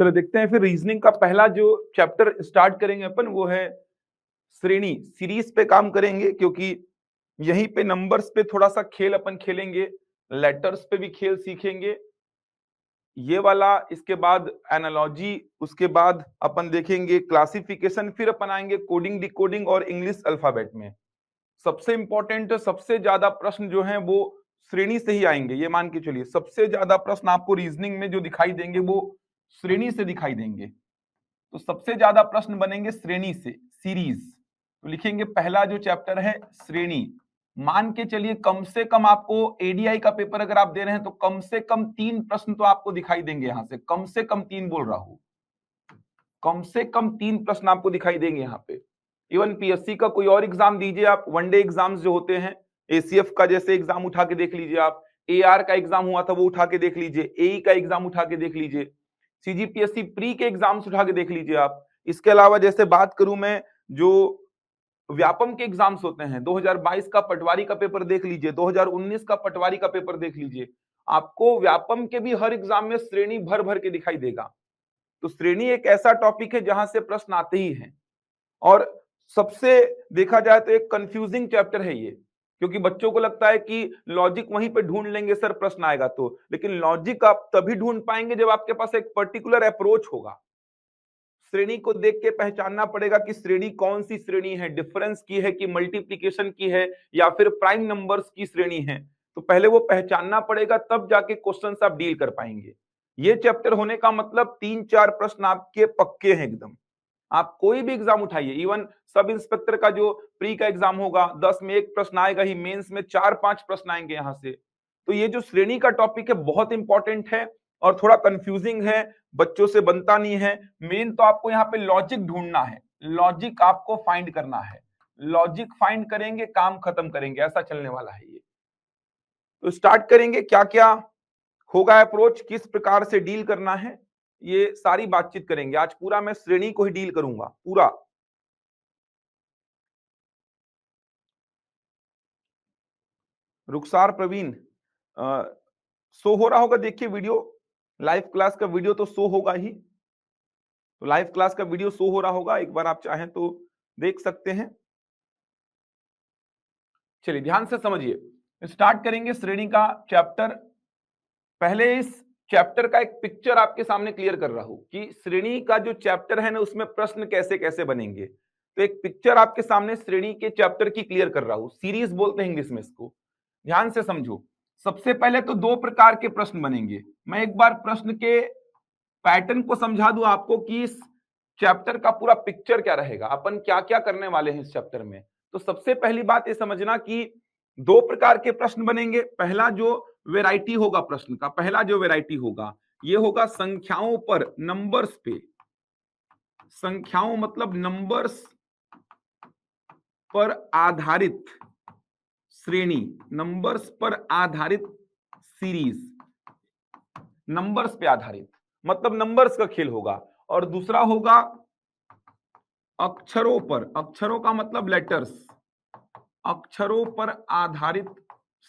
चलो देखते हैं फिर रीजनिंग का पहला जो चैप्टर स्टार्ट करेंगे अपन वो है श्रेणी। सीरीज पे काम करेंगे क्योंकि यहीं पे नंबर्स पे थोड़ा सा खेल अपन खेलेंगे, लेटर्स पे भी खेल सीखेंगे ये वाला। इसके बाद एनालॉजी, उसके बाद अपन देखेंगे क्लासिफिकेशन, फिर अपन आएंगे कोडिंग डिकोडिंग और इंग्लिश अल्फाबेट में। सबसे इंपॉर्टेंट सबसे ज्यादा प्रश्न जो हैं वो श्रेणी से ही आएंगे, ये मान के चलिए। सबसे ज्यादा प्रश्न आपको रीजनिंग में जो दिखाई देंगे वो श्रेणी से दिखाई देंगे। तो सबसे ज्यादा प्रश्न बनेंगे श्रेणी से, सीरीज। तो लिखेंगे पहला जो चैप्टर है श्रेणी। मान के चलिए कम से कम आपको एडीआई का पेपर अगर आप दे रहे हैं तो कम से कम 3 प्रश्न तो आपको दिखाई देंगे यहां से, कम से कम 3 बोल रहा हूं, कम से कम 3 प्रश्न आपको दिखाई देंगे यहाँ पे। इवन पीएससी का कोई और एग्जाम दीजिए आप, वनडे एग्जाम्स जो होते हैं, एसीएफ का जैसे एग्जाम उठा के देख लीजिए आप, एआर का एग्जाम हुआ था वो उठा के देख लीजिए, एई का एग्जाम उठा के देख लीजिए, सीजीपीएससी प्री के एग्जाम्स उठा के देख लीजिए आप। इसके अलावा जैसे बात करूं मैं, जो व्यापम के एग्जाम्स होते हैं, 2022 का पटवारी का पेपर देख लीजिए, 2019 का पटवारी का पेपर देख लीजिए, आपको व्यापम के भी हर एग्जाम में श्रेणी भर भर के दिखाई देगा। तो श्रेणी एक ऐसा टॉपिक है जहां से प्रश्न आते ही हैं, और सबसे देखा जाए तो एक कंफ्यूजिंग चैप्टर है ये, क्योंकि बच्चों को लगता है कि लॉजिक वहीं पे ढूंढ लेंगे सर प्रश्न आएगा तो, लेकिन लॉजिक आप तभी ढूंढ पाएंगे जब आपके पास एक पर्टिकुलर अप्रोच होगा। श्रेणी को देख के पहचानना पड़ेगा कि श्रेणी कौन सी श्रेणी है, डिफरेंस की है कि मल्टीप्लीकेशन की है या फिर प्राइम नंबर्स की श्रेणी है। तो पहले वो पहचानना पड़ेगा, तब जाके क्वेश्चन आप डील कर पाएंगे। ये चैप्टर होने का मतलब 3-4 प्रश्न आपके पक्के हैं एकदम। आप कोई भी एग्जाम उठाइए, इवन सब इंस्पेक्टर का जो प्री का एग्जाम होगा 10 में 1 प्रश्न आएगा ही, मेंस में 4-5 प्रश्न आएंगे यहां से। तो ये जो श्रेणी का टॉपिक है बहुत इंपॉर्टेंट है और थोड़ा कंफ्यूजिंग है, बच्चों से बनता नहीं है। मेन तो आपको यहाँ पे लॉजिक ढूंढना है, लॉजिक आपको फाइंड करना है, लॉजिक फाइंड करेंगे काम खत्म करेंगे, ऐसा चलने वाला है ये। तो स्टार्ट करेंगे, क्या क्या होगा अप्रोच, किस प्रकार से डील करना है, ये सारी बातचीत करेंगे आज। पूरा मैं श्रेणी को ही डील करूंगा पूरा। रुखसार प्रवीण, शो हो रहा होगा, देखिए वीडियो, लाइव क्लास का वीडियो तो शो होगा ही। तो लाइव क्लास का वीडियो शो हो रहा होगा, एक बार आप चाहें तो देख सकते हैं। चलिए ध्यान से समझिए, स्टार्ट करेंगे श्रेणी का चैप्टर। पहले इस चैप्टर का एक पिक्चर आपके सामने क्लियर कर रहा हूं कि श्रेणी का जो चैप्टर है ना उसमें प्रश्न कैसे कैसे बनेंगे। तो एक पिक्चर आपके सामने श्रेणी के चैप्टर की क्लियर कर रहा हूं, सीरीज बोलते हैं इंग्लिश में इसको। ध्यान से समझो, सबसे पहले तो 2 प्रकार के प्रश्न बनेंगे। मैं एक बार प्रश्न के पैटर्न को समझा दूं आपको कि इस चैप्टर का पूरा पिक्चर क्या रहेगा, अपन क्या क्या करने वाले हैं इस चैप्टर में। तो सबसे पहली बात ये समझना कि 2 प्रकार के प्रश्न बनेंगे। पहला जो वैरायटी होगा प्रश्न का, पहला जो वैरायटी होगा ये होगा संख्याओं पर, नंबर्स पे, संख्याओं मतलब नंबर्स पर आधारित श्रेणी, नंबर्स पर आधारित सीरीज, नंबर्स पे आधारित मतलब नंबर्स का खेल होगा। और दूसरा होगा अक्षरों पर, अक्षरों का मतलब लेटर्स, अक्षरों पर आधारित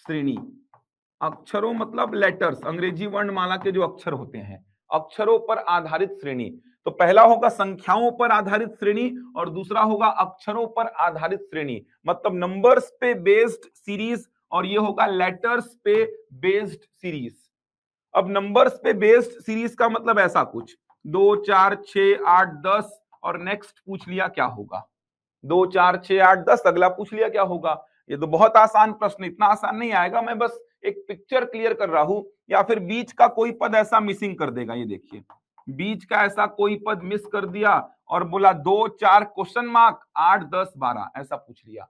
श्रेणी। अक्षरों मतलब लेटर्स, अंग्रेजी वर्णमाला के जो अक्षर होते हैं, अक्षरों पर आधारित श्रेणी। तो पहला होगा संख्याओं पर आधारित श्रेणी और दूसरा होगा अक्षरों पर आधारित श्रेणी, मतलब नंबर्स पे बेस्ड सीरीज, और ये होगा लेटर्स पे बेस्ड सीरीज। अब नंबर्स पे बेस्ड सीरीज का मतलब ऐसा कुछ 2 4 6 8 10 और नेक्स्ट पूछ लिया क्या होगा, 2 4 6 8 10 अगला पूछ लिया क्या होगा। ये तो बहुत आसान प्रश्न, इतना आसान नहीं आएगा, मैं बस एक पिक्चर क्लियर कर रहा हूं। या फिर बीच का कोई पद ऐसा मिसिंग कर देगा, ये देखिए बीच का ऐसा कोई पद मिस कर दिया और बोला 2 4 क्वेश्चन मार्क 8 10 12 ऐसा पूछ लिया।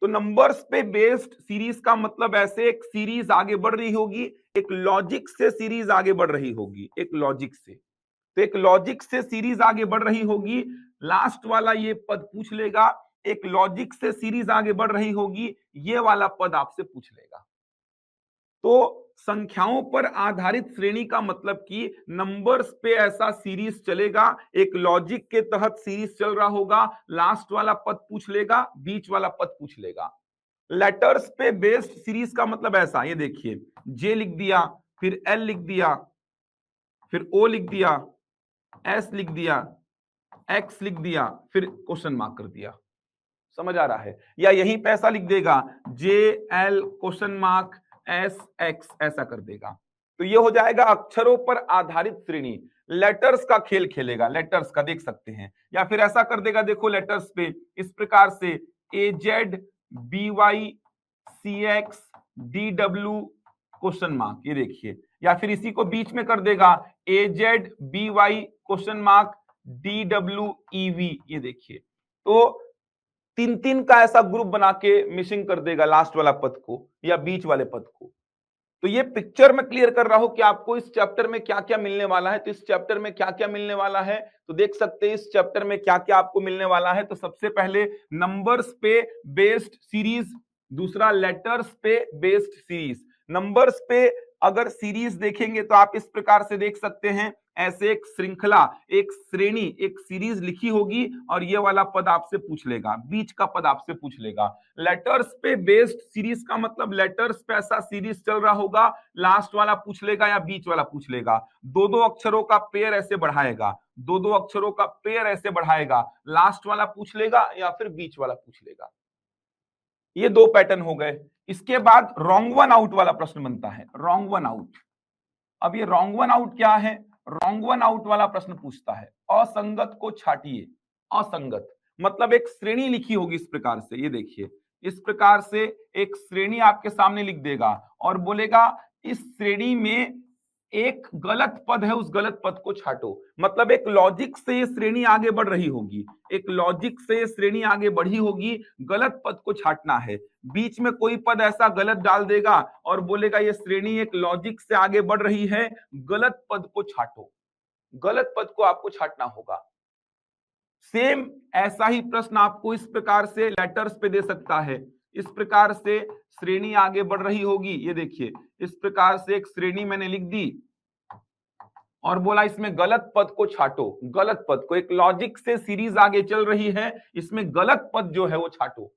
तो नंबर्स पे बेस्ड सीरीज का मतलब ऐसे एक सीरीज आगे बढ़ रही होगी, एक लॉजिक से सीरीज आगे बढ़ रही होगी, एक लॉजिक से। तो एक लॉजिक से सीरीज आगे बढ़ रही होगी, लास्ट वाला ये पद पूछ लेगा, एक लॉजिक से सीरीज आगे बढ़ रही होगी, ये वाला पद आपसे पूछ लेगा। तो संख्याओं पर आधारित श्रेणी का मतलब कि नंबर्स पे ऐसा सीरीज चलेगा, एक लॉजिक के तहत सीरीज चल रहा होगा, लास्ट वाला पद पूछ लेगा, बीच वाला पद पूछ लेगा। लेटर्स पे बेस्ड सीरीज का मतलब ऐसा, ये देखिए जे लिख दिया, फिर एल लिख दिया, फिर ओ लिख दिया, एस लिख दिया, एक्स लिख दिया, फिर क्वेश्चन मार्क कर दिया। समझ आ रहा है? या यहीं पे ऐसा लिख देगा J L question mark S x, ऐसा कर देगा। तो ये हो जाएगा अक्षरों पर आधारित श्रेणी। लेटर्स का खेल खेलेगा, लेटर्स का देख सकते हैं। या फिर ऐसा कर देगा, देखो लेटर्स पे इस प्रकार से A Z B Y C X D W question mark, ये देखिए। या फिर इसी को बीच में कर देगा A Z B Y question mark D W E V, ये देखिए। तो तीन तीन का ऐसा ग्रुप बना के मिसिंग कर देगा लास्ट वाला पद को या बीच वाले पद को। तो ये पिक्चर में क्लियर कर रहा हूं कि आपको इस चैप्टर में क्या क्या मिलने वाला है। तो इस चैप्टर में क्या क्या मिलने वाला है तो देख सकते हैं इस चैप्टर में क्या क्या आपको मिलने वाला है। तो सबसे पहले नंबर्स पे बेस्ड सीरीज, दूसरा लेटर्स पे बेस्ड सीरीज। नंबर्स पे अगर सीरीज देखेंगे तो आप इस प्रकार से देख सकते हैं, ऐसे एक श्रृंखला, एक श्रेणी, एक सीरीज लिखी होगी और ये वाला पद आपसे पूछ लेगा, बीच का पद आपसे पूछ लेगा। लेटर्स पे बेस्ड सीरीज का मतलब लेटर्स पे ऐसा सीरीज चल रहा होगा, लास्ट वाला पूछ लेगा या बीच वाला पूछ लेगा। दो दो अक्षरों का पेयर ऐसे बढ़ाएगा, दो दो अक्षरों का पेयर ऐसे बढ़ाएगा, लास्ट वाला पूछ लेगा या फिर बीच वाला पूछ लेगा। ये दो पैटर्न हो गए। इसके बाद रॉन्ग वन आउट वाला प्रश्न बनता है, रॉन्ग वन आउट। अब ये रॉन्ग वन आउट क्या है? रॉन्ग वन आउट वाला प्रश्न पूछता है असंगत को छाटिए। असंगत मतलब एक श्रेणी लिखी होगी इस प्रकार से, ये देखिए इस प्रकार से एक श्रेणी आपके सामने लिख देगा और बोलेगा इस श्रेणी में एक गलत पद है, उस गलत पद को छाटो। मतलब एक लॉजिक से ये श्रेणी आगे बढ़ रही होगी, एक लॉजिक से ये श्रेणी आगे बढ़ी होगी, गलत पद को छाटना है। बीच में कोई पद ऐसा गलत डाल देगा और बोलेगा ये श्रेणी एक लॉजिक से आगे बढ़ रही है, गलत पद को छाटो। गलत पद को आपको छाटना होगा। सेम ऐसा ही प्रश्न आपको इस प्रकार से लेटर्स पे दे सकता है। इस प्रकार से श्रेणी आगे बढ़ रही होगी, ये देखिए इस प्रकार से एक श्रेणी मैंने लिख दी और बोला इसमें गलत पद को छाटो। गलत पद को, एक लॉजिक से सीरीज आगे चल रही है, इसमें गलत पद जो है वो छाटो।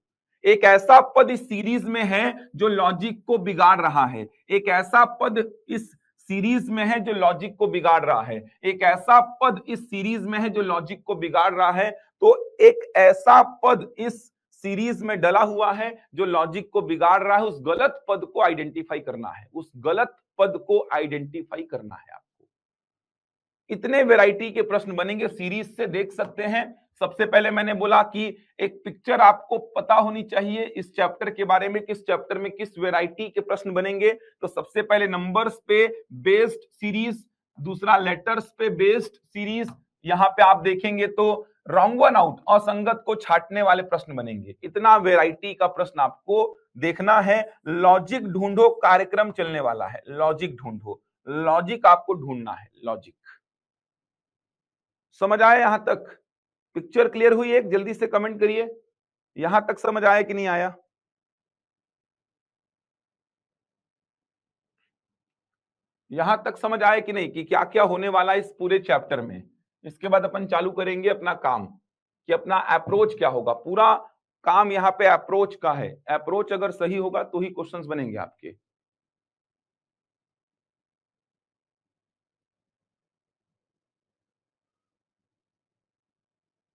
एक ऐसा पद इस सीरीज में है जो लॉजिक को बिगाड़ रहा है, एक ऐसा पद इस सीरीज में है जो लॉजिक को बिगाड़ रहा है, एक ऐसा पद इस सीरीज में है जो लॉजिक को बिगाड़ रहा है। तो एक ऐसा पद इस सीरीज में डला हुआ है जो लॉजिक को बिगाड़ रहा है, उस गलत पद को आइडेंटिफाई करना है, उस गलत पद को आइडेंटिफाई करना है आपको। इतने वैरायटी के प्रश्न बनेंगे सीरीज से, देख सकते हैं। सबसे पहले मैंने बोला कि एक पिक्चर आपको पता होनी चाहिए इस चैप्टर के बारे में, किस चैप्टर में किस वैरायटी के प्रश्न बनेंगे। तो सबसे पहले नंबर्स पे बेस्ड सीरीज, दूसरा लेटर्स पे बेस्ड सीरीज। यहां पे आप देखेंगे तो रॉन्ग वन आउट, असंगत को छाटने वाले प्रश्न बनेंगे। इतना वैरायटी का प्रश्न आपको देखना है। लॉजिक ढूंढो कार्यक्रम चलने वाला है, लॉजिक ढूंढो, लॉजिक आपको ढूंढना है, लॉजिक। समझ आया यहां तक? पिक्चर क्लियर हुई? एक जल्दी से कमेंट करिए, यहां तक समझ आया कि नहीं आया? यहां तक समझ आया कि नहीं कि क्या क्या होने वाला है इस पूरे चैप्टर में। इसके बाद अपन चालू करेंगे अपना काम कि अपना अप्रोच क्या होगा। पूरा काम यहाँ पे अप्रोच का है। अप्रोच अगर सही होगा तो ही क्वेश्चंस बनेंगे आपके।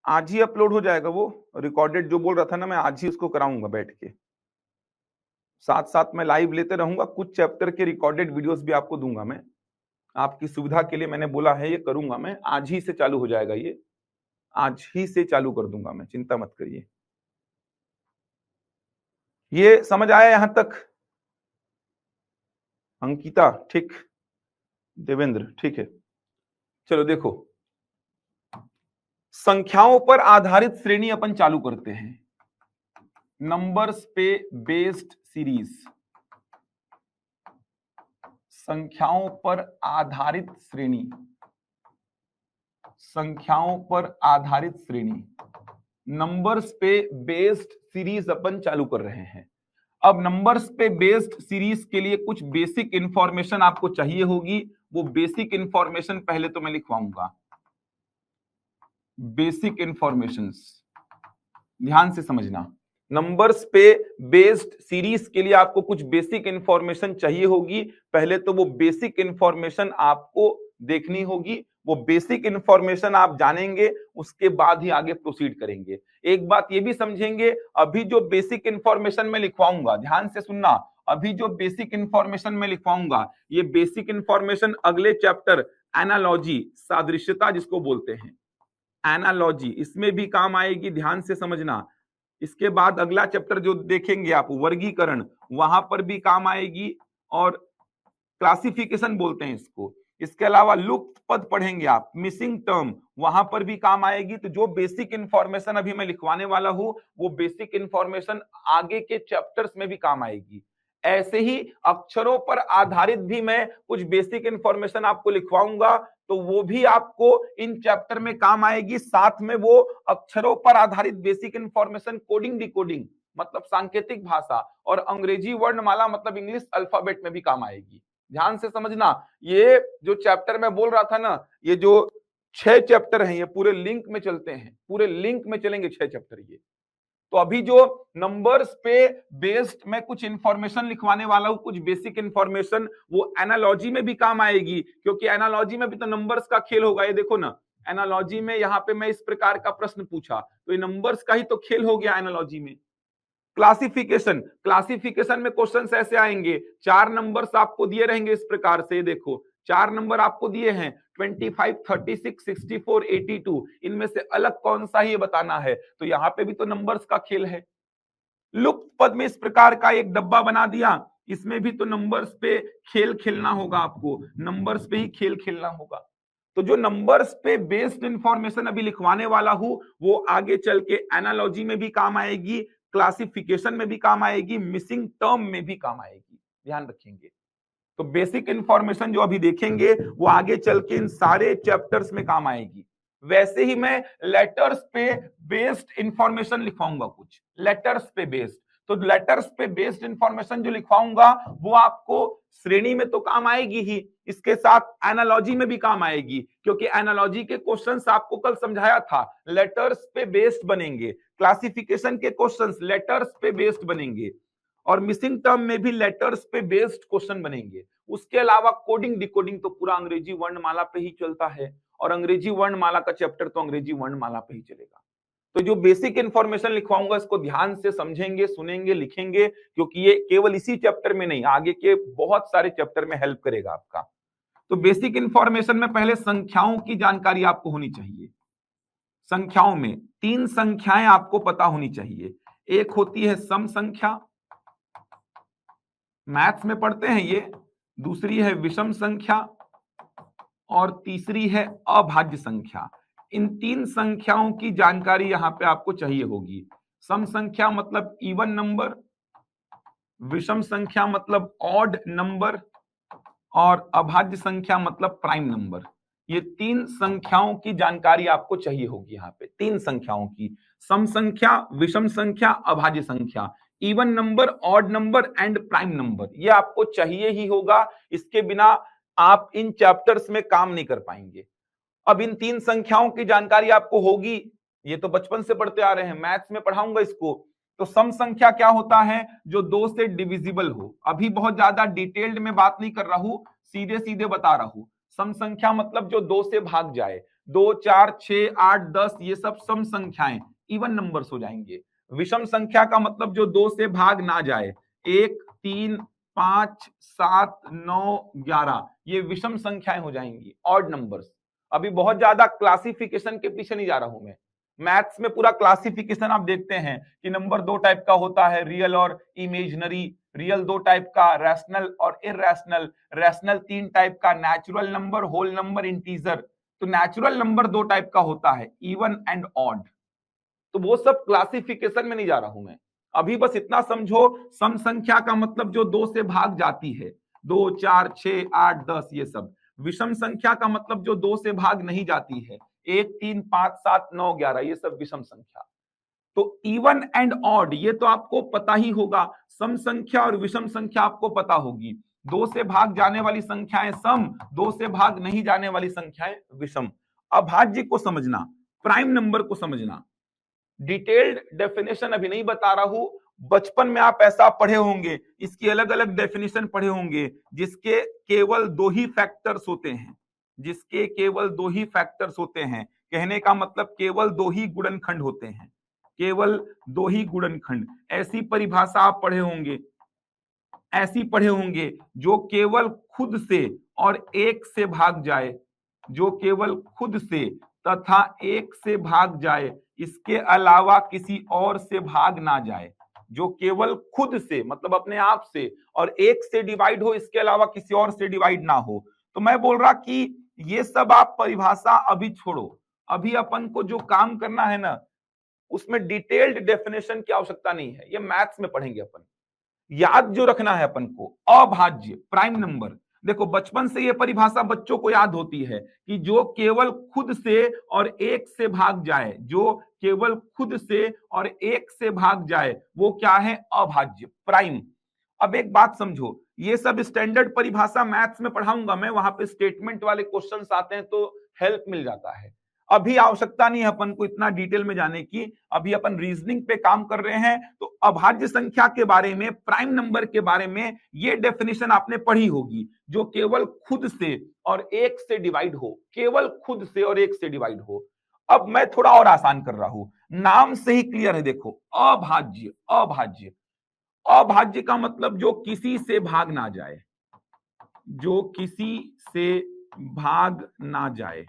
आज ही अपलोड हो जाएगा वो रिकॉर्डेड, जो बोल रहा था ना मैं, आज ही उसको कराऊंगा बैठ के। साथ साथ मैं लाइव लेते रहूंगा, कुछ चैप्टर के रिकॉर्डेड वीडियोस भी आपको दूंगा मैं, आपकी सुविधा के लिए मैंने बोला है, ये करूंगा मैं। आज ही से चालू हो जाएगा ये, आज ही से चालू कर दूंगा मैं, चिंता मत करिए। ये समझ आया यहां तक? अंकिता ठीक, देवेंद्र ठीक है। चलो देखो, संख्याओं पर आधारित श्रेणी अपन चालू करते हैं। नंबर्स पे बेस्ड सीरीज, संख्याओं पर आधारित श्रेणी, संख्याओं पर आधारित श्रेणी, नंबर्स पे बेस्ड सीरीज अपन चालू कर रहे हैं। अब नंबर्स पे बेस्ड सीरीज के लिए कुछ बेसिक इंफॉर्मेशन आपको चाहिए होगी। वो बेसिक इंफॉर्मेशन पहले तो मैं लिखवाऊंगा। बेसिक इंफॉर्मेशंस ध्यान से समझना। नंबर्स पे बेस्ड सीरीज के लिए आपको कुछ बेसिक इंफॉर्मेशन चाहिए होगी। पहले तो वो बेसिक इंफॉर्मेशन आपको देखनी होगी, वो बेसिक इंफॉर्मेशन आप जानेंगे, उसके बाद ही आगे प्रोसीड करेंगे। एक बात ये भी समझेंगे, अभी जो बेसिक इंफॉर्मेशन में लिखवाऊंगा, ध्यान से सुनना, अभी जो बेसिक इंफॉर्मेशन में लिखवाऊंगा, ये बेसिक इंफॉर्मेशन अगले चैप्टर एनालॉजी, सादृश्यता जिसको बोलते हैं, एनालॉजी, इसमें भी काम आएगी, ध्यान से समझना। इसके बाद अगला चैप्टर जो देखेंगे आप, वर्गीकरण, वहां पर भी काम आएगी, और क्लासिफिकेशन बोलते हैं इसको। इसके अलावा लुप्त पद पढ़ेंगे आप, मिसिंग टर्म, वहां पर भी काम आएगी। तो जो बेसिक इंफॉर्मेशन अभी मैं लिखवाने वाला हूं, वो बेसिक इंफॉर्मेशन आगे के चैप्टर्स में भी काम आएगी। ऐसे ही अक्षरों पर आधारित भी मैं कुछ बेसिक इंफॉर्मेशन आपको लिखवाऊंगा, तो वो भी आपको इन चैप्टर में काम आएगी। साथ में वो अक्षरों पर आधारित बेसिक इंफॉर्मेशन, कोडिंग डिकोडिंग मतलब सांकेतिक भाषा, और अंग्रेजी वर्णमाला मतलब इंग्लिश अल्फाबेट में भी काम आएगी। ध्यान से समझना, ये जो चैप्टर मैं बोल रहा था ना, ये जो 6 चैप्टर हैं, ये पूरे लिंक में चलते हैं, पूरे लिंक में चलेंगे 6 चैप्टर ये। तो अभी जो नंबर्स पे बेस्ड मैं कुछ इंफॉर्मेशन लिखवाने वाला हूं, कुछ बेसिक इंफॉर्मेशन, वो एनालॉजी में भी काम आएगी, क्योंकि एनालॉजी में भी तो नंबर्स का खेल होगा। ये देखो ना, एनालॉजी में यहाँ पे मैं इस प्रकार का प्रश्न पूछा, तो ये नंबर्स का ही तो खेल हो गया एनालॉजी में। क्लासिफिकेशन, क्लासिफिकेशन में क्वेश्चंस ऐसे आएंगे, 4 नंबर्स आपको दिए रहेंगे इस प्रकार से, देखो 4 नंबर आपको दिए हैं, 25, 36, 64, 82, इनमें से अलग कौन सा ही ये बताना है। तो यहाँ पे भी तो नंबर्स का खेल है। लुप्त पद में इस प्रकार का एक डब्बा बना दिया, इसमें भी तो नंबर्स पे खेल खेलना होगा आपको, नंबर्स पे ही खेल खेलना होगा। तो जो नंबर्स पे बेस्ड इंफॉर्मेशन अभी लिखवाने वाला हूं, वो आगे चल के एनालॉजी में भी काम आएगी, क्लासिफिकेशन में भी काम आएगी, मिसिंग टर्म में भी काम आएगी, ध्यान रखेंगे। तो बेसिक इंफॉर्मेशन जो अभी देखेंगे, वो आगे चल के इन सारे चैप्टर्स में काम आएगी। वैसे ही मैं लेटर्स पे बेस्ड इंफॉर्मेशन लिखवाऊंगा, कुछ लेटर्स पे बेस्ड। तो लेटर्स पे बेस्ड इंफॉर्मेशन जो लिखवाऊंगा, वो आपको श्रेणी में तो काम आएगी ही, इसके साथ एनालॉजी में भी काम आएगी, क्योंकि एनालॉजी के क्वेश्चंस आपको कल समझाया था, लेटर्स पे बेस्ड बनेंगे। क्लासिफिकेशन के क्वेश्चंस लेटर्स पे बेस्ड बनेंगे, और मिसिंग टर्म में भी लेटर्स पे बेस्ड क्वेश्चन बनेंगे। उसके अलावा कोडिंग डिकोडिंग तो पूरा अंग्रेजी वर्णमाला पे ही चलता है, और अंग्रेजी वर्णमाला का चैप्टर तो अंग्रेजी वर्णमाला पे ही चलेगा। तो जो बेसिक इंफॉर्मेशन लिखवाऊंगा, इसको ध्यान से समझेंगे, सुनेंगे, लिखेंगे, क्योंकि ये केवल इसी चैप्टर में नहीं, आगे के बहुत सारे चैप्टर में हेल्प करेगा आपका। तो बेसिक इंफॉर्मेशन में पहले संख्याओं की जानकारी आपको होनी चाहिए। संख्याओं में 3 संख्याएं आपको पता होनी चाहिए। एक होती है सम संख्या, मैथ्स में पढ़ते हैं ये, दूसरी है विषम संख्या, और तीसरी है अभाज्य संख्या। इन 3 संख्याओं की जानकारी यहां पे आपको चाहिए होगी। सम संख्या मतलब इवन नंबर, विषम संख्या मतलब ऑड नंबर, और अभाज्य संख्या मतलब प्राइम नंबर। ये 3 संख्याओं की जानकारी आपको चाहिए होगी यहाँ पे, 3 संख्याओं की, सम संख्या, विषम संख्या, अभाज्य संख्या, even number, odd number and prime number. ये आपको चाहिए ही होगा, इसके बिना आप इन चैप्टर्स में काम नहीं कर पाएंगे। अब इन 3 संख्याओं की जानकारी आपको होगी, ये तो बचपन से पढ़ते आ रहे हैं, मैथ्स में पढ़ाऊंगा इसको। तो सम संख्या क्या होता है? जो 2 से डिविजिबल हो। अभी बहुत ज्यादा डिटेल्ड में बात नहीं कर रहा हूं, सीधे सीधे बता रहा हूं। सम संख्या मतलब जो 2 से भाग जाए, 2, 4, 6, 8, 10, ये सब सम संख्याएं, इवन नंबर्स हो जाएंगे। विषम संख्या का मतलब जो 2 से भाग ना जाए, 1, 3, 5, 7, 9, 11, ये विषम संख्याएं हो जाएंगी, ऑड नंबर्स। अभी बहुत ज्यादा क्लासिफिकेशन के पीछे नहीं जा रहा हूं मैं। मैथ्स में पूरा क्लासिफिकेशन आप देखते हैं कि नंबर 2 टाइप का होता है, रियल और इमेजिनरी। रियल 2 टाइप का, रैशनल और इररैशनल। रैशनल 3 टाइप का, natural number, whole number, integer. तो नेचुरल नंबर 2 टाइप का होता है, इवन एंड ऑड। तो वो सब क्लासिफिकेशन में नहीं जा रहा हूं मैं। अभी बस इतना समझो, सम संख्या का मतलब जो 2 से भाग जाती है, 2, 4, 6, 8, 10, ये सब। विषम संख्या का मतलब जो 2 से भाग नहीं जाती है, 1, 3, 5, 7, 9, 11, ये सब विषम संख्या। तो इवन एंड ऑड ये तो आपको पता ही होगा, सम संख्या और विषम संख्या आपको पता होगी। 2 से भाग जाने वाली संख्याएं सम, 2 से भाग नहीं जाने वाली संख्याएं विषम। अभाज्य को समझना, प्राइम नंबर को समझना। डिटेल्ड डेफिनेशन अभी नहीं बता रहा हूं, बचपन में आप ऐसा पढ़े होंगे, इसकी अलग अलग डेफिनेशन पढ़े होंगे, जिसके केवल 2 ही फैक्टर्स होते हैं। जिसके केवल दो ही फैक्टर्स होते हैं। कहने का मतलब केवल दो ही गुणनखंड होते हैं, केवल दो ही गुणनखंड। ऐसी परिभाषा आप पढ़े होंगे, ऐसी पढ़े होंगे जो केवल खुद से और एक से भाग जाए, जो केवल खुद से तथा एक से भाग जाए, इसके अलावा किसी और से भाग ना जाए। जो केवल खुद से मतलब अपने आप से और एक से डिवाइड हो, इसके अलावा किसी और से डिवाइड ना हो। तो मैं बोल रहा कि ये सब आप परिभाषा अभी छोड़ो, अभी अपन को जो काम करना है ना, उसमें डिटेल्ड डेफिनेशन की आवश्यकता नहीं है, ये मैथ्स में पढ़ेंगे अपन। याद जो रखना है अपन को, अभाज्य प्राइम नंबर। देखो बचपन से ये परिभाषा बच्चों को याद होती है कि जो केवल खुद से और एक से भाग जाए, जो केवल खुद से और एक से भाग जाए, वो क्या है? अभाज्य प्राइम। अब एक बात समझो, ये सब स्टैंडर्ड परिभाषा मैथ्स में पढ़ाऊंगा मैं, वहां पे स्टेटमेंट वाले क्वेश्चंस आते हैं तो हेल्प मिल जाता है। अभी आवश्यकता नहीं है अपन को इतना डिटेल में जाने की, अभी अपन रीजनिंग पे काम कर रहे हैं। तो अभाज्य संख्या के बारे में, प्राइम नंबर के बारे में ये डेफिनेशन आपने पढ़ी होगी, जो केवल खुद से और एक से डिवाइड हो, केवल खुद से और एक से डिवाइड हो। अब मैं थोड़ा और आसान कर रहा हूं, नाम से ही क्लियर है। देखो अभाज्य, अभाज्य, अभाज्य का मतलब जो किसी से भाग ना जाए, जो किसी से भाग ना जाए,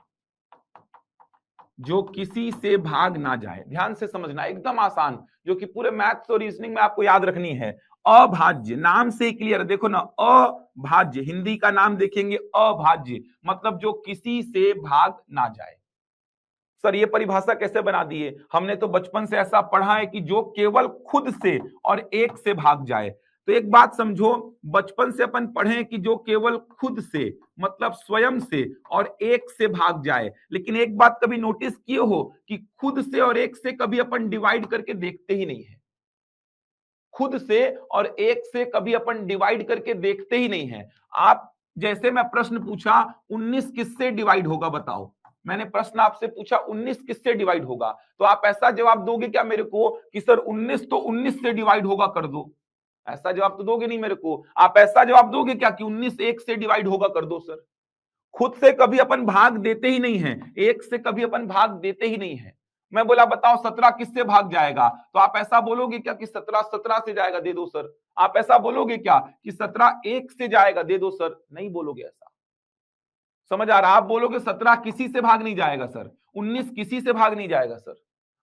जो किसी से भाग ना जाए। ध्यान से समझना, एकदम आसान, जो कि पूरे मैथ्स और रीजनिंग में आपको याद रखनी है। अभाज्य नाम से क्लियर, देखो ना, अभाज्य हिंदी का नाम देखेंगे अभाज्य, मतलब जो किसी से भाग ना जाए। सर ये परिभाषा कैसे बना दिए? हमने तो बचपन से ऐसा पढ़ा है कि जो केवल खुद से और एक से भाग जाए। तो एक बात समझो, बचपन से अपन पढ़े कि जो केवल खुद से मतलब स्वयं से और एक से भाग जाए। लेकिन एक बात कभी नोटिस किए हो कि खुद से और एक से कभी अपन डिवाइड करके देखते ही नहीं है। खुद से और एक से कभी अपन डिवाइड करके देखते ही नहीं है। आप जैसे मैं प्रश्न पूछा 19 किससे डिवाइड होगा बताओ, मैंने प्रश्न आपसे पूछा 19 किससे डिवाइड होगा, तो आप ऐसा जवाब दोगे क्या मेरे को कि सर 19 तो 19 से डिवाइड होगा कर दो? ऐसा जवाब तो दोगे नहीं मेरे को। आप ऐसा जवाब दोगे क्या कि 19 एक से डिवाइड होगा कर दो? सर खुद से कभी अपन भाग देते ही नहीं है, एक से कभी अपन भाग देते ही नहीं है। मैं बोला बताओ 17 किससे भाग जाएगा, तो आप ऐसा बोलोगे क्या कि 17 17 से जाएगा, दे दो सर? आप ऐसा बोलोगे क्या कि 17 एक से जाएगा, दे दो सर? नहीं बोलोगे ऐसा। समझ आ रहा? आप बोलोगे 17 किसी से भाग नहीं जाएगा सर, 19 किसी से भाग नहीं जाएगा सर।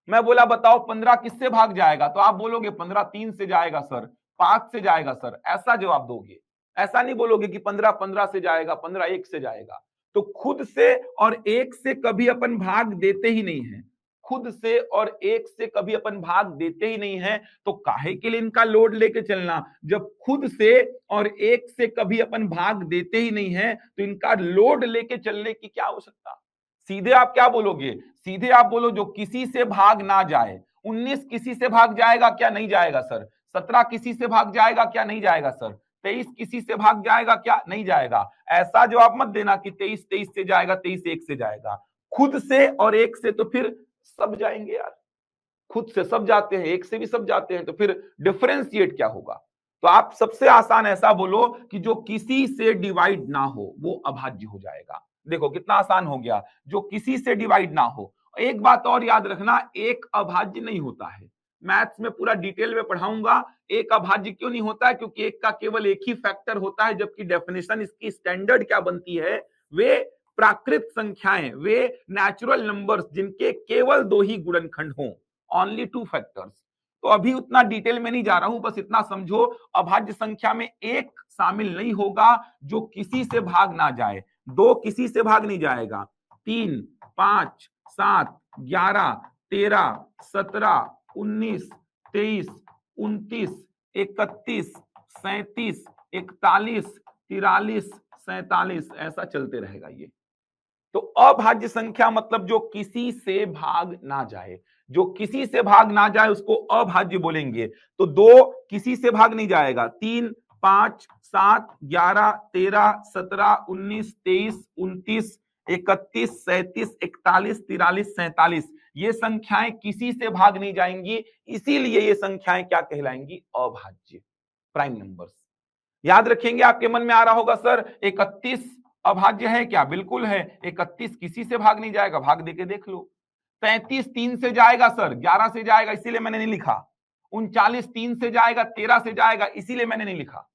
मैं बोला बताओ 15 किससे भाग जाएगा, तो आप बोलोगे 15 3 से जाएगा सर, 5 से जाएगा सर, ऐसा जवाब दोगे। ऐसा नहीं बोलोगे कि 15 15 से जाएगा, 15 एक से जाएगा। तो खुद से और एक से कभी अपन भाग देते ही नहीं है, खुद से और एक से कभी अपन भाग देते ही नहीं है। तो काहे के लिए इनका लोड लेके चलना? जब खुद से और एक से कभी अपन भाग देते ही नहीं है, तो इनका लोड लेके चलने की क्या आवश्यकता? सीधे आप क्या बोलोगे? सीधे आप बोलो जो किसी से भाग ना जाए। 19 किसी से भाग जाएगा क्या? नहीं जाएगा सर। 17 किसी से भाग जाएगा क्या? नहीं जाएगा सर। 23 किसी से भाग जाएगा क्या? नहीं जाएगा। ऐसा जवाब मत देना कि 23 23 से जाएगा, 23 एक से जाएगा। खुद से और एक से तो फिर सब जाएंगे यार, खुद से सब जाते हैं, एक से भी सब जाते हैं, तो फिर डिफरेंशिएट क्या होगा? तो आप सबसे आसान ऐसा बोलो कि जो किसी से डिवाइड ना हो वो अभाज्य हो जाएगा। देखो कितना आसान हो गया, जो किसी से डिवाइड ना हो। एक बात और याद रखना, एक अभाज्य नहीं होता है। मैथ्स में पूरा डिटेल में पढ़ाऊंगा एक अभाज्य क्यों नहीं होता है, क्योंकि एक का केवल एक ही फैक्टर होता है, जबकि डेफिनेशन इसकी स्टैंडर्ड क्या बनती है, वे प्राकृत संख्याएं, वे नेचुरल नंबर्स जिनके केवल दो ही गुणनखंड हों, ओनली 2 फैक्टर्स। तो अभी उतना डिटेल में नहीं जा रहा हूं, बस इतना समझो अभाज्य संख्या में एक शामिल नहीं होगा जो किसी से भाग ना जाए। दो किसी से भाग नहीं जाएगा, 3 5 7 11 13 17 19 23 29 31 37 41 43 47 ऐसा चलते रहेगा ये। तो अभाज्य संख्या मतलब जो किसी से भाग ना जाए, जो किसी से भाग ना जाए उसको अभाज्य बोलेंगे। तो दो किसी से भाग नहीं जाएगा, 3 5 7 11 13 17 19 23 29 31 37 41 43 47 ये संख्याएं किसी से भाग नहीं जाएंगी, इसीलिए ये संख्याएं क्या कहलाएंगी? अभाज्य प्राइम नंबर्स। याद रखेंगे, आपके मन में आ रहा होगा सर 31 अभाज्य है क्या? बिल्कुल है। 31 किसी से भाग नहीं जाएगा, भाग देके देख लो। 33 3 से जाएगा सर, 11 से जाएगा, इसीलिए मैंने नहीं लिखा। 39 3 से जाएगा, 13 से जाएगा, इसीलिए मैंने नहीं लिखा।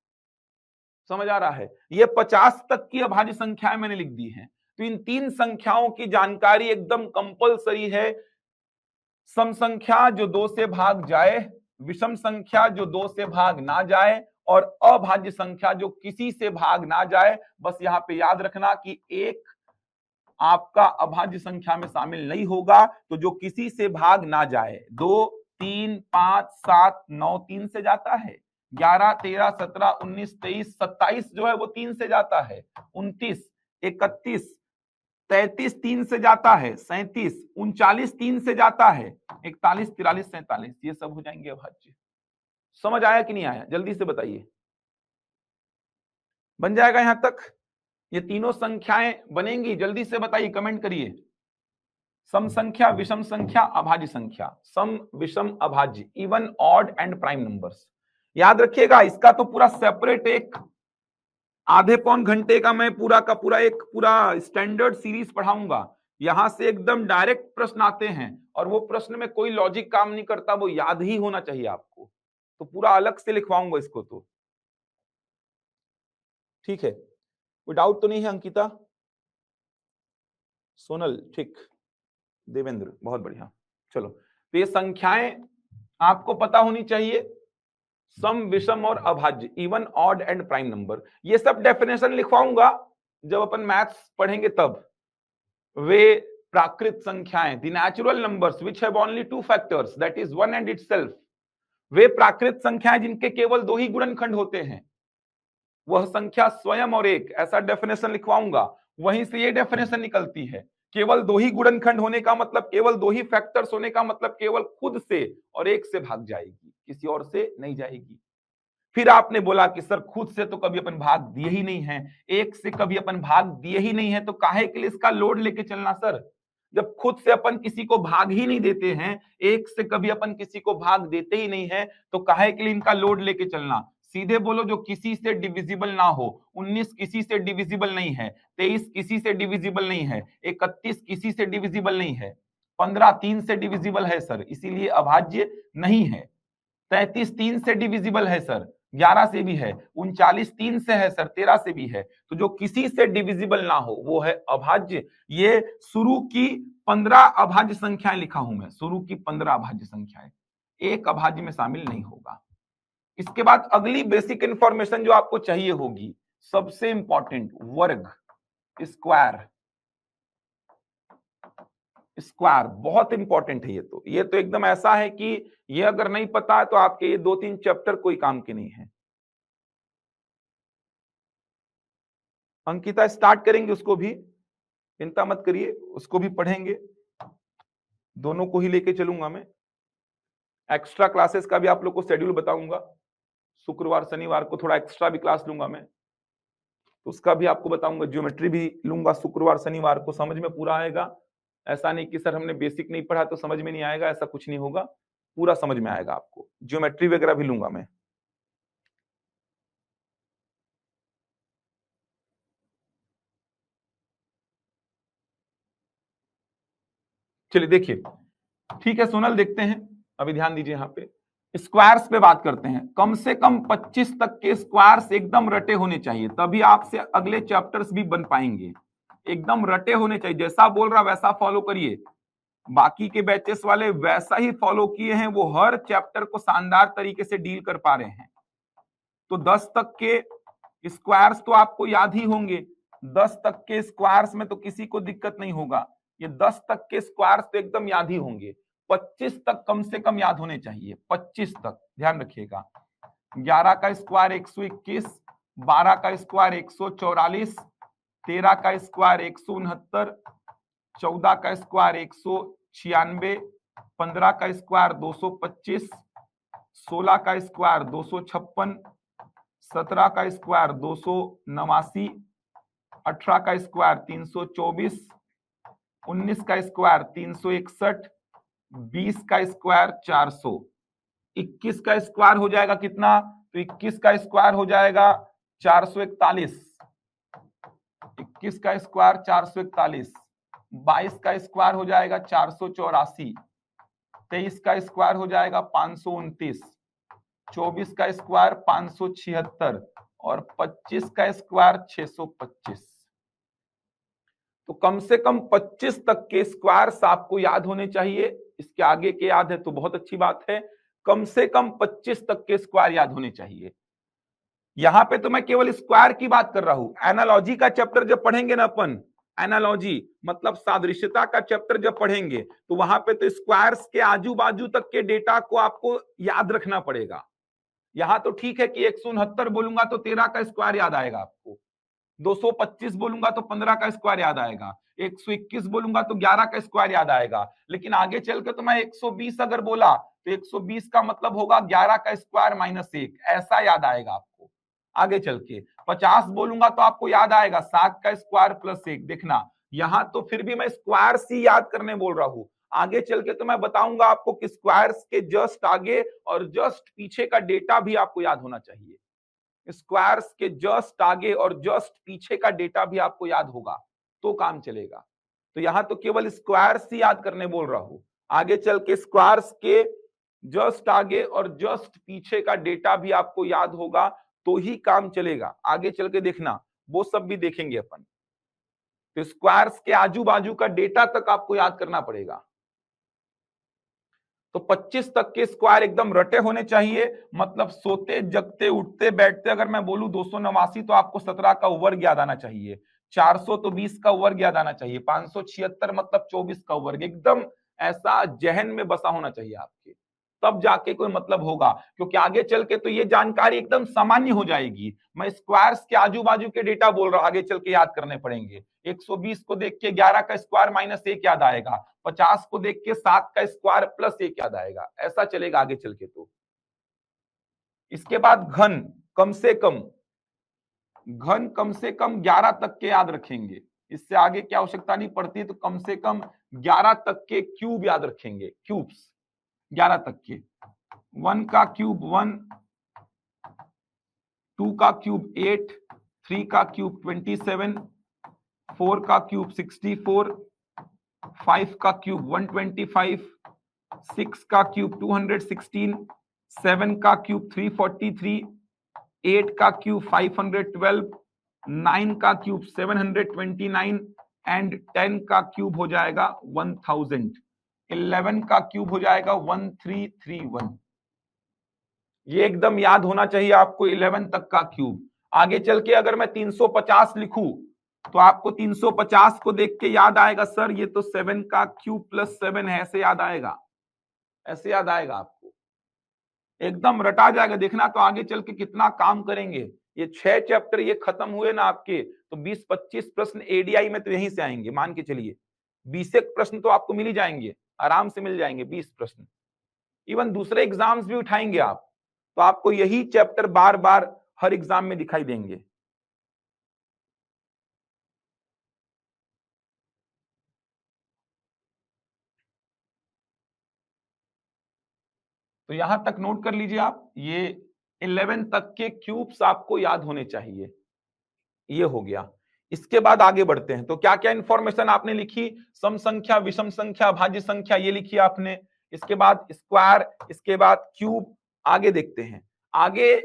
समझ आ रहा है? ये 50 तक की अभाज्य संख्याएं मैंने लिख दी हैं। तो इन 3 संख्याओं की जानकारी एकदम कंपलसरी है। सम संख्या जो 2 से भाग जाए, विषम संख्या जो 2 से भाग ना जाए, और अभाज्य संख्या जो किसी से भाग ना जाए। बस यहां पे याद रखना कि एक आपका अभाज्य संख्या में शामिल नहीं होगा, तो जो किसी से भाग ना जाए, 2 3 5 7 9 3 से जाता है, 11 13 17 19 23 27 जो है वो 3 से जाता है, 29 31 33 3 से जाता है, 37 39 3 से जाता है, 41 43 47, ये सब हो जाएंगे अभाज्य। समझ आया कि नहीं आया? जल्दी से बताइए। बन जाएगा यहां तक? ये तीनों संख्याएं बनेंगी? जल्दी से बताइए, कमेंट करिए। सम संख्या, विषम संख्या, अभाज्य संख्या। सम विषम अभाज्य, even odd and prime numbers. याद रखिएगा, इसका तो पूरा सेपरेट एक आधे पौन घंटे का मैं पूरा का पूरा एक पूरा स्टैंडर्ड सीरीज पढ़ाऊंगा। यहां से एकदम डायरेक्ट प्रश्न आते हैं, और वो प्रश्न में कोई लॉजिक काम नहीं करता, वो याद ही होना चाहिए आपको। तो पूरा अलग से लिखवाऊंगा इसको। तो ठीक है, कोई डाउट तो नहीं है? अंकिता, सोनल, ठीक, देवेंद्र, बहुत बढ़िया। चलो, तो ये संख्याएं आपको पता होनी चाहिए, सम विषम और अभाज्य, even odd and prime number. ये सब डेफिनेशन लिखवाऊंगा जब अपन मैथ्स पढ़ेंगे तब। वे प्राकृत संख्याएं, the natural numbers which have only 2 factors, that is 1 and itself. वे प्राकृत संख्याएं जिनके केवल 2 ही गुणनखंड होते हैं, वह संख्या स्वयं और एक, ऐसा डेफिनेशन लिखवाऊंगा। वहीं से ये डेफिनेशन निकलती है, केवल 2 ही गुणनखंड होने का मतलब, केवल 2 ही फैक्टर्स होने का मतलब केवल खुद से और एक से भाग जाएगी, किसी और से नहीं जाएगी। फिर आपने बोला कि सर खुद से तो कभी अपन भाग दिए ही नहीं है, एक से कभी अपन भाग दिए ही नहीं है, तो काहे के लिए इसका लोड लेके चलना सर? जब खुद से अपन किसी को भाग ही नहीं देते हैं, एक से कभी अपन किसी को भाग देते ही नहीं है, तो काहे के लिए इनका लोड लेके चलना? सीधे बोलो, जो किसी से डिविजिबल ना हो। 19 किसी से डिविजिबल नहीं है, 23 किसी से डिविजिबल नहीं है, 31 किसी से डिविजिबल नहीं है, 15 3 से डिविजिबल है सर, इसीलिए अभाज्य नहीं है। 33 3 से डिविजिबल है सर, 11 से भी है, 39 3 से है सर, 13 से भी है। तो जो किसी से डिविजिबल ना हो वो है अभाज्य। ये शुरू की 15 अभाज्य संख्याएं लिखा हूं मैं, शुरू की 15 अभाज्य संख्याएं, एक अभाज्य में शामिल नहीं होगा। इसके बाद अगली बेसिक इंफॉर्मेशन जो आपको चाहिए होगी, सबसे इंपॉर्टेंट, वर्ग, स्क्वायर। स्क्वायर बहुत इंपॉर्टेंट है। ये तो एकदम ऐसा है कि ये अगर नहीं पता है तो आपके ये 2-3 चैप्टर कोई काम के नहीं है। अंकिता स्टार्ट करेंगे उसको भी, चिंता मत करिए, उसको भी पढ़ेंगे, दोनों को ही लेके चलूंगा मैं। एक्स्ट्रा क्लासेस का भी आप लोग को शेड्यूल बताऊंगा, शुक्रवार शनिवार को थोड़ा एक्स्ट्रा भी क्लास लूंगा मैं, तो उसका भी आपको बताऊंगा। ज्योमेट्री भी लूंगा शुक्रवार शनिवार को, समझ में पूरा आएगा। ऐसा नहीं कि सर हमने बेसिक नहीं पढ़ा तो समझ में नहीं आएगा, ऐसा कुछ नहीं होगा, पूरा समझ में आएगा आपको। ज्योमेट्री वगैरह भी लूंगा मैं। चलिए देखिए, ठीक है सोनल, देखते हैं, अभी ध्यान दीजिए यहाँ पे स्क्वायर्स पे बात करते हैं। कम से कम 25 तक के स्क्वायर्स एकदम रटे होने चाहिए, तभी आपसे अगले चैप्टर्स भी बन पाएंगे। एकदम रटे होने चाहिए, जैसा बोल रहा वैसा फॉलो करिए। बाकी के बैचेस वाले वैसा ही फॉलो किए हैं, वो हर चैप्टर को शानदार तरीके से डील कर पा रहे हैं। तो 10 तक के स्क्वायर्स तो आपको याद ही होंगे, 10 तक के स्क्वायर्स में तो किसी को दिक्कत नहीं होगा। ये 10 तक के स्क्वायर्स तो एकदम याद ही होंगे। 25 तक कम से कम याद होने चाहिए, 25 तक ध्यान रखिएगा। 11 का स्क्वायर 121, 12 का स्क्वायर 144, 13 का स्क्वायर 169, 14 का स्क्वायर 196, 15 का स्क्वायर 225, 16 का स्क्वायर 256, 17 का स्क्वायर 289, 18 का स्क्वायर 324, 19 का स्क्वायर 361, 20 का स्क्वायर 400, 21 का स्क्वायर हो जाएगा कितना? तो 21 का स्क्वायर हो जाएगा 441, 21 का स्क्वायर 441, 22 का स्क्वायर हो जाएगा 484, 23 का स्क्वायर हो जाएगा 529, 24 का स्क्वायर 576 और 25 का स्क्वायर 625। तो कम से कम 25 तक के स्क्वायर्स आपको याद होने चाहिए। इसके आगे के याद है तो बहुत अच्छी बात है, कम से कम 25 तक के स्क्वायर याद होने चाहिए। यहां पे तो मैं केवल स्क्वायर की बात कर रहा हूं। एनालॉजी का चैप्टर जब पढ़ेंगे ना अपन, एनालॉजी मतलब सादृश्यता का चैप्टर जब पढ़ेंगे तो वहां पे तो स्क्वायर्स के आजू बाजू तक के डेटा को आपको याद रखना पड़ेगा। यहां तो ठीक है कि 169 बोलूंगा तो 13 का स्क्वायर याद आएगा आपको, 225 बोलूंगा तो 15 का स्क्वायर याद आएगा, 121 बोलूंगा तो 11 का स्क्वायर याद आएगा। लेकिन आगे चल के तो मैं 120 अगर बोला तो 120 का मतलब होगा 11 का स्क्वायर -1, ऐसा याद आएगा आपको। आगे चल के 50 बोलूंगा तो आपको याद आएगा 7 का स्क्वायर +1। देखना यहां तो फिर भी मैं स्क्वायर ही याद करने बोल रहा हूं, आगे चल के तो मैं बताऊंगा आपको कि स्क्वायर्स के जस्ट आगे और जस्ट पीछे का डेटा भी आपको याद होना चाहिए। स्क्वायर्स के जस्ट आगे और जस्ट पीछे का डेटा भी आपको याद होगा तो काम चलेगा। तो यहां तो केवल स्क्वायर्स ही याद करने बोल रहा हूं, आगे चल के स्क्वायर्स के जस्ट आगे और जस्ट पीछे का डेटा भी आपको याद होगा तो ही काम चलेगा। आगे चल के देखना वो सब भी देखेंगे अपन। तो स्क्वायर्स के आजू बाजू का डेटा तक आपको याद करना पड़ेगा। तो 25 तक के स्क्वायर एकदम रटे होने चाहिए, मतलब सोते जगते उठते बैठते अगर मैं बोलूं 289 तो आपको 17 का वर्ग याद आना चाहिए, 400 तो 20 का वर्ग याद आना चाहिए, 576 मतलब 24 का वर्ग, एकदम ऐसा जहन में बसा होना चाहिए आपके, तब जाके कोई मतलब होगा। क्योंकि आगे चल के तो ये जानकारी एकदम सामान्य हो जाएगी। मैं स्क्वायर्स के आजू बाजू के डेटा बोल रहा हूं, आगे चल के याद करने पड़ेंगे। 120 को देख के 11 का स्क्वायर -1 याद आएगा, 50 को देख के 7 का स्क्वायर +1 याद आएगा, ऐसा चलेगा आगे चल के। तो इसके बाद घन कम से कम 11 तक के याद रखेंगे, इससे आगे की आवश्यकता नहीं पड़ती। तो कम से कम 11 तक के क्यूब याद रखेंगे, क्यूब्स 11 तक के। 1 का क्यूब 1, 2 का क्यूब 8, 3 का क्यूब 27, 4 का क्यूब 64, 5 का क्यूब 125, 6 का क्यूब 216, 7 का क्यूब 343, 8 का क्यूब 512, 9 का क्यूब 729 एंड 10 का क्यूब हो जाएगा 1000, 11 का क्यूब हो जाएगा 1331। ये एकदम याद होना चाहिए आपको 11 तक का क्यूब। आगे चल के अगर मैं 350 लिखूं तो आपको 350 को देख के याद आएगा सर ये तो 7 का क्यूब +7 है, ऐसे याद आएगा, ऐसे याद आएगा आपको, एकदम रटा जाएगा। देखना तो आगे चल के कितना काम करेंगे। ये 6 चैप्टर ये खत्म हुए ना आपके तो 20-25 प्रश्न एडीआई में तो यहीं से आएंगे, मान के चलिए 20 प्रश्न तो आपको मिल ही जाएंगे, आराम से मिल जाएंगे 20 प्रश्न। इवन दूसरे एग्जाम्स भी उठाएंगे आप तो आपको यही चैप्टर बार बार हर एग्जाम में दिखाई देंगे। तो यहां तक नोट कर लीजिए आप, ये 11 तक के क्यूब्स आपको याद होने चाहिए। ये हो गया। इसके बाद आगे बढ़ते हैं। तो क्या क्या इंफॉर्मेशन आपने लिखी, सम संख्या, विषम संख्या, भाज्य संख्या, ये लिखी आपने। इसके बाद स्क्वायर, इसके बाद क्यूब। आगे देखते हैं, आगे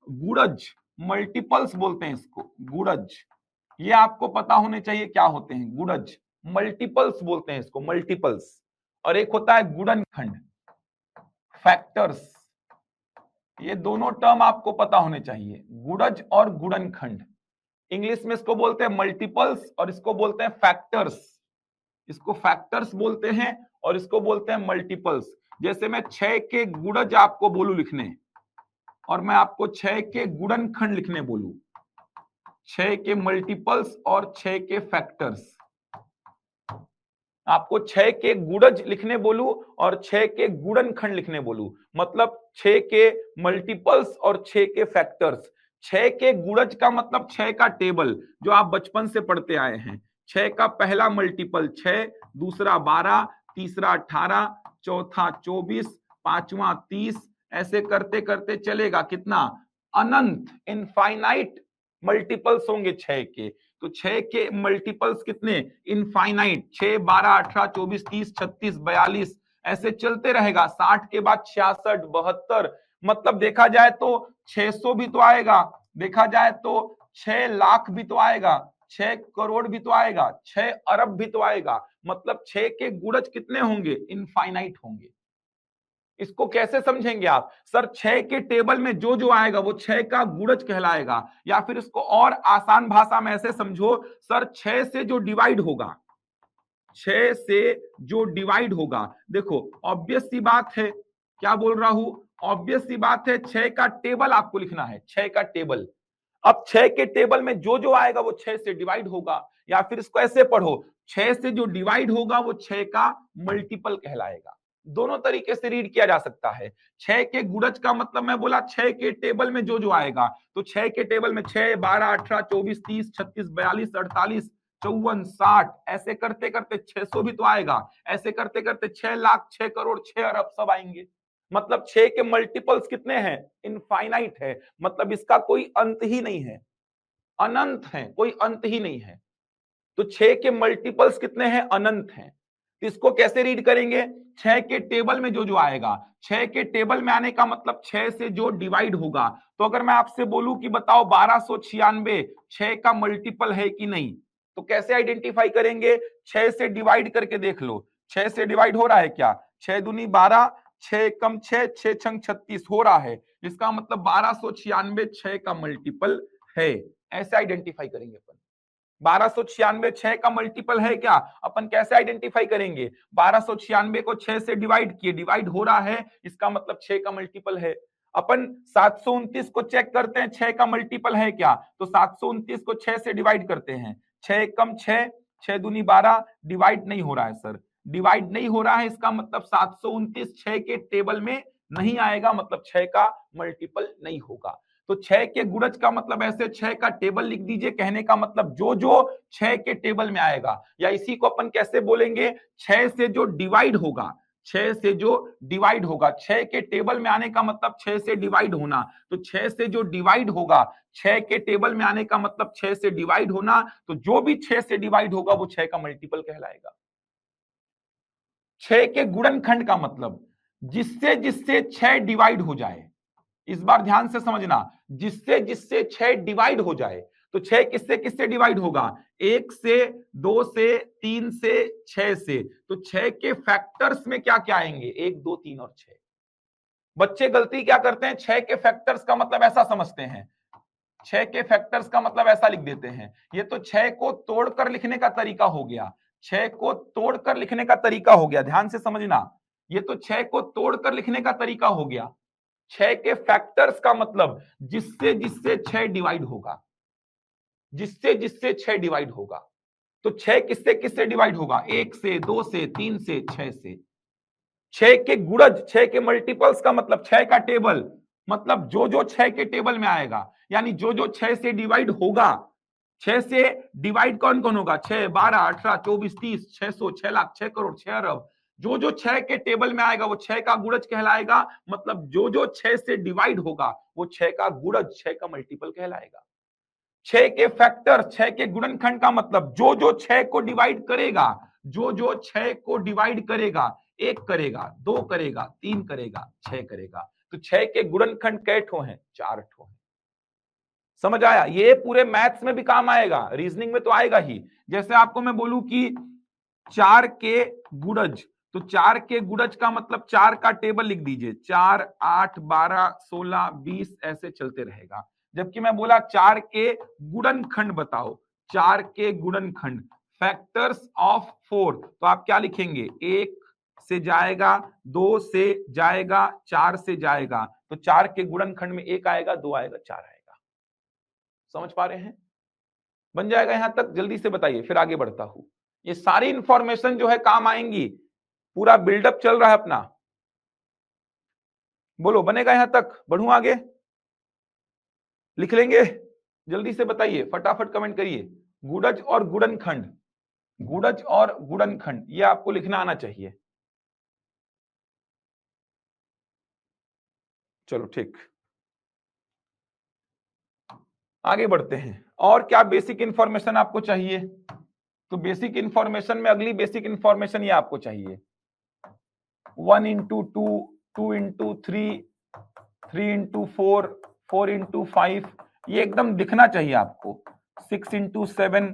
गुणज, मल्टीपल्स बोलते हैं इसको, गुणज। ये आपको पता होने चाहिए क्या होते हैं गुणज, मल्टीपल्स बोलते हैं इसको, मल्टीपल्स। और एक होता है गुणनखंड, फैक्टर्स। ये दोनों टर्म आपको पता होने चाहिए, गुणज और गुणनखंड। इंग्लिश में इसको बोलते हैं मल्टीपल्स और इसको बोलते हैं फैक्टर्स। इसको फैक्टर्स बोलते हैं और इसको बोलते हैं मल्टीपल्स। जैसे मैं 6 के गुणज आपको बोलूं लिखने और मैं आपको 6 के गुणनखंड लिखने बोलूं, 6 के मल्टीपल्स और 6 के फैक्टर्स। आपको 6 के गुणज लिखने बोलूं और 6 के गुणनखंड लिखने बोलूं, मतलब 6 के मल्टीपल्स और 6 के फैक्टर्स। 6 के गुणज का मतलब 6 का टेबल जो आप बचपन से पढ़ते आए हैं। 6 का पहला मल्टीपल 6, दूसरा 12, तीसरा 18, चौथा 24, पांचवा 30, ऐसे करते करते चलेगा कितना, अनंत, इनफाइनाइट मल्टीपल्स होंगे 6 के। तो 6 के मल्टीपल्स कितने? इनफाइनाइट। 6, 12, 18, 24, 30, 36, 42 ऐसे चलते रहेगा। 60 के बाद 66, 72, मतलब देखा जाए तो 600 भी तो आएगा, देखा जाए तो 6 लाख भी तो आएगा, 6 करोड़ भी तो आएगा, 6 अरब भी तो आएगा। मतलब 6 के गुणज कितने होंगे? इनफाइनाइट होंगे। इसको कैसे समझेंगे आप? सर 6 के टेबल में जो जो आएगा वो 6 का गुणज कहलाएगा। या फिर इसको और आसान भाषा में ऐसे समझो, सर 6 से जो डिवाइड होगा, 6 से जो डिवाइड होगा, देखो ऑब्वियस सी बात है, क्या बोल रहा हूं, ऑब्वियस सी बात है, 6 का टेबल आपको लिखना है, 6 का टेबल। अब 6 के टेबल में जो जो आएगा वो 6 से डिवाइड होगा। या फिर इसको ऐसे पढ़ो, 6 से जो डिवाइड होगा वो 6 का मल्टीपल कहलाएगा। दोनों तरीके से रीड किया जा सकता है। 6 के गुणज का मतलब मैं बोला 6 के टेबल में जो जो आएगा, तो 6 के टेबल में 6, 12, 18, 24, 30, 36, 42, 48, 54, 60 ऐसे करते करते 600 भी तो आएगा। ऐसे करते करते 6 लाख, 6 करोड़, 6 अरब सब आएंगे। मतलब 6 के मल्टीपल्स कितने हैं? इनफाइनाइट है। मतलब इसका कोई अंत ही नहीं है, अनंत है, कोई अंत ही नहीं है। तो 6 के मल्टीपल्स कितने हैं? अनंत हैं। तो इसको कैसे रीड करेंगे? 6 के टेबल में जो जो आएगा, 6 के टेबल में आने का मतलब 6 से जो डिवाइड होगा। तो अगर मैं आपसे बोलूं कि बताओ 1296 6 का मल्टीपल है कि नहीं, तो कैसे आइडेंटिफाई करेंगे? 6 से डिवाइड करके देख लो, 6 से डिवाइड हो रहा है क्या? 6 दूनी 12, 6 कम 6, 6 छंग 36 हो रहा है। इसका मतलब 1296 6 का मल्टीपल है। ऐसे आइडेंटिफाई करेंगे अपन। 1296 6 का मल्टीपल है क्या? अपन कैसे आइडेंटिफाई करेंगे? 1296 को 6 से डिवाइड किए, डिवाइड हो रहा है, इसका मतलब 6 का मल्टीपल है। अपन 729 को चेक करते हैं 6 का मल्टीपल है क्या? तो 729 को 6 से डिवाइड करते हैं, 6 कम 6, 6 दूनी 12, डिवाइड नहीं हो रहा है सर, डिवाइड नहीं हो रहा है, इसका मतलब 729 6 के टेबल में नहीं आएगा, मतलब 6 का मल्टीपल नहीं होगा। तो 6 के गुणज का मतलब ऐसे 6 का टेबल लिख दीजिए, कहने का मतलब जो जो 6 के टेबल में आएगा। या इसी को अपन कैसे बोलेंगे? 6 से जो डिवाइड होगा, 6 से जो डिवाइड होगा, 6 के टेबल में आने का मतलब 6 से डिवाइड होना। तो 6 से जो डिवाइड होगा, 6 के टेबल में आने का मतलब 6 से डिवाइड होना, तो जो भी 6 से डिवाइड होगा वो 6 का मल्टीपल कहलाएगा। 6 के गुणनखंड का मतलब जिससे जिससे 6 डिवाइड हो जाए, इस बार ध्यान से समझना, जिससे जिससे 6 डिवाइड हो जाए। तो 6 किससे किससे डिवाइड होगा? 1 से, 2 से, 3 से, 6 से। तो 6 के फैक्टर्स में क्या क्या आएंगे? 1, 2, 3 और 6। बच्चे गलती क्या करते हैं? 6 के फैक्टर्स का मतलब ऐसा समझते हैं, 6 के फैक्टर्स का मतलब ऐसा लिख देते हैं, ये तो 6 को तोड़कर लिखने का तरीका हो गया, 6 को तोड़कर लिखने का तरीका हो गया, ध्यान से समझना, ये तो 6 को तोड़कर लिखने का तरीका हो गया। 6 के फैक्टर्स का मतलब जिससे जिससे 6 डिवाइड होगा, जिससे जिससे 6 डिवाइड होगा। तो 6 किससे किससे डिवाइड होगा? 1 से, 2 से, 3 से, 6 से। 6 के गुणज, 6 के मल्टीपल्स का मतलब 6 का टेबल, मतलब जो जो 6 के टेबल में आएगा, यानी जो जो 6 से डिवाइड होगा। 6 से डिवाइड कौन कौन होगा? 6, 12, 18, 24, 30, 600, 6 लाख, 6 करोड़, 6 अरब। जो जो 6 के टेबल में आएगा वो 6 का गुणज कहलाएगा, मतलब जो जो 6 से डिवाइड होगा वो 6 का गुणज, 6 का मल्टीपल कहलाएगा। 6 के फैक्टर, 6 के गुणनखंड का मतलब जो जो 6 को डिवाइड करेगा, जो जो 6 को डिवाइड करेगा, 1 करेगा, 2 करेगा, 3 करेगा, 6 करेगा। तो 6 के गुणनखंड कै ठो हैं? 4 ठो हैं। समझ आया? ये पूरे मैथ्स में भी काम आएगा, रीजनिंग में तो आएगा ही। जैसे आपको मैं बोलूं कि 4 के गुणज, तो 4 के गुणज का मतलब 4 का टेबल लिख दीजिए, 4, 8, 12, 16, 20 ऐसे चलते रहेगा। जबकि मैं बोला 4 के गुणनखंड बताओ, 4 के गुणनखंड, फैक्टर्स ऑफ 4, तो आप क्या लिखेंगे? 1 से जाएगा, 2 से जाएगा, 4 से जाएगा, तो 4 के गुणनखंड में 1 आएगा, 2 आएगा, 4 आएगा। समझ पा रहे हैं? बन जाएगा यहां तक? जल्दी से बताइए, फिर आगे बढ़ता हूं। ये सारी इंफॉर्मेशन जो है काम आएंगी, पूरा बिल्डअप चल रहा है अपना। बोलो बनेगा यहां तक? बढ़ूं आगे? लिख लेंगे? जल्दी से बताइए, फटाफट कमेंट करिए। गुणज और गुणनखंड, गुणज और गुणनखंड ये आपको लिखना आना चाहिए। चलो ठीक। आगे बढ़ते हैं। और क्या बेसिक इंफॉर्मेशन आपको चाहिए? तो बेसिक इंफॉर्मेशन में अगली बेसिक इंफॉर्मेशन ये आपको चाहिए, 1 इंटू 2, 2 इंटू 3, 3 इंटू 4, 4 इंटू 5, ये एकदम दिखना चाहिए आपको। 6 into 7,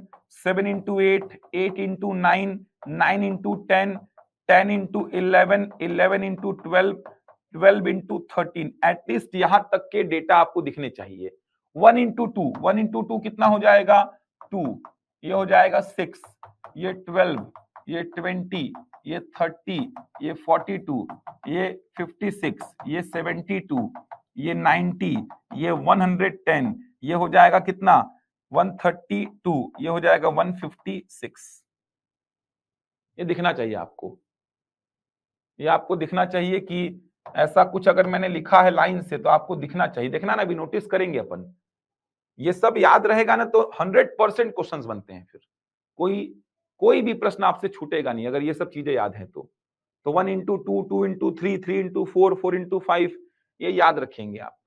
7 into 8, 8 into 9, 9 into 10, 10 into 11, 11 into 12, 12 into 13, at least यहां तक के डेटा आपको दिखने चाहिए। 1 इंटू 2, 1 इंटू 2 कितना हो जाएगा? 2, ये हो जाएगा 6, ये 12, ये 20, ये 30, ये 42, ये 56, ये 72, ये 90, ये 110, ये हो जाएगा कितना? 132, ये हो जाएगा 156। ये दिखना चाहिए आपको, ये आपको दिखना चाहिए कि ऐसा कुछ अगर मैंने लिखा है लाइन से तो आपको दिखना चाहिए। देखना ना, अभी नोटिस करेंगे अपन, ये सब याद रहेगा ना तो 100% क्वेश्चंस बनते हैं। फिर कोई भी प्रश्न आपसे छूटेगा नहीं अगर ये सब चीजें याद हैं तो 1 इंटू 2, 2 इंटू 3, 3 इंटू 4, 4 इंटू 5, ये याद रखेंगे आप।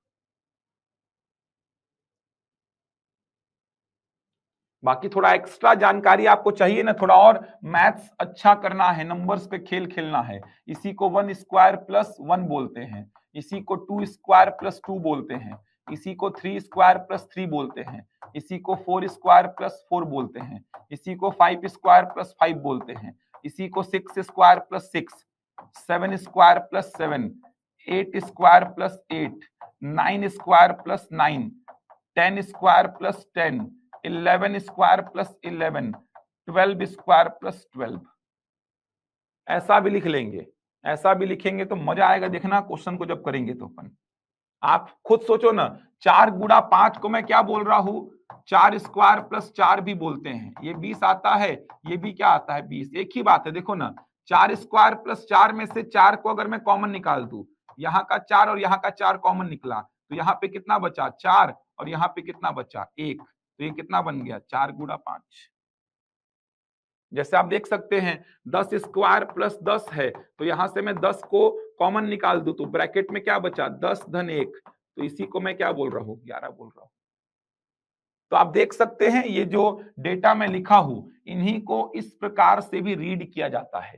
बाकी थोड़ा एक्स्ट्रा जानकारी आपको चाहिए ना, थोड़ा और मैथ्स अच्छा करना है, नंबर्स पे खेल खेलना है, इसी को 1 स्क्वायर प्लस 1 बोलते हैं, इसी को 2 स्क्वायर प्लस 2 बोलते हैं, इसी को 3 स्क्वायर प्लस 3 बोलते हैं, इसी को 4 स्क्वायर प्लस 4 बोलते हैं, इसी को 5 स्क्वायर प्लस 5 बोलते हैं, इसी को 6 square plus 6, 7 square plus 7, 8 square plus 8, 9 square plus 9, 10 square plus 10, 11 square plus 11, 12 square plus 12। ऐसा भी लिख लेंगे, ऐसा भी लिखेंगे तो मजा आएगा देखना क्वेश्चन को जब करेंगे तो अपन। आप खुद सोचो ना, 4 गुणा 5 को मैं क्या बोल रहा हूं? 4 स्क्वायर प्लस 4 भी बोलते हैं, ये 20 आता है, ये भी क्या आता है? 20। एक ही बात है, देखो ना, 4 स्क्वायर प्लस 4 में से 4 को अगर मैं कॉमन निकाल दूं, यहाँ का 4 और यहाँ का 4 कॉमन निकला तो यहाँ पे कितना बचा? 4, और यहाँ पे कितना बचा? 1। तो ये कितना बन गया? 4 गुणा 5। जैसे आप देख सकते हैं 10 स्क्वायर प्लस 10 है, तो यहां से मैं 10 को कॉमन निकाल दूं तो ब्रैकेट में क्या बचा? 10 धन 1, तो इसी को मैं क्या बोल रहा हूं? 11 बोल रहा हूं। तो आप देख सकते हैं ये जो डेटा मैं लिखा हूं, इन्हीं को इस प्रकार से भी रीड किया जाता है।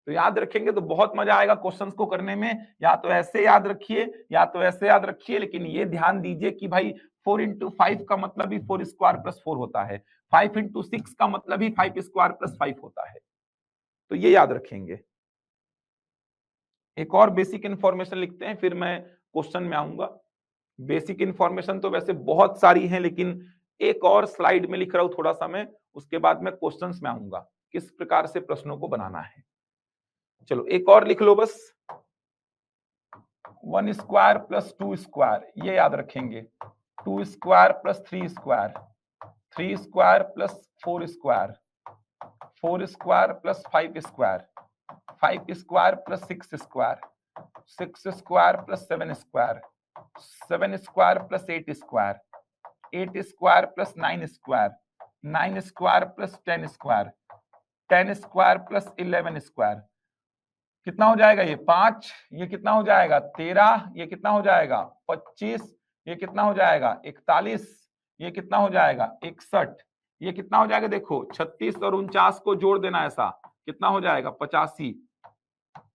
तो याद रखेंगे तो बहुत मजा आएगा क्वेश्चंस को करने में। या तो ऐसे याद रखिए या तो ऐसे याद रखिए, लेकिन ये ध्यान दीजिए कि भाई 4 इंटू 5 का मतलब ही 4 स्क्वायर प्लस 4 होता है, 5 इंटू 6 का मतलब ही 5 स्क्वायर प्लस 5 होता है। तो ये याद रखेंगे। एक और बेसिक इंफॉर्मेशन लिखते हैं, फिर मैं क्वेश्चन में आऊंगा। बेसिक इंफॉर्मेशन तो वैसे बहुत सारी है, लेकिन एक और स्लाइड में लिख रहा हूं थोड़ा सा मैं, उसके बाद मैं क्वेश्चंस में आऊंगा किस प्रकार से प्रश्नों को बनाना है। चलो एक और लिख लो बस, 1 स्क्वायर प्लस 2 स्क्वायर, ये याद रखेंगे। 2 square plus 3 square, 3 square plus 4 square, 4 square plus 5 square, 5 square plus 6 square, 6 square plus 7 square, 7 square plus 8 square, 8 square plus 9 square, 9 square plus 10 square, 10 square plus 11 square. कितना हो जाएगा? ये 5, ये कितना हो जाएगा? 13, ये कितना हो जाएगा? 25, ये कितना हो जाएगा? 41, ये कितना हो जाएगा? 61, ये कितना हो जाएगा? देखो 36 और 49 को जोड़ देना, ऐसा कितना हो जाएगा? 85।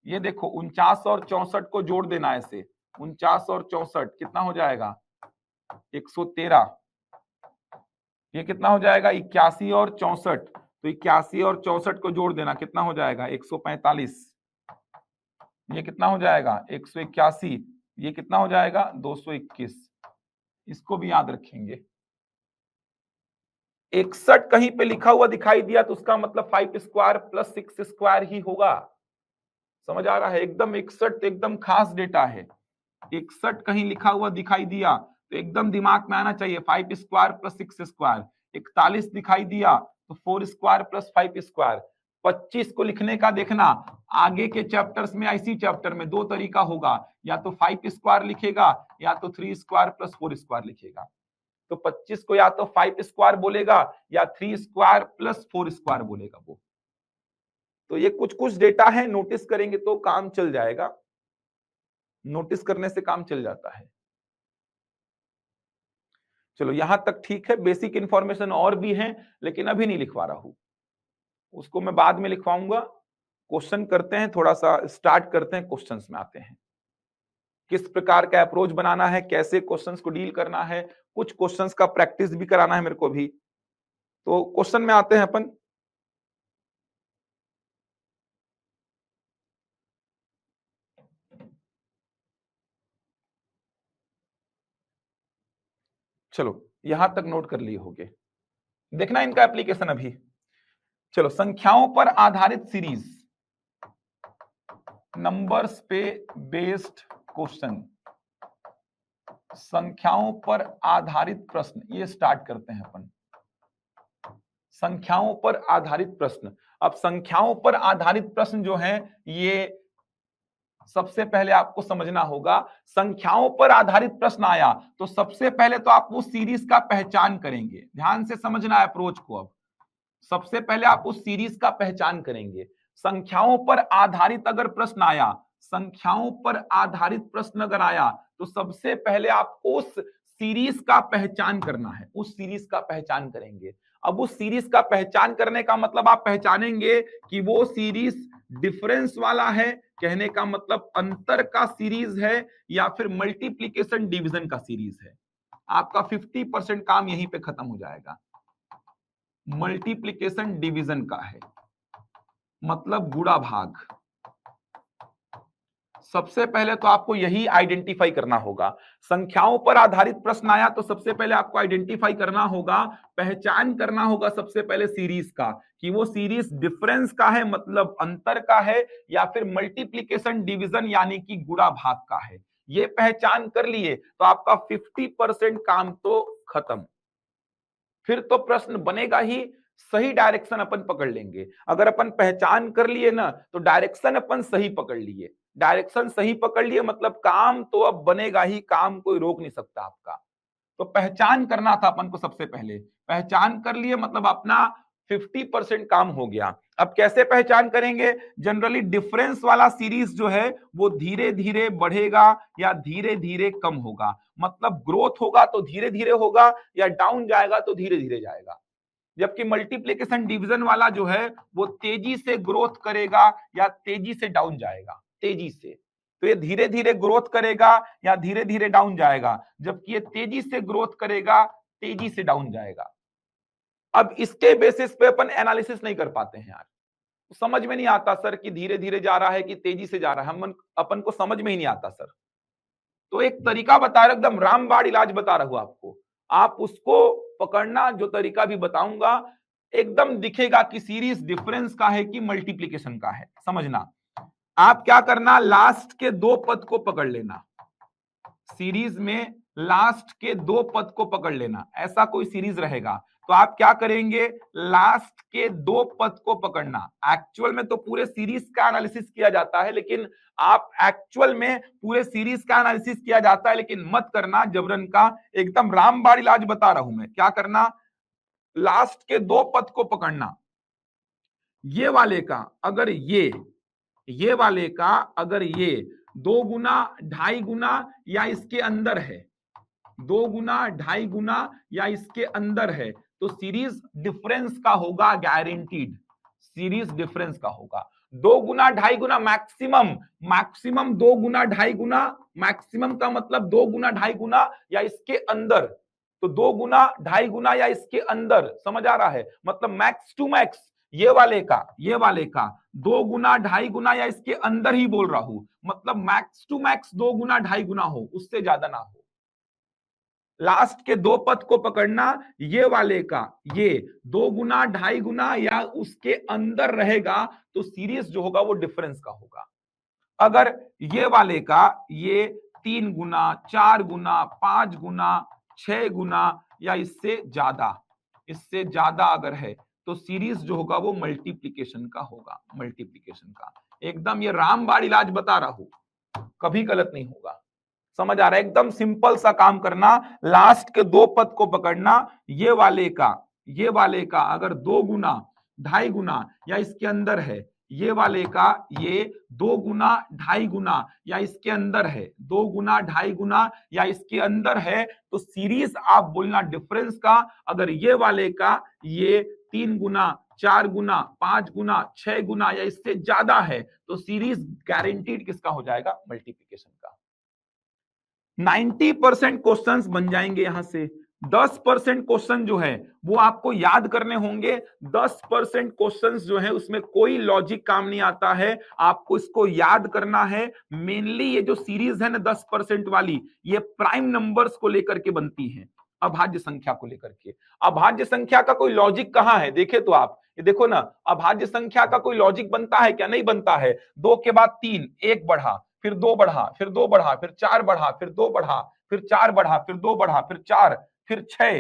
ये देखो 49 और 64 को जोड़ देना ऐसे, 49 और 64 कितना हो जाएगा? 113। ये कितना हो जाएगा? 81 और 64, तो 81 और 64 को जोड़ देना, कितना हो जाएगा? 145। ये कितना हो जाएगा? 181। ये कितना हो जाएगा? 221। इसको भी याद रखेंगे। 61 कहीं पे लिखा हुआ दिखाई दिया तो उसका मतलब 5 स्क्वायर प्लस 6 स्क्वायर ही होगा। समझ आ रहा है? एकदम 61 एकदम खास डेटा है। 61 कहीं लिखा हुआ दिखाई दिया तो एकदम दिमाग में आना चाहिए 5 स्क्वायर प्लस 6 स्क्वायर। 41 दिखाई दिया तो 4 स्क्वायर प्लस 5 स्क्वायर। 25 को लिखने का देखना, आगे के चैप्टर्स में, इसी चैप्टर में 2 तरीका होगा, या तो 5 स्क्वायर लिखेगा या तो 3 स्क्वायर प्लस 4 स्क्वायर लिखेगा। तो 25 को या तो 5 स्क्वायर बोलेगा या 3 स्क्वायर प्लस 4 स्क्वायर बोलेगा वो। तो ये कुछ कुछ डेटा है, नोटिस करेंगे तो काम चल जाएगा, नोटिस करने से काम चल जाता है। चलो यहां तक ठीक है, बेसिक इंफॉर्मेशन और भी है लेकिन अभी नहीं लिखवा रहा हूं, उसको मैं बाद में लिखवाऊंगा। क्वेश्चन करते हैं, थोड़ा सा स्टार्ट करते हैं, क्वेश्चंस में आते हैं। किस प्रकार का अप्रोच बनाना है, कैसे क्वेश्चंस को डील करना है, कुछ क्वेश्चंस का प्रैक्टिस भी कराना है मेरे को भी। तो क्वेश्चन में आते हैं अपन। चलो यहां तक नोट कर लिए होगे, देखना इनका एप्लीकेशन अभी। चलो, संख्याओं पर आधारित सीरीज, नंबर्स पे बेस्ड क्वेश्चन, संख्याओं पर आधारित प्रश्न, ये स्टार्ट करते हैं अपन। संख्याओं पर आधारित प्रश्न। अब संख्याओं पर आधारित प्रश्न जो है, ये सबसे पहले आपको समझना होगा। संख्याओं पर आधारित प्रश्न आया तो सबसे पहले तो आप उस सीरीज का पहचान करेंगे। ध्यान से समझना है अप्रोच को। अब सबसे पहले आप उस सीरीज का पहचान करेंगे। संख्याओं पर आधारित अगर प्रश्न आया, संख्याओं पर आधारित प्रश्न अगर आया तो सबसे पहले आपको उस सीरीज का पहचान करना है, उस सीरीज का पहचान करेंगे। अब उस सीरीज का पहचान करने का मतलब आप पहचानेंगे कि वो सीरीज डिफरेंस वाला है, कहने का मतलब अंतर का सीरीज है, या फिर मल्टीप्लीकेशन डिवीजन का सीरीज है। आपका 50% काम यहीं पे खत्म हो जाएगा। मल्टीप्लीकेशन डिवीजन का है, मतलब गुणा भाग। सबसे पहले तो आपको यही आइडेंटिफाई करना होगा। संख्याओं पर आधारित प्रश्न आया तो सबसे पहले आपको आइडेंटिफाई करना होगा, पहचान करना होगा सबसे पहले सीरीज का, कि वो सीरीज डिफरेंस का है, मतलब अंतर का है, या फिर मल्टीप्लीकेशन डिवीजन यानी कि गुणा भाग का है। ये पहचान कर लिए तो आपका 50% काम तो खत्म। फिर तो प्रश्न बनेगा ही, सही डायरेक्शन अपन पकड़ लेंगे। अगर अपन पहचान कर लिए ना तो डायरेक्शन अपन सही पकड़ लिए, डायरेक्शन सही पकड़ लिए मतलब काम तो अब बनेगा ही, काम कोई रोक नहीं सकता आपका। तो पहचान करना था अपन को सबसे पहले, पहचान कर लिए मतलब अपना 50% काम हो गया। अब कैसे पहचान करेंगे? जनरली डिफरेंस वाला सीरीज जो है वो धीरे धीरे बढ़ेगा या धीरे धीरे कम होगा, मतलब ग्रोथ होगा तो धीरे धीरे होगा, या डाउन जाएगा तो धीरे धीरे जाएगा। जबकि मल्टीप्लिकेशन डिवीजन वाला जो है वो तेजी से ग्रोथ करेगा या तेजी से डाउन जाएगा, तेजी से। तो ये धीरे धीरे ग्रोथ करेगा या धीरे धीरे डाउन जाएगा, जबकि ये तेजी से ग्रोथ करेगा, तेजी से डाउन जाएगा। अब इसके बेसिस पे अपन एनालिसिस नहीं कर पाते हैं यार, समझ में नहीं आता सर कि धीरे धीरे जा रहा है कि तेजी से जा रहा है, हम अपन को समझ में ही नहीं आता सर। तो एक तरीका बता रहा, एकदम रामबाण इलाज बता रहा हूं आपको, आप उसको पकड़ना। जो तरीका भी बताऊंगा एकदम दिखेगा कि सीरीज डिफरेंस का है कि मल्टीप्लिकेशन का है। समझना, आप क्या करना, लास्ट के दो पद को पकड़ लेना, सीरीज में लास्ट के दो पद को पकड़ लेना। ऐसा कोई सीरीज रहेगा तो आप क्या करेंगे, लास्ट के दो पद को पकड़ना। एक्चुअल में तो पूरे सीरीज का एनालिसिस किया जाता है, लेकिन आप एक्चुअल में पूरे सीरीज का एनालिसिस किया जाता है, लेकिन मत करना जबरन का, एकदम रामबाण इलाज बता रहा हूं मैं। क्या करना, लास्ट के दो पद को पकड़ना। ये वाले का अगर ये वाले का अगर ये 2 गुना 2.5 गुना या इसके अंदर है, 2 गुना 2.5 गुना या इसके अंदर है, तो सीरीज डिफरेंस का होगा, गारंटीड सीरीज डिफरेंस का होगा। 2 गुना 2.5 गुना मैक्सिमम, मैक्सिमम 2 गुना 2.5 गुना, मैक्सिमम का मतलब 2 गुना 2.5 गुना या इसके अंदर, तो 2 गुना 2.5 गुना या इसके अंदर। समझ आ रहा है, मतलब मैक्स टू मैक्स ये वाले का 2 गुना 2.5 गुना या इसके अंदर ही बोल रहा हूं, मतलब मैक्स टू मैक्स 2 गुना 2.5 गुना हो, उससे ज्यादा ना हो। लास्ट के दो पद को पकड़ना, ये वाले का ये 2 गुना 2.5 गुना या उसके अंदर रहेगा तो सीरीज जो होगा वो डिफरेंस का होगा। अगर ये वाले का ये 3 गुना 4 गुना 5 गुना 6 गुना या इससे ज्यादा अगर है तो सीरीज जो होगा वो मल्टीप्लिकेशन का होगा, मल्टीप्लिकेशन का। एकदम ये रामबाण इलाज बता रहा हूं, कभी गलत नहीं होगा। समझ आ रहा है, एकदम सिंपल सा काम करना, लास्ट के दो पद को पकड़ना। ये वाले का अगर 2 गुना 2.5 गुना या इसके अंदर है, ये वाले का ये 2 गुना 2.5 गुना या इसके अंदर है, 2 गुना 2.5 गुना या इसके अंदर है, तो सीरीज आप बोलना डिफरेंस का। अगर ये वाले का ये 3 गुना 4 गुना 5 गुना 6 गुना या इससे ज्यादा है, तो सीरीज गारंटीड किसका हो जाएगा? मल्टीप्लीकेशन का। 90% क्वेश्चंस बन जाएंगे यहां से। 10% क्वेश्चन जो है वो आपको याद करने होंगे। 10% क्वेश्चंस जो है उसमें कोई लॉजिक काम नहीं आता है, आपको इसको याद करना है। मेनली ये जो सीरीज है ना 10% वाली, ये प्राइम नंबर्स को लेकर के बनती है, अभाज्य संख्या को लेकर के। अभाज्य संख्या का कोई लॉजिक कहां है? देखे तो आप ये देखो ना, अभाज्य संख्या का कोई लॉजिक बनता है क्या? नहीं बनता है। 2 के बाद 3, 1 बढ़ा, फिर 2 बढ़ा, फिर 2 बढ़ा, फिर 4 बढ़ा, फिर 2 बढ़ा, फिर 4 बढ़ा, फिर 2 बढ़ा, फिर 4, फिर 6,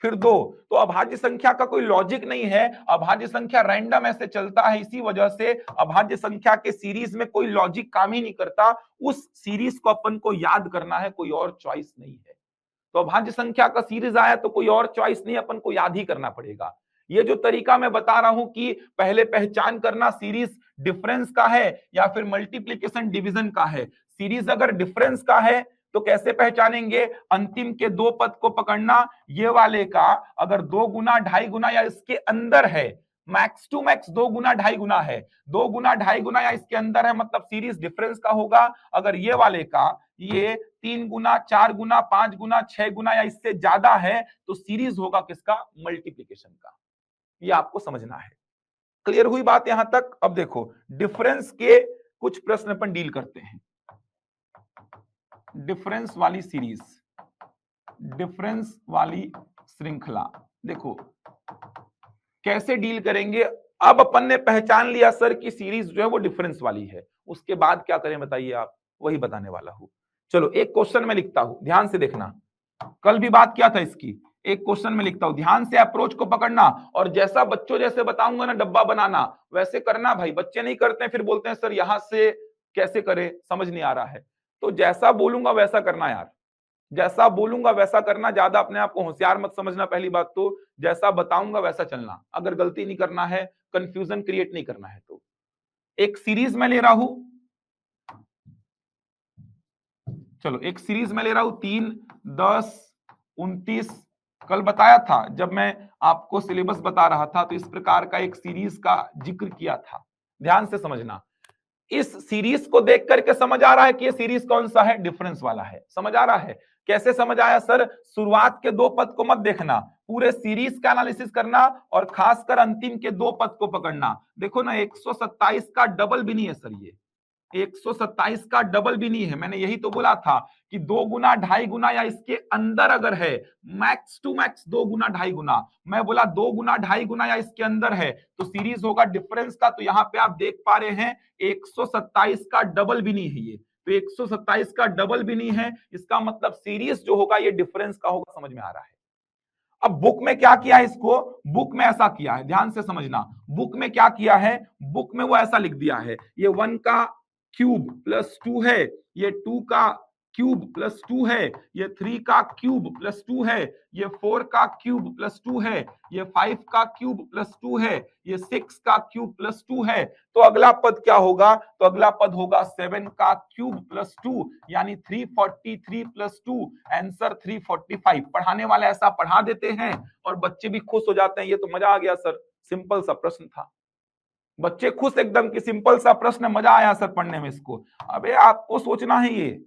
फिर 2। तो अभाज्य संख्या का कोई लॉजिक नहीं है, अभाज्य संख्या रैंडम ऐसे चलता है। इसी वजह से अभाज्य संख्या के सीरीज में कोई लॉजिक काम ही नहीं करता। उस सीरीज को अपन को याद करना है, कोई और चॉइस नहीं है। तो अभाज्य संख्या का सीरीज आया तो कोई और चॉइस नहीं, अपन को याद ही करना पड़ेगा। ये जो तरीका मैं बता रहा हूं कि पहले पहचान करना सीरीज डिफरेंस का है या फिर मल्टीप्लीकेशन डिवीजन का है। सीरीज अगर डिफरेंस का है तो कैसे पहचानेंगे? अंतिम के 2 पद को पकड़ना, ये वाले का अगर 2 गुना 2.5 गुना या इसके अंदर है, मैक्स टू मैक्स 2 गुना 2.5 गुना है, 2 गुना 2.5 गुना या इसके अंदर है, मतलब सीरीज डिफरेंस का होगा। अगर ये वाले का ये 3 गुना 4 गुना 5 गुना 6 गुना या इससे ज्यादा है, तो सीरीज होगा किसका? मल्टीप्लीकेशन का। ये आपको समझना है। क्लियर हुई बात यहां तक? अब देखो डिफरेंस के कुछ प्रश्न अपन डील करते हैं। डिफरेंस वाली सीरीज, डिफरेंस वाली श्रृंखला, देखो कैसे डील करेंगे। अब अपन ने पहचान लिया सर की सीरीज जो है वो डिफरेंस वाली है, उसके बाद क्या करें बताइए आप? वही बताने वाला हूं। चलो एक क्वेश्चन में लिखता हूं, ध्यान से देखना। कल भी बात किया था इसकी। एक क्वेश्चन में लिखता हूं, ध्यान से अप्रोच को पकड़ना और जैसा बच्चों जैसे बताऊंगा ना डब्बा बनाना वैसे करना भाई। बच्चे नहीं करते हैं, फिर बोलते हैं सर यहां से कैसे करें, समझ नहीं आ रहा है। तो जैसा बोलूंगा वैसा करना यार, जैसा बोलूंगा वैसा करना। ज्यादा अपने आप को होशियार मत समझना। पहली बात तो जैसा बताऊंगा वैसा चलना, अगर गलती नहीं करना है, कंफ्यूजन क्रिएट नहीं करना है। तो एक सीरीज में ले रहा हूं, चलो एक सीरीज में ले रहा हूं 3, 10, 29। कल बताया था जब मैं आपको सिलेबस बता रहा था, तो इस प्रकार का एक सीरीज का जिक्र किया था। ध्यान से समझना। इस सीरीज को देख करके समझ आ रहा है कि ये सीरीज कौन सा है? डिफरेंस वाला है। समझ आ रहा है? कैसे समझ आया सर? शुरुआत के 2 पद को मत देखना, पूरे सीरीज का एनालिसिस करना और खासकर अंतिम के 2 पद को पकड़ना। देखो ना 127 का डबल भी नहीं है सर, ये 127 का डबल भी नहीं है। मैंने यही तो बोला था कि 2 गुना 2.5 गुना या इसके अंदर अगर है, मैक्स टू मैक्स 2 गुना 2.5 गुना, मैं बोला 2 गुना 2.5 गुना या इसके अंदर है, तो सीरीज होगा डिफरेंस का। तो यहां पे आप देख पा रहे हैं 127 का डबल भी नहीं है ये, तो 127 का डबल भी नहीं है, इसका मतलब सीरीज जो होगा ये डिफरेंस का होगा। समझ में आ रहा है? अब बुक में क्या किया है इसको? बुक में ऐसा किया है, ध्यान से समझना। बुक में क्या किया है? बुक में वो ऐसा लिख दिया है, ये 1 का क्यूब प्लस 2 है, ये 2 का क्यूब प्लस 2 है, ये 3 का क्यूब प्लस 2 है, ये 4 का क्यूब प्लस 2 है, ये 5 का क्यूब प्लस 2 है, ये 6 का क्यूब प्लस 2 है। तो अगला पद क्या होगा? तो अगला पद होगा 7 का क्यूब प्लस 2, यानी 343 प्लस 2, आंसर 345। पढ़ाने वाले ऐसा पढ़ा देते हैं और बच्चे भी खुश हो जाते हैं। ये तो मजा आ गया सर, सिंपल सा प्रश्न था, बच्चे खुश एकदम कि सिंपल सा प्रश्न, मजा आया सर पढ़ने में इसको। अबे आपको सोचना है, ये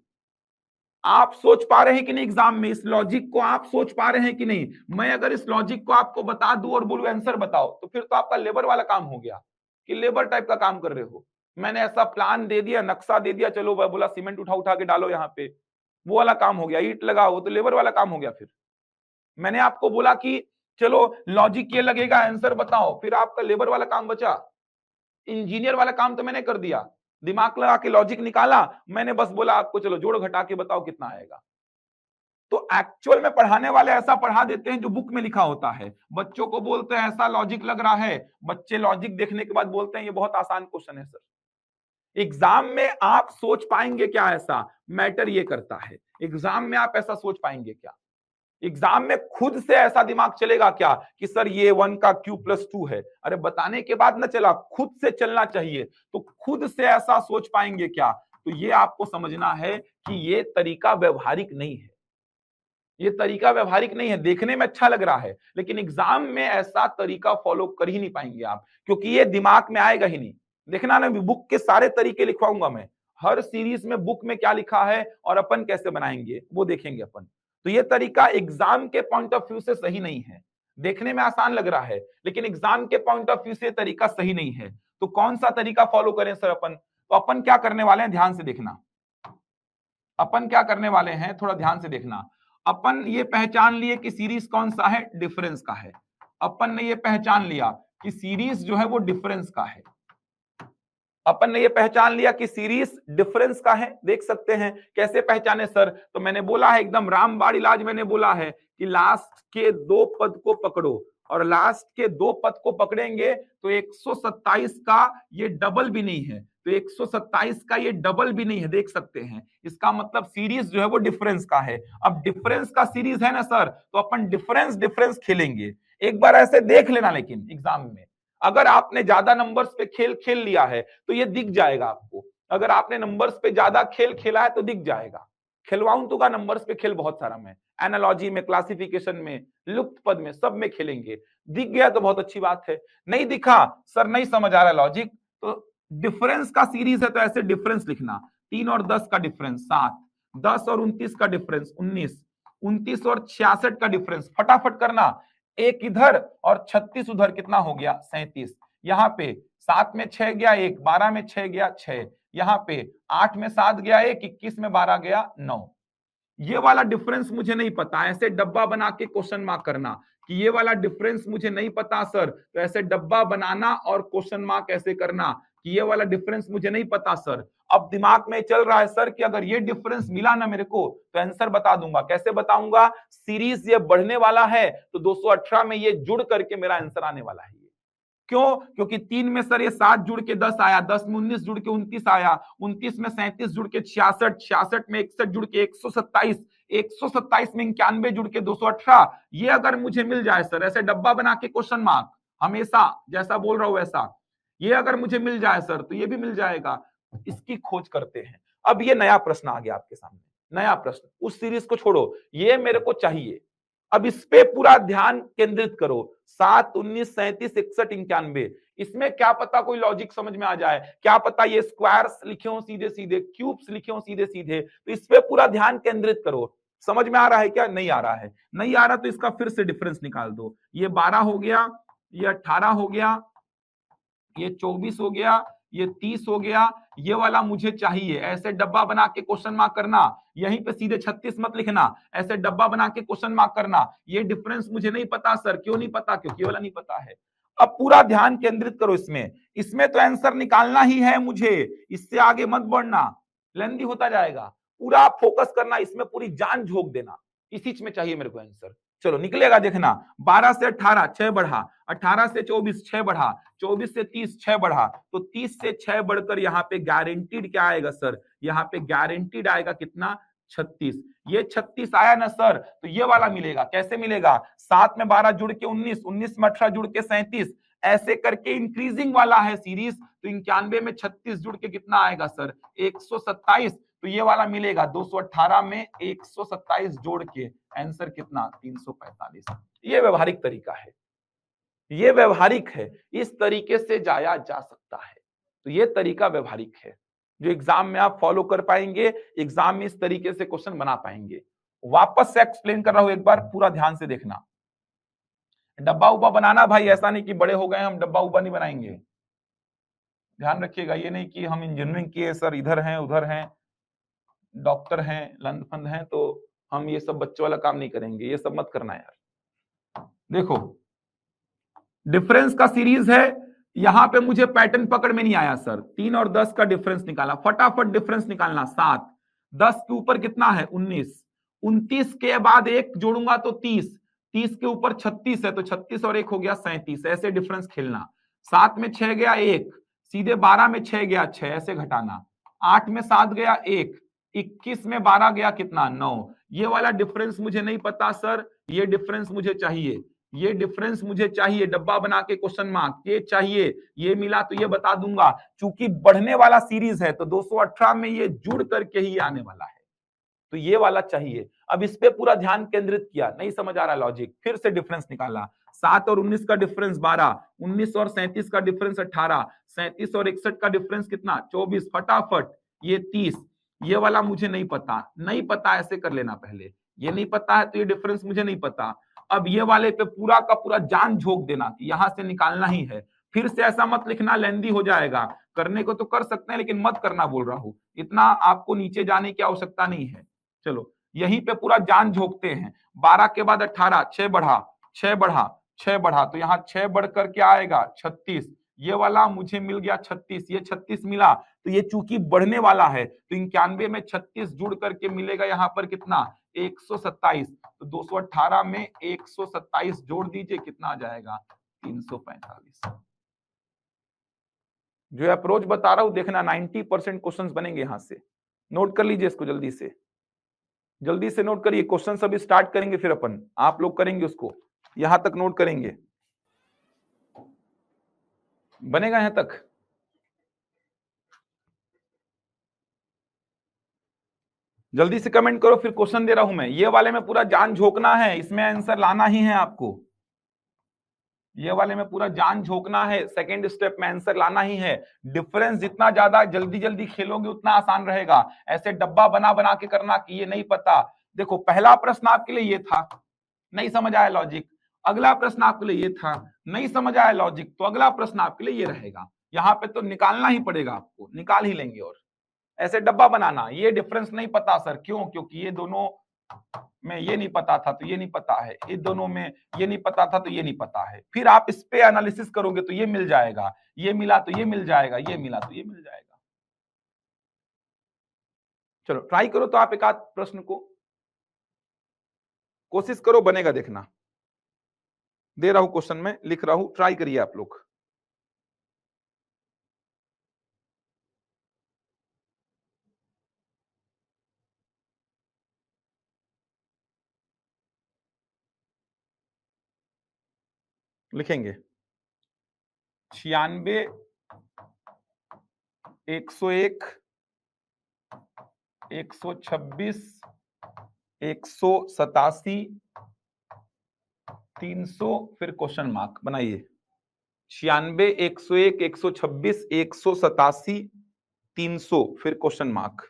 आप सोच पा रहे हैं कि नहीं एग्जाम में? इस लॉजिक को आप सोच पा रहे हैं कि नहीं? मैं अगर इस लॉजिक को आपको बता दूं और बोलूं आंसर बताओ, तो फिर तो आपका लेबर वाला काम हो गया कि लेबर टाइप का काम कर रहे हो। मैंने ऐसा प्लान दे दिया, नक्शा दे दिया, चलो बोला सीमेंट उठा उठा के डालो यहाँ पे, वो वाला काम हो गया। ईंट लगाओ, वो तो लेबर वाला काम हो गया। फिर मैंने आपको बोला कि चलो लॉजिक ये लगेगा, आंसर बताओ, फिर आपका लेबर वाला काम बचा। इंजीनियर वाला काम तो मैंने कर दिया, दिमाग लगा के लॉजिक निकाला, मैंने बस बोला आपको चलो जोड़ घटा के बताओ कितना आएगा। तो एक्चुअल में पढ़ाने वाले ऐसा पढ़ा देते हैं जो बुक में लिखा होता है। बच्चों को बोलते हैं ऐसा लॉजिक लग रहा है, बच्चे लॉजिक देखने के बाद बोलते हैं ये बहुत आसान क्वेश्चन है सर। एग्जाम में आप सोच पाएंगे क्या? ऐसा मैटर ये करता है, एग्जाम में आप ऐसा सोच पाएंगे क्या? एग्जाम में खुद से ऐसा दिमाग चलेगा क्या कि सर ये 1 का क्यूब प्लस 2 है, अरे बताने के बाद न चला, खुद से चलना चाहिए। तो खुद से ऐसा सोच पाएंगे क्या? तो ये आपको समझना है कि ये तरीका व्यवहारिक नहीं है, ये तरीका व्यवहारिक नहीं है। देखने में अच्छा लग रहा है लेकिन एग्जाम में ऐसा तरीका फॉलो कर ही नहीं पाएंगे आप, क्योंकि ये दिमाग में आएगा ही नहीं। देखना ना, बुक के सारे तरीके लिखवाऊंगा मैं, हर सीरीज में बुक में क्या लिखा है और अपन कैसे बनाएंगे वो देखेंगे अपन। तो ये तरीका एग्जाम के पॉइंट ऑफ व्यू से सही नहीं है। देखने में आसान लग रहा है लेकिन एग्जाम के पॉइंट ऑफ व्यू से तरीका सही नहीं है। तो कौन सा तरीका फॉलो करें सर अपन? तो अपन क्या करने वाले हैं, ध्यान से देखना। अपन क्या करने वाले हैं, थोड़ा ध्यान से देखना। अपन ये पहचान लिए कि सीरीज कौन सा है, डिफरेंस का है। अपन ने ये पहचान लिया कि सीरीज जो है वो डिफरेंस का है। अपन ने ये पहचान लिया कि सीरीज डिफरेंस का है। देख सकते हैं कैसे पहचाने सर? तो मैंने बोला है एकदम रामबाण इलाज, मैंने बोला है कि लास्ट के 2 पद को पकड़ो, और लास्ट के 2 पद को पकड़ेंगे तो 127 का ये डबल भी नहीं है, तो 127 का ये डबल भी नहीं है। देख सकते हैं, इसका मतलब सीरीज जो है वो डिफरेंस का है। अब डिफरेंस का सीरीज है ना सर, तो अपन डिफरेंस डिफरेंस खेलेंगे। एक बार ऐसे देख लेना, लेकिन एग्जाम में अगर आपने ज्यादा नंबर्स पे खेल खेल लिया है तो ये दिख जाएगा आपको। अगर आपने नंबर्स पे ज्यादा खेल खेला है तो दिख जाएगा। खिलवाऊं तो का नंबर्स पे खेल बहुत सारा मैं, एनालॉजी में, क्लासिफिकेशन में, लुप्त पद में, सब में खेलेंगे। दिख गया तो बहुत अच्छी बात है, नहीं दिखा सर नहीं समझ आ रहा लॉजिक, तो डिफरेंस का सीरीज है तो ऐसे डिफरेंस लिखना। 3 और 10 का डिफरेंस 7, 10 और 29 का डिफरेंस 19, 29 और 66 का डिफरेंस फटाफट करना। एक इधर और 36 उधर, कितना हो गया 37। यहाँ पे 7 में 6 गया 1, 12 में 6 गया 6, यहाँ पे 8 में 7 गया 1, 21 में 12 गया 9। ये वाला डिफरेंस मुझे नहीं पता, ऐसे डब्बा बना के क्वेश्चन मार्क करना कि ये वाला डिफरेंस मुझे नहीं पता सर, तो ऐसे डब्बा बनाना और क्वेश्चन मार्क ऐसे करना कि ये वाला डिफरेंस मुझे नहीं पता सर। अब दिमाग में चल रहा है सर कि अगर ये डिफरेंस मिला ना मेरे को तो आंसर बता दूंगा। कैसे बताऊंगा? सीरीज ये बढ़ने वाला है तो 218 में ये जुड़ करके मेरा आंसर आने वाला है। क्यों? क्योंकि 3 में सर ये 7 जुड़ के 10 आया, 10 में 19 जुड़ के 29 आया, 29 में 37 जुड़ के 66, 66 में 61 जुड़ के 127, 127 में 91 जुड़ के 218। ये अगर मुझे मिल जाए सर, ऐसे डब्बा बना के क्वेश्चन मार्क, हमेशा जैसा बोल रहा हूं वैसा, ये अगर मुझे मिल जाए सर तो ये भी मिल जाएगा। इसकी खोज करते हैं। अब ये नया प्रश्न आ गया आपके सामने, नया प्रश्न, उस सीरीज को छोड़ो, ये मेरे को चाहिए। अब इस पे पूरा ध्यान केंद्रित करो। 7, 19, 37, 61, 91, इसमें क्या पता कोई लॉजिक समझ में आ जाए, क्या पता ये स्क्वायर्स लिखे हो सीधे सीधे, क्यूब्स लिखे हो सीधे सीधे, तो इस पे पूरा ध्यान केंद्रित करो। समझ में आ रहा है क्या? नहीं आ रहा है, नहीं आ रहा तो इसका फिर से डिफरेंस निकाल दो। ये 12 हो गया, ये 18 हो गया, ये 24 हो गया, ये 30 हो गया, ये वाला मुझे चाहिए। ऐसे डब्बा बना के क्वेश्चन मार्क करना, यहीं पे सीधे 36 मत लिखना, ऐसे डब्बा बना के क्वेश्चन मार्क करना। ये डिफरेंस मुझे नहीं पता सर, क्यों नहीं पता? क्योंकि ये वाला नहीं पता है। अब पूरा ध्यान केंद्रित करो इसमें, इसमें तो आंसर निकालना ही है मुझे, इससे आगे मत बढ़ना, लेंदी होता जाएगा। पूरा फोकस करना, इसमें पूरी जान झोंक देना, इसी में चाहिए मेरे को आंसर। चलो निकलेगा, देखना। 12 से 18 6 बढ़ा, 18 से 24 6 बढ़ा, 24 से 30 6 बढ़ा, तो 30 से 6 बढ़कर यहाँ पे गारंटीड क्या आएगा सर? यहाँ पे गारंटीड आएगा कितना? 36। ये 36 आया ना सर, तो ये वाला मिलेगा। कैसे मिलेगा? 7 में 12 जुड़ के 19, 19 में 18 जुड़ के 37, ऐसे करके इंक्रीजिंग वाला है सीरीज। तो 91 में 36 जुड़ के कितना आएगा सर? 127। तो ये वाला मिलेगा 218 में 127 जोड़ के आंसर कितना? 345। ये व्यवहारिक तरीका है, ये व्यवहारिक है, इस तरीके से जाया जा सकता है। तो ये तरीका व्यवहारिक है जो एग्जाम में आप फॉलो कर पाएंगे, एग्जाम में इस तरीके से क्वेश्चन बना पाएंगे। वापस से एक्सप्लेन कर रहा हूं, एक बार पूरा ध्यान से देखना। डब्बा उब्बा बनाना भाई, ऐसा नहीं कि बड़े हो गए हम डब्बा उब्बा नहीं बनाएंगे। ध्यान रखिएगा, ये नहीं कि हम इंजीनियरिंग किए सर, इधर हैं उधर हैं, डॉक्टर हैं, लंदफंद हैं, तो हम ये सब बच्चों वाला काम नहीं करेंगे। ये सब मत करना यार। देखो डिफरेंस का सीरीज है, यहां पे मुझे पैटर्न पकड़ में नहीं आया सर। 3 और 10 का डिफरेंस निकाला, फटाफट डिफरेंस निकालना। 7, 10 के ऊपर कितना है? 19, 29 के बाद 1 जोड़ूंगा तो 30, 30 के ऊपर 36 है तो 36 और 1 हो गया 37। ऐसे डिफरेंस खेलना। 7 में 6 गया 1, सीधे 12 में 6 गया 6, ऐसे घटाना। 8 में 7 गया 1, 21 में 12 गया कितना? 9। ये वाला डिफरेंस मुझे नहीं पता सर, ये डिफरेंस मुझे चाहिए, ये डिफरेंस मुझे चाहिए, डब्बा बना के क्वेश्चन मार्क, ये चाहिए, ये मिला तो ये बता दूंगा। चूंकि बढ़ने वाला सीरीज है तो 218 में ये जुड़ करके ही आने वाला है, तो ये वाला चाहिए। अब इस पे पूरा ध्यान केंद्रित किया, नहीं समझ आ रहा लॉजिक, फिर से डिफरेंस निकाला। 7 और 19 का डिफरेंस 12, 19 और 37 का डिफरेंस 18, 37 और 61 का डिफरेंस कितना 24, फटाफट ये 30। ये वाला मुझे नहीं पता, नहीं पता ऐसे कर लेना पहले, ये नहीं पता है तो ये डिफरेंस मुझे नहीं पता। अब ये वाले पे पूरा का पूरा जान झोंक देना कि यहां से निकालना ही है। फिर से ऐसा मत लिखना लेंदी हो जाएगा, करने को तो कर सकते हैं लेकिन मत करना बोल रहा हूं, इतना आपको नीचे जाने की आवश्यकता नहीं है। चलो यहीं पे पूरा जान झोंकते हैं। 12 के बाद 18, 6 बढ़ा, 6 बढ़ा, 6 बढ़ा, तो यहाँ 6 बढ़ करके आएगा 36। ये वाला मुझे मिल गया 36, ये 36 मिला, तो ये चूंकि बढ़ने वाला है तो 91 में 36 जुड़ करके मिलेगा यहाँ पर कितना 127। तो 218 में 127 जोड़ दीजिए, कितना आ जाएगा 345। जो अप्रोच बता रहा हूं देखना, 90% क्वेश्चंस बनेंगे यहां से। नोट कर लीजिए इसको, जल्दी से जल्दी से नोट करिए। क्वेश्चन अभी स्टार्ट करेंगे, फिर अपन आप लोग करेंगे उसको, यहां तक नोट करेंगे, बनेगा यहां तक। जल्दी से कमेंट करो, फिर क्वेश्चन दे रहा हूं मैं। ये वाले में पूरा जान झोंकना है, इसमें आंसर लाना ही है आपको। ये वाले में पूरा जान झोंकना है, सेकंड स्टेप में आंसर लाना ही है। डिफरेंस जितना ज्यादा जल्दी जल्दी खेलोगे उतना आसान रहेगा। ऐसे डब्बा बना बना के करना कि ये नहीं पता। देखो पहला प्रश्न आपके लिए ये था, नहीं समझ आया लॉजिक। अगला प्रश्न आपके लिए ये था, नहीं समझ आया लॉजिक, तो अगला प्रश्न आपके लिए ये रहेगा। यहाँ पे तो निकालना ही पड़ेगा आपको, निकाल ही लेंगे। और ऐसे डब्बा बनाना, ये डिफरेंस नहीं पता सर, क्यों? क्योंकि ये दोनों में ये नहीं पता था तो ये नहीं पता है, ये दोनों में ये नहीं पता था तो ये नहीं पता है। फिर आप इस पे एनालिसिस करोगे तो ये मिल जाएगा, ये मिला तो ये मिल जाएगा, ये मिला तो ये मिल जाएगा। चलो ट्राई करो तो आप एक आध प्रश्न को कोशिश करो, बनेगा देखना। दे रहा हूं क्वेश्चन में, लिख रहा हूं, ट्राई करिए आप लोग। लिखेंगे 96, 101, 126, 187, 300, फिर क्वेश्चन मार्क बनाइए। 96, 101, 126, 187, 300, फिर क्वेश्चन मार्क।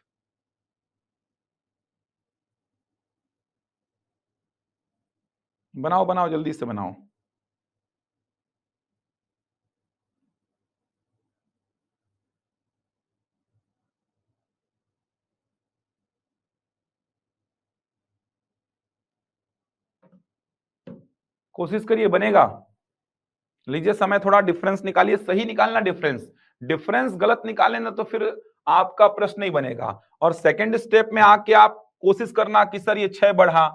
बनाओ बनाओ, जल्दी से बनाओ। कोशिश करिए, बनेगा। लीजिए समय, थोड़ा डिफरेंस निकालिए, सही निकालना डिफरेंस। डिफरेंस गलत निकाले ना तो फिर आपका प्रश्न नहीं बनेगा। और सेकंड स्टेप में आके आप कोशिश करना कि सर ये 6 बढ़ा,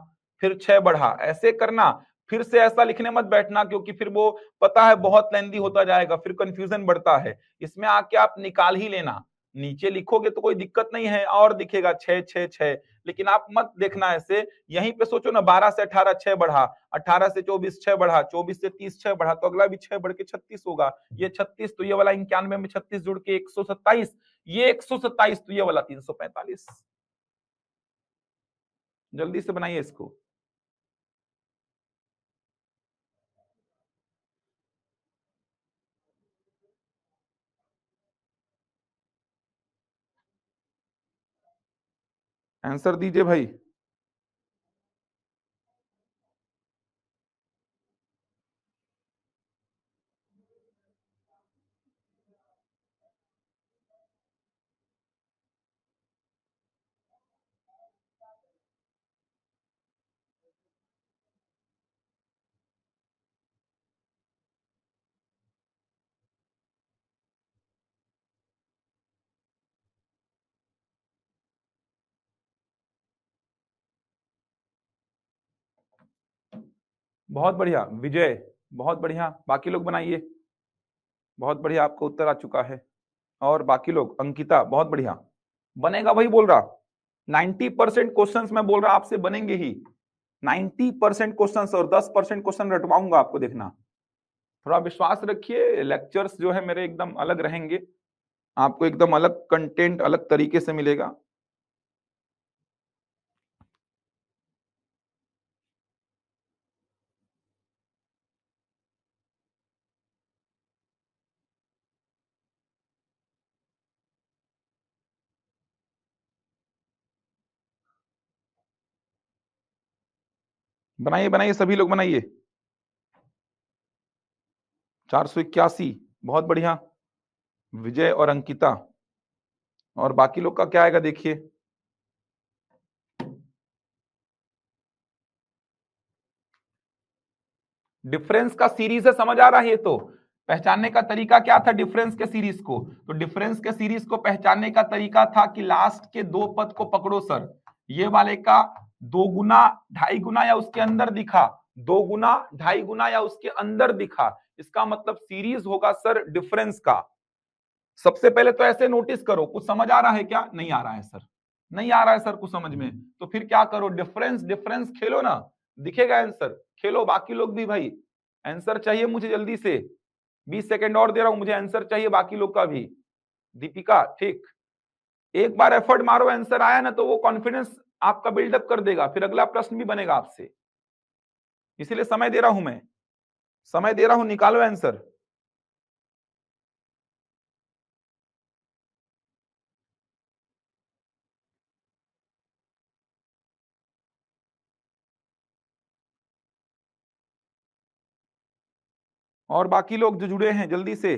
फिर 6 बढ़ा, ऐसे करना। फिर से ऐसा लिखने मत बैठना, क्योंकि फिर वो पता है बहुत लेंदी होता जाएगा, फिर कंफ्यूजन बढ़ता है। इसमें आके आप निकाल ही लेना। नीचे लिखोगे तो कोई दिक्कत नहीं है, और दिखेगा 6 6 6, लेकिन आप मत देखना ऐसे। यहीं पे सोचो ना, 12 से 18 6 बढ़ा, 18 से 24 6 बढ़ा, 24 से 30 6 बढ़ा, तो अगला भी 6 बढ़ के 36 होगा। ये 36, तो ये वाला 91 में 36 जुड़ के 127, ये 127, तो ये वाला 345। जल्दी से बनाइए इसको। आंसर दीजिए भाई। बहुत बढ़िया विजय, बहुत बढ़िया। बाकी लोग बनाइए। बहुत बढ़िया, आपका उत्तर आ चुका है। और बाकी लोग, अंकिता बहुत बढ़िया, बनेगा वही बोल रहा। 90% क्वेश्चंस मैं बोल रहा आपसे बनेंगे ही, 90% क्वेश्चंस, और 10% क्वेश्चन रटवाऊंगा आपको, देखना। थोड़ा विश्वास रखिए, लेक्चर्स जो है मेरे एकदम अलग रहेंगे, आपको एकदम अलग कंटेंट अलग तरीके से मिलेगा। बनाइए बनाइए, सभी लोग बनाइए। 481, बहुत बढ़िया। विजय और अंकिता, और बाकी लोग का क्या आएगा देखिए। डिफरेंस का सीरीज है, समझ आ रहा है? ये तो पहचानने का तरीका क्या था डिफरेंस के सीरीज को? तो डिफरेंस के सीरीज को पहचानने का तरीका था कि लास्ट के दो पद को पकड़ो सर, ये वाले का 2 गुना 2.5 गुना या उसके अंदर दिखा, 2 गुना 2.5 गुना या उसके अंदर दिखा, इसका मतलब सीरीज होगा सर डिफरेंस का। सबसे पहले तो ऐसे नोटिस करो, कुछ समझ आ रहा है क्या? नहीं आ रहा है सर, नहीं आ रहा है सर कुछ समझ में, तो फिर क्या करो, डिफरेंस डिफरेंस खेलो ना, दिखेगा आंसर। खेलो बाकी लोग भी भाई, आंसर चाहिए मुझे जल्दी से, 20 सेकंड और दे रहा हूं, मुझे आंसर चाहिए बाकी लोग का भी। दीपिका ठीक, एक बार एफर्ट मारो, आंसर आया ना तो वो कॉन्फिडेंस आपका बिल्डअप कर देगा, फिर अगला प्रश्न भी बनेगा आपसे। इसीलिए समय दे रहा हूं मैं, समय दे रहा हूं, निकालो आंसर। और बाकी लोग जो जुड़े हैं जल्दी से,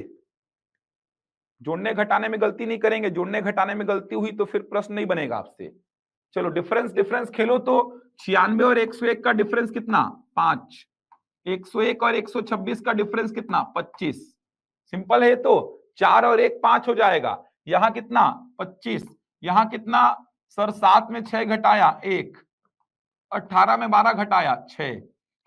जोड़ने घटाने में गलती नहीं करेंगे, जोड़ने घटाने में गलती हुई तो फिर प्रश्न नहीं बनेगा आपसे। चलो डिफरेंस डिफरेंस खेलो तो 96 और 101 का डिफरेंस कितना? 5। 101 और 126 का डिफरेंस कितना? 25। सिंपल है तो, 4 और 1 5 हो जाएगा, यहां कितना? 25। यहां कितना सर? 7 में 6 घटाया 1, 18 में 12 घटाया 6,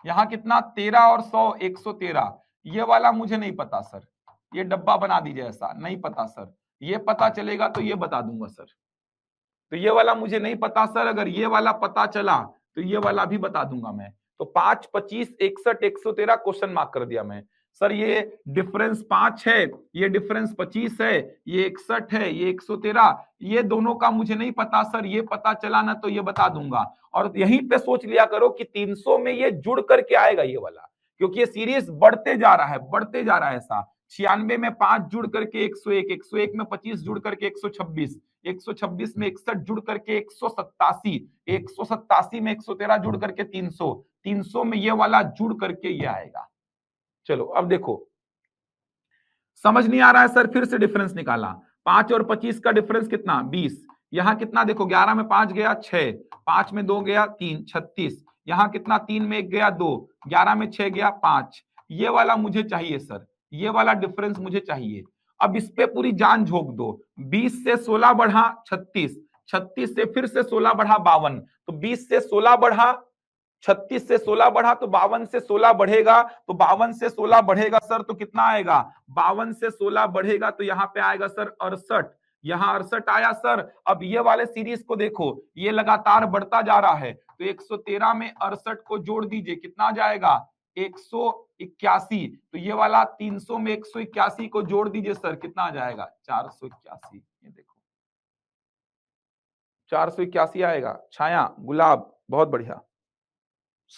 यहां कितना? 13 और 100 113। ये वाला मुझे नहीं पता सर, ये डब्बा बना दीजिए, ऐसा नहीं पता सर, ये पता चलेगा तो ये बता दूंगा सर। तो ये वाला मुझे नहीं पता सर, अगर ये वाला पता चला तो ये वाला भी बता दूंगा मैं। तो 5 25 61 113 क्वेश्चन मार्क कर दिया मैं सर। ये डिफरेंस 5 है, ये डिफरेंस 25 है, ये 61 है, ये 113, ये दोनों का मुझे नहीं पता सर, ये पता चला ना तो ये बता दूंगा। और यहीं पे सोच लिया करो कि 300 में ये जुड़ करके आएगा ये वाला, क्योंकि ये सीरीज बढ़ते जा रहा है, बढ़ते जा रहा है ऐसा। 96 में 5 जुड़ करके 101, 101 में 25 जुड़ करके 126, 126 में 61 जुड़ करके 187, 187 में 113 जुड़ करके 300, 300 में ये वाला जुड़ करके ये आएगा। चलो अब देखो, समझ नहीं आ रहा है सर, फिर से डिफरेंस निकाला। 5 और 25 का डिफरेंस कितना? 20। यहां कितना देखो, 11 में 5 गया 6, 5 में 2 गया 3, 36। यहां कितना? 3 में 1 गया 2, 11 में 6 गया 5। ये वाला मुझे चाहिए सर, ये वाला डिफरेंस मुझे चाहिए। अब इस पे पूरी जान झोंक दो, 20 से 16 बढ़ा 36, 36 से फिर से 16 बढ़ा 52, तो 20 से 16 बढ़ा, 36 से 16 बढ़ा तो 52 से 16 बढ़ेगा, तो 52 से 16 बढ़ेगा सर तो कितना आएगा? 52 से 16 बढ़ेगा तो यहाँ पे आएगा सर 68, यहाँ 68 आया सर। अब ये वाले सीरीज को देखो, ये लगातार बढ़ता जा रहा है, तो 113 में 68 को जोड़ दीजिए, कितना जाएगा? 181। तो ये वाला 300 में 181 को जोड़ दीजिए सर, कितना आ जाएगा? 481। ये देखो 481 आएगा। छाया गुलाब, बहुत बढ़िया,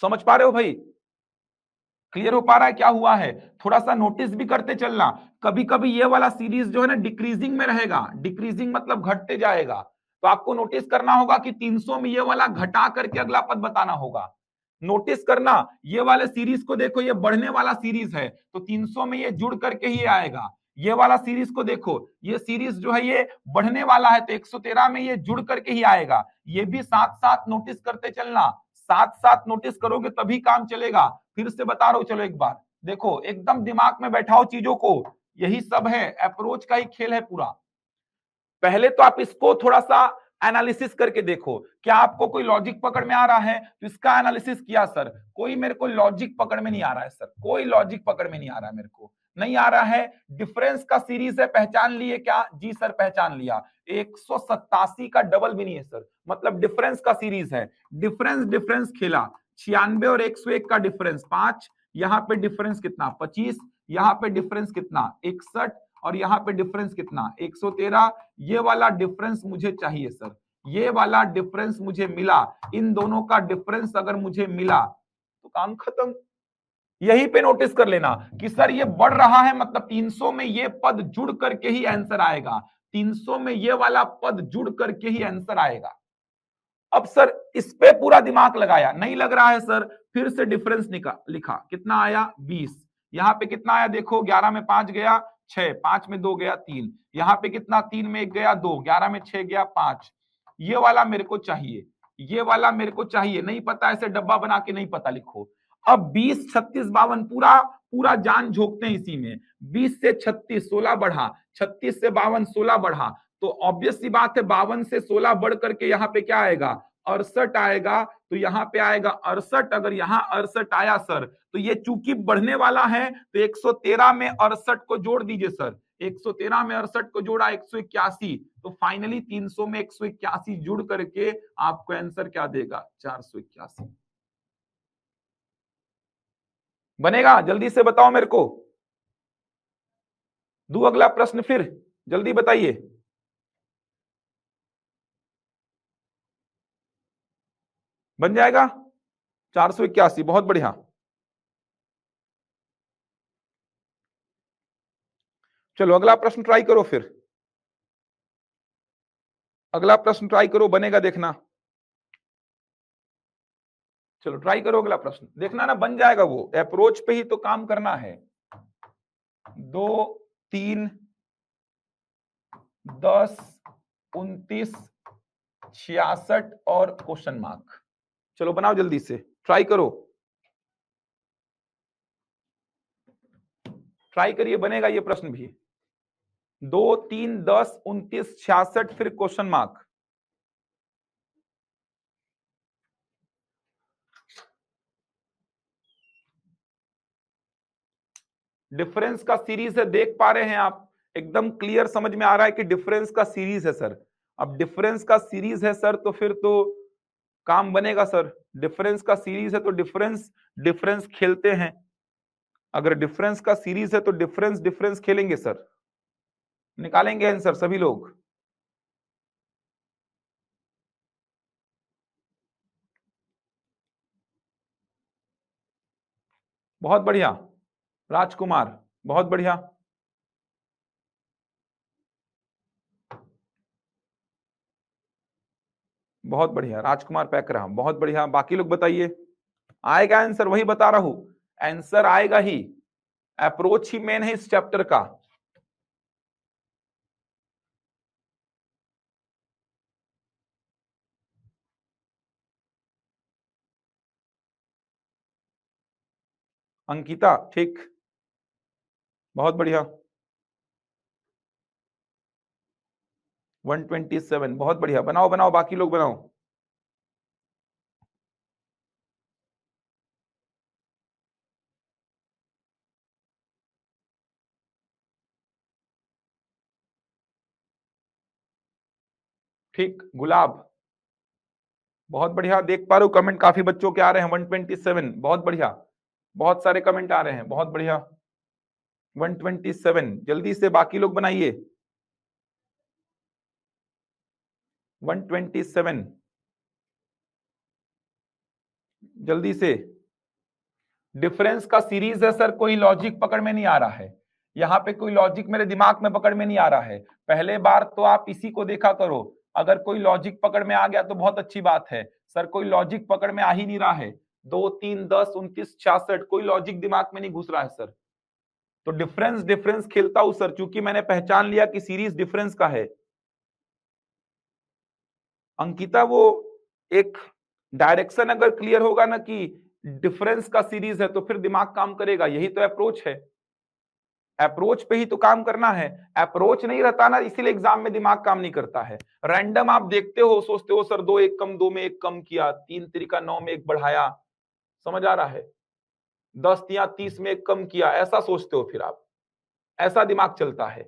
समझ पा रहे हो भाई? क्लियर हो पा रहा है क्या हुआ है? थोड़ा सा नोटिस भी करते चलना, कभी कभी ये वाला सीरीज जो है ना डिक्रीजिंग में रहेगा, डिक्रीजिंग मतलब घटते जाएगा, तो आपको नोटिस करना होगा कि 300 में ये वाला घटा करके अगला पद बताना होगा। नोटिस करना, ये वाले सीरीज को देखो, ये बढ़ने वाला सीरीज है, तो 300 में ये जुड़ करके ही आएगा। ये वाला सीरीज को देखो, ये सीरीज जो है ये बढ़ने वाला है, तो 113 में ये जुड़ करके ही आएगा। ये भी साथ साथ नोटिस करते चलना, साथ साथ नोटिस करोगे तभी काम चलेगा। फिर से बता रहा हूं, चलो एक बार देखो, एकदम दिमाग में बैठाओ चीजों को, यही सब है, अप्रोच का ही खेल है पूरा। पहले तो आप इसको थोड़ा सा एनालिसिस करके देखो, क्या आपको कोई लॉजिक पकड़ में आ रहा है? तो इसका एनालिसिस किया सर, कोई मेरे को लॉजिक पकड़ में नहीं आ रहा है सर, कोई लॉजिक पकड़ में नहीं आ रहा है मेरे को। नहीं आ रहा है, डिफरेंस का सीरीज है, पहचान लिए क्या? जी सर पहचान लिया। 187 का डबल भी नहीं है सर, मतलब डिफरेंस का सीरीज है। डिफरेंस डिफरेंस खेला, 96 और 101 का डिफरेंस 5, यहाँ पे डिफरेंस कितना 25, यहाँ पे डिफरेंस कितना 61, और यहाँ पे डिफरेंस कितना 113। ये वाला डिफरेंस मुझे चाहिए सर, ये वाला डिफरेंस मुझे मिला, इन दोनों का डिफरेंस अगर मुझे मिला तो काम खत्म। यहीं पे नोटिस कर लेना कि सर ये बढ़ रहा है, मतलब 300 में ये पद जुड़ करके ही आंसर आएगा, 300 में ये वाला पद जुड़ करके ही आंसर आएगा। अब सर इस पे पूरा दिमाग लगाया, नहीं लग रहा है सर, फिर से डिफरेंस लिखा, कितना आया 20। यहाँ पे कितना आया देखो, 11 में 5 गया 6, 5 में 2 गया 3, यहाँ पे कितना 3 में 1 गया 2, 11 में 6 गया 5। ये वाला मेरे को चाहिए, ये वाला मेरे को चाहिए, नहीं पता ऐसे डब्बा बना के नहीं पता लिखो। अब 20 36 52 पूरा पूरा जान झोंकते हैं इसी में। 20 से 36 16 बढ़ा, 36 से 52 16 बढ़ा, तो ऑब्वियस सी बात है 52 से 16 बढ़ करके यहाँ पे क्या आएगा 68 आएगा, तो यहाँ पे आएगा 68। अगर यहाँ 68 आया सर, तो ये चूंकि बढ़ने वाला है तो 113 में 68 को जोड़ दीजिए सर, 113 में 68 को जोड़ा 181, तो फाइनली 300 में 181 जुड़ करके आपको आंसर क्या देगा 481। बनेगा? जल्दी से बताओ मेरे को, दू अगला प्रश्न फिर, जल्दी बताइए। बन जाएगा 481, बहुत बढ़िया। चलो अगला प्रश्न ट्राई करो फिर, अगला प्रश्न ट्राई करो, बनेगा देखना। चलो ट्राई करो अगला प्रश्न, देखना ना बन जाएगा, वो अप्रोच पे ही तो काम करना है। 2 3 10 29 66 और क्वेश्चन मार्क। चलो बनाओ जल्दी से, ट्राई करो, ट्राई करिए, बनेगा ये प्रश्न भी। 2 3 10 29 66 फिर क्वेश्चन मार्क। डिफरेंस का सीरीज है, देख पा रहे हैं आप, एकदम क्लियर समझ में आ रहा है कि डिफरेंस का सीरीज है सर। अब डिफरेंस का सीरीज है सर, तो फिर तो काम बनेगा सर। डिफरेंस का सीरीज है तो डिफरेंस डिफरेंस खेलते हैं, अगर डिफरेंस का सीरीज है तो डिफरेंस डिफरेंस खेलेंगे सर, निकालेंगे आंसर सभी लोग। बहुत बढ़िया राजकुमार, बहुत बढ़िया, बहुत बढ़िया राजकुमार पैकरा, बहुत बढ़िया। बाकी लोग बताइए, आएगा आंसर, वही बता रहा हूं, आंसर आएगा ही, अप्रोच ही मेन है इस चैप्टर का। अंकिता ठीक, बहुत बढ़िया। 127, बहुत बढ़िया, बनाओ बनाओ, बाकी लोग बनाओ। ठीक, गुलाब, बहुत बढ़िया, देख पा रहे हो कमेंट काफी बच्चों के आ रहे हैं। 127, बहुत बढ़िया, बहुत सारे कमेंट आ रहे हैं, बहुत बढ़िया। 127, जल्दी से बाकी लोग बनाइए। 127, जल्दी से। डिफरेंस का सीरीज है सर, कोई लॉजिक पकड़ में नहीं आ रहा है, यहाँ पे कोई लॉजिक मेरे दिमाग में पकड़ में नहीं आ रहा है। पहले बार तो आप इसी को देखा करो, अगर कोई लॉजिक पकड़ में आ गया तो बहुत अच्छी बात है। सर कोई लॉजिक पकड़ में आ ही नहीं रहा है, 2 3 10 29 66, कोई लॉजिक दिमाग में नहीं घुस रहा है सर। तो डिफरेंस डिफरेंस खेलता हूं सर, चूंकि मैंने पहचान लिया कि सीरीज डिफरेंस का है। अंकिता, वो एक डायरेक्शन अगर क्लियर होगा ना कि डिफरेंस का सीरीज है, तो फिर दिमाग काम करेगा, यही तो अप्रोच है। अप्रोच पे ही तो काम करना है, अप्रोच नहीं रहता ना, इसीलिए एग्जाम में दिमाग काम नहीं करता है। रैंडम आप देखते हो, सोचते हो सर 2 1 कम, 2 में 1 कम किया, 3 तरीका 9 में 1 बढ़ाया, समझ आ रहा है, 10 या 30 में 1 कम किया, ऐसा सोचते हो फिर आप। ऐसा दिमाग चलता है,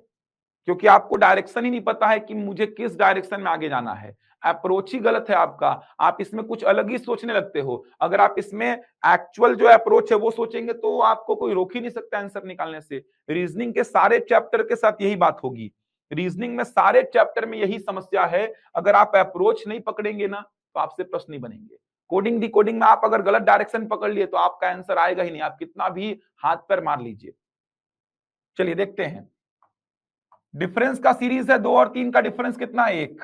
क्योंकि आपको डायरेक्शन ही नहीं पता है कि मुझे किस डायरेक्शन में आगे जाना है। अप्रोच ही गलत है आपका, आप इसमें कुछ अलग ही सोचने लगते हो। अगर आप इसमें एक्चुअल जो अप्रोच है वो सोचेंगे तो आपको कोई रोक ही नहीं सकता आंसर निकालने से। रीजनिंग के सारे चैप्टर के साथ यही बात होगी, रीजनिंग में सारे चैप्टर में यही समस्या है। अगर आप अप्रोच नहीं पकड़ेंगे ना तो आपसे प्रश्न नहीं बनेंगे। कोडिंग डिकोडिंग में आप अगर गलत डायरेक्शन पकड़ लिए तो आपका आंसर आएगा ही नहीं, आप कितना भी हाथ पैर मार लीजिए। चलिए देखते हैं, डिफरेंस का सीरीज है, 2 और 3 का डिफरेंस कितना, 1।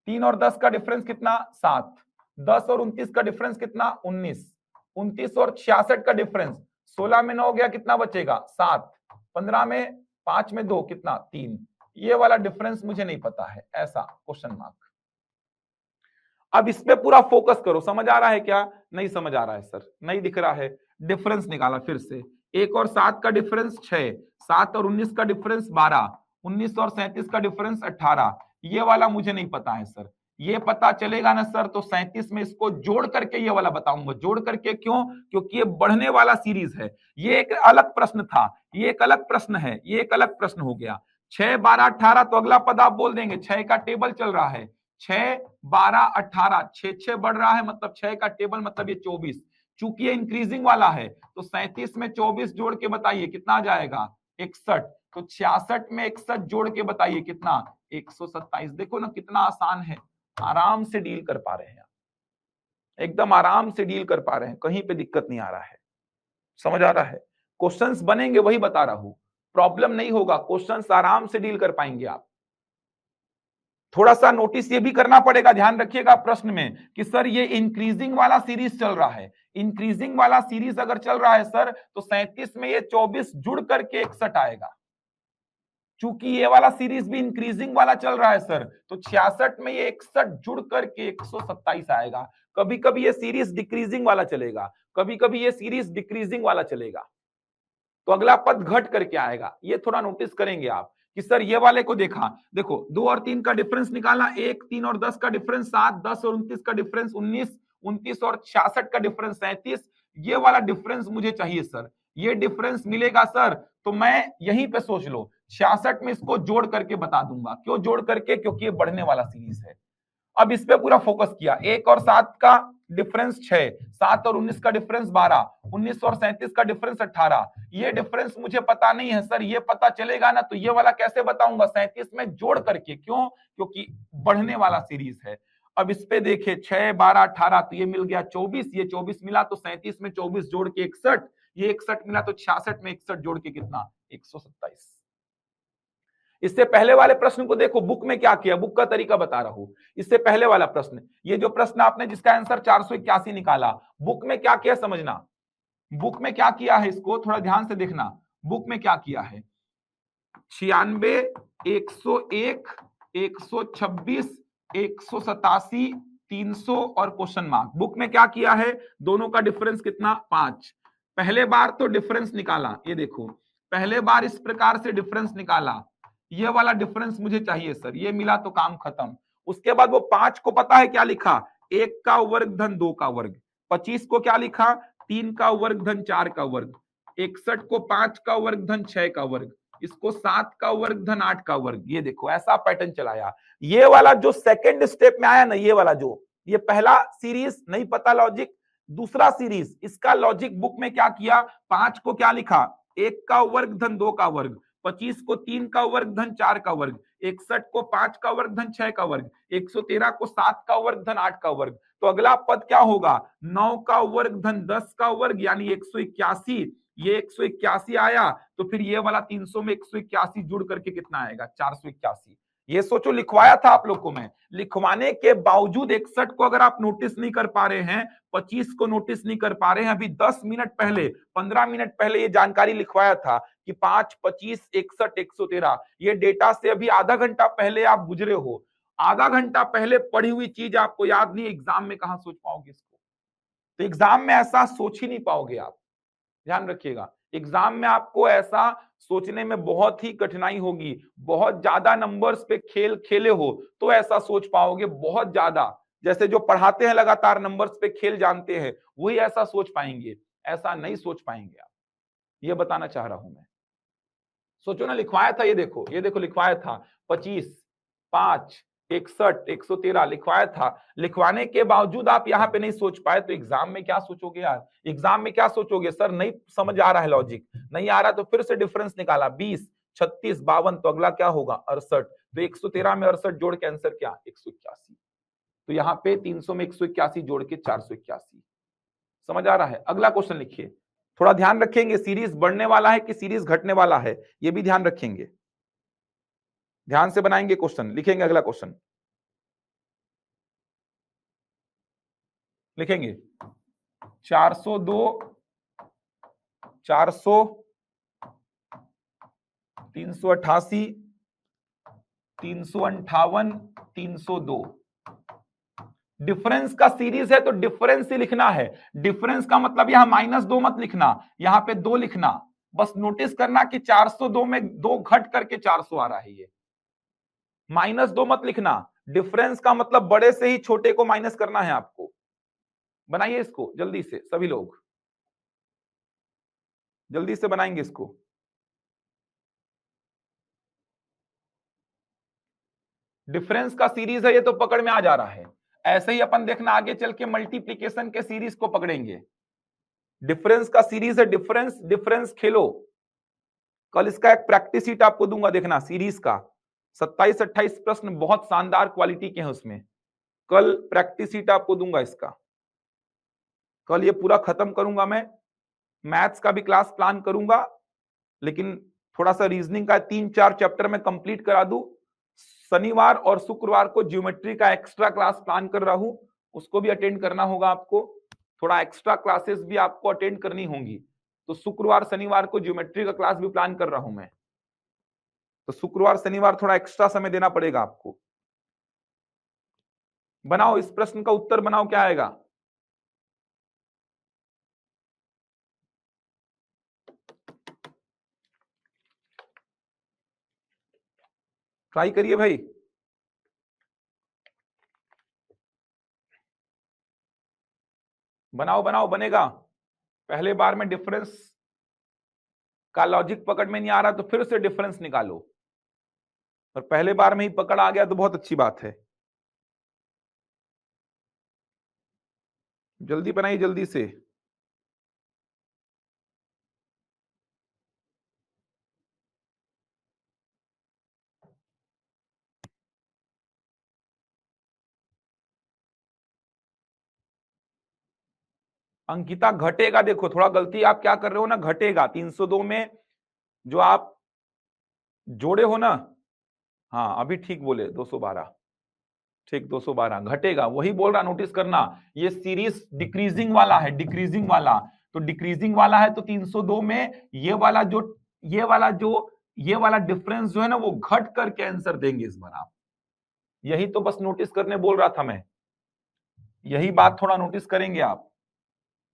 3 और 10 का डिफरेंस कितना, 7। 10 और 29 का डिफरेंस कितना, 19। 29 और 66 का डिफरेंस, 16 में 9 गया, कितना बचेगा, 7। 15 में 5 में 2 कितना, 3। ये वाला डिफरेंस मुझे नहीं पता है, ऐसा क्वेश्चन मार्क। अब इस पे पूरा फोकस करो, समझ आ रहा है क्या, नहीं समझ आ रहा है सर, नहीं दिख रहा है। डिफरेंस निकाला फिर से, 1 और 7 का डिफरेंस 6, 7 और 19 का डिफरेंस 12, 19 और 37 का डिफरेंस 18। ये वाला मुझे नहीं पता है सर, ये पता चलेगा ना सर तो 37 में इसको जोड़ करके ये वाला बताऊंगा। जोड़ करके क्यों, क्योंकि ये बढ़ने वाला सीरीज है, ये एक अलग प्रश्न था, ये एक अलग प्रश्न है, ये एक अलग प्रश्न हो गया। 6 12 18 तो अगला पद आप बोल देंगे, 6 का टेबल चल रहा है, 6 12 18, 6 बढ़ रहा है, मतलब 6 का टेबल मतलब ये 24। चूंकि ये इंक्रीजिंग वाला है तो 37 में 24 जोड़ के बताइए कितना आ जाएगा, 61। तो 66 में 61 जोड़ के बताइए कितना, 127। देखो ना कितना आसान है, आराम से डील कर पा रहे हैं, एकदम आराम से डील कर पा रहे हैं, कहीं पे दिक्कत नहीं आ रहा है। समझ आ रहा है, क्वेश्चंस बनेंगे वही बता रहा हूं, प्रॉब्लम नहीं होगा, क्वेश्चंस आराम से डील कर पाएंगे आप। थोड़ा सा नोटिस ये भी करना पड़ेगा, ध्यान रखिएगा प्रश्न में कि सर ये इंक्रीजिंग वाला सीरीज चल रहा है। इंक्रीजिंग वाला सीरीज अगर चल रहा है सर तो 37 में ये 24 जुड़ करके 61 आएगा। चूंकि ये वाला सीरीज भी इंक्रीजिंग वाला चल रहा है सर तो 66 में ये 61 जुड़ करके 127 आएगा। कभी कभी ये सीरीज डिक्रीजिंग वाला चलेगा, कभी कभी ये सीरीज डिक्रीजिंग वाला चलेगा, तो अगला पद घट करके आएगा। ये थोड़ा नोटिस करेंगे आप कि सर ये वाले को देखा, देखो 2 और 3 का डिफरेंस निकाला, 1 3 और 10 का डिफरेंस 7, 10 और 29 का डिफरेंस 19, 29 और 66 का डिफरेंस 37। ये वाला डिफरेंस मुझे चाहिए सर, ये डिफरेंस मिलेगा सर तो मैं यहीं पे सोच लो 66 में इसको जोड़ करके बता दूंगा। क्यों जोड़ करके, क्योंकि ये बढ़ने वाला सीरीज है। अब इस पे पूरा फोकस किया, 1 और 7 का डिफरेंस 6, 7 और 19 का डिफरेंस 12, 19 और 37 का डिफरेंस 18। ये डिफरेंस मुझे पता नहीं है सर, ये पता चलेगा ना तो ये वाला कैसे बताऊंगा, 37 में जोड़ करके। क्यों, क्योंकि बढ़ने वाला सीरीज है। अब इस पे देखिए 6 12 18 तो ये मिल गया 24, ये 24 मिला तो 37 में 24 जोड़ के 61, ये 61 मिला तो 66 में 61 जोड़ के कितना, 127। इससे पहले वाले प्रश्न को देखो, बुक में क्या किया, बुक का तरीका बता रहा हूं। इससे पहले वाला प्रश्न, ये जो प्रश्न आपने जिसका आंसर 481 निकाला, बुक में क्या किया समझना, बुक में क्या किया है इसको थोड़ा ध्यान से देखना। बुक में क्या किया है, 96 101 126 187 300 और क्वेश्चन मार्क। बुक में क्या किया है, दोनों का डिफरेंस कितना, 5। पहले बार तो डिफरेंस निकाला, ये देखो पहले बार इस प्रकार से डिफरेंस निकाला, ये वाला डिफरेंस मुझे चाहिए सर, ये मिला तो काम खत्म। उसके बाद वो 5 को पता है क्या लिखा, 1 का वर्ग धन 2 का वर्ग। 25 को क्या लिखा, 3 का वर्ग धन 4 का वर्ग। 61 को 5 का वर्ग धन 6 का वर्ग। इसको 7 का वर्ग धन 8 का वर्ग। ये देखो ऐसा पैटर्न चलाया। ये वाला जो सेकंड स्टेप में आया ना, ये वाला जो, ये पहला सीरीज नहीं पता लॉजिक, दूसरा सीरीज इसका लॉजिक बुक में क्या किया, 5 को क्या लिखा, 1 का वर्ग धन 2 का वर्ग। 25 को 3 का वर्ग धन 4 का वर्ग। 61 को 5 का वर्ग धन 6 का वर्ग। 113 को 7 का वर्ग धन 8 का वर्ग। तो अगला पद क्या होगा, 9 का वर्ग धन 10 का वर्ग यानी 181। ये 181 आया तो फिर ये वाला 300 में 181 जुड़ करके कितना आएगा, 481। ये सोचो लिखवाया था आप लोग को मैं, लिखवाने के बावजूद 61 को अगर आप नोटिस नहीं कर पा रहे हैं, 25 को नोटिस नहीं कर पा रहे हैं, अभी 10 मिनट पहले 15 मिनट पहले ये जानकारी लिखवाया था कि 5 25 61 113। ये डेटा से अभी आधा घंटा पहले आप गुजरे हो, आधा घंटा पहले पढ़ी हुई चीज आपको याद नहीं, एग्जाम में कहां सोच पाओगे इसको। तो एग्जाम में ऐसा सोच ही नहीं पाओगे आप, ध्यान रखिएगा। एग्जाम में आपको ऐसा सोचने में बहुत ही कठिनाई होगी, बहुत ज्यादा नंबर्स पे खेल खेले हो तो ऐसा सोच पाओगे, बहुत ज्यादा जैसे जो पढ़ाते हैं लगातार नंबर्स पे खेल जानते हैं वही ऐसा सोच पाएंगे, ऐसा नहीं सोच पाएंगे आप, ये बताना चाह रहा हूं मैं। सोचो ना, लिखवाया था, ये देखो लिखवाया था 25, 5, 61, 113 लिखवाया था। लिखवाने के बावजूद आप यहाँ पे नहीं सोच पाए तो एग्जाम में क्या सोचोगे यार? एग्जाम में क्या सोचोगे? सर नहीं समझ आ रहा है, लॉजिक नहीं आ रहा, तो फिर से डिफरेंस निकाला 20, 36, 52, तो अगला क्या होगा? 68। तो 113 में 68 जोड़ के आंसर क्या? 181। तो यहाँ पे 300 में 181 जोड़ के 481। समझ आ रहा है? अगला क्वेश्चन लिखिए। थोड़ा ध्यान रखेंगे, सीरीज बढ़ने वाला है कि सीरीज घटने वाला है, ये भी ध्यान रखेंगे। ध्यान से बनाएंगे क्वेश्चन, लिखेंगे अगला क्वेश्चन, लिखेंगे 402, 400, 388, 358, 302। डिफरेंस का सीरीज है तो डिफरेंस ही लिखना है। डिफरेंस का मतलब यहां -2 मत लिखना, यहां पे 2 लिखना। बस नोटिस करना कि 402 में 2 घट करके 400 आ रहा है, ये -2 मत लिखना। डिफरेंस का मतलब बड़े से ही छोटे को माइनस करना है आपको। बनाइए इसको जल्दी से, सभी लोग जल्दी से बनाएंगे इसको। डिफरेंस का सीरीज है ये तो पकड़ में आ जा रहा है। ऐसे ही अपन देखना आगे चल के मल्टीप्लीकेशन के सीरीज को पकड़ेंगे। डिफरेंस का सीरीज है, डिफरेंस डिफरेंस खेलो। कल इसका एक प्रैक्टिस शीट आपको दूंगा, देखना सीरीज का 27-28 प्रश्न बहुत शानदार क्वालिटी के हैं उसमें। कल प्रैक्टिस शीट आपको दूंगा इसका, कल ये पूरा खत्म करूंगा मैं। मैथ्स का भी क्लास प्लान करूंगा, लेकिन थोड़ा सा रीजनिंग का 3-4 चैप्टर में कंप्लीट करा दूं। शनिवार और शुक्रवार को ज्योमेट्री का एक्स्ट्रा क्लास प्लान कर रहा हूं, उसको भी अटेंड करना होगा आपको। थोड़ा एक्स्ट्रा क्लासेस भी आपको अटेंड करनी होंगी, तो शुक्रवार शनिवार को ज्योमेट्री का क्लास भी प्लान कर रहा हूं मैं। तो शुक्रवार शनिवार थोड़ा एक्स्ट्रा समय देना पड़ेगा आपको। बनाओ, इस प्रश्न का उत्तर बनाओ, क्या आएगा? ट्राई करिए भाई। बनाओ बनाओ, बनेगा। पहले बार में डिफरेंस का लॉजिक पकड़ में नहीं आ रहा तो फिर से डिफरेंस निकालो, और पहले बार में ही पकड़ आ गया तो बहुत अच्छी बात है। जल्दी बनाइए, जल्दी से। अंकिता घटेगा, देखो थोड़ा गलती आप क्या कर रहे हो ना, घटेगा 302 में जो आप जोड़े हो ना। हाँ अभी ठीक बोले, 212, ठीक 212 घटेगा, वही बोल रहा, नोटिस करना। ये सीरीज डिक्रीजिंग वाला है, डिक्रीजिंग वाला। तो डिक्रीजिंग वाला है तो 302 में ये वाला डिफरेंस जो है ना वो घट करके आंसर देंगे इस बार आप। यही तो बस नोटिस करने बोल रहा था मैं, यही बात थोड़ा नोटिस करेंगे आप।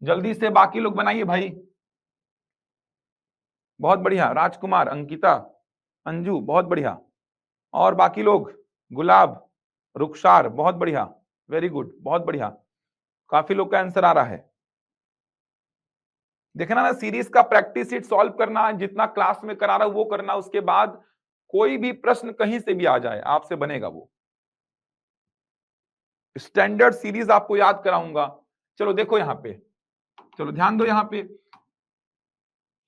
जल्दी से बाकी लोग बनाइए भाई। बहुत बढ़िया, राजकुमार, अंकिता, अंजू, बहुत बढ़िया। और बाकी लोग, गुलाब, रुखसार, बहुत बढ़िया, वेरी गुड, बहुत बढ़िया। काफी लोग का आंसर आ रहा है। देखना ना, सीरीज का प्रैक्टिस शीट सॉल्व करना, जितना क्लास में करा रहा हूं वो करना, उसके बाद कोई भी प्रश्न कहीं से भी आ जाए आपसे बनेगा वो। स्टैंडर्ड सीरीज आपको याद कराऊंगा। चलो देखो यहां पे, चलो ध्यान दो यहां पे,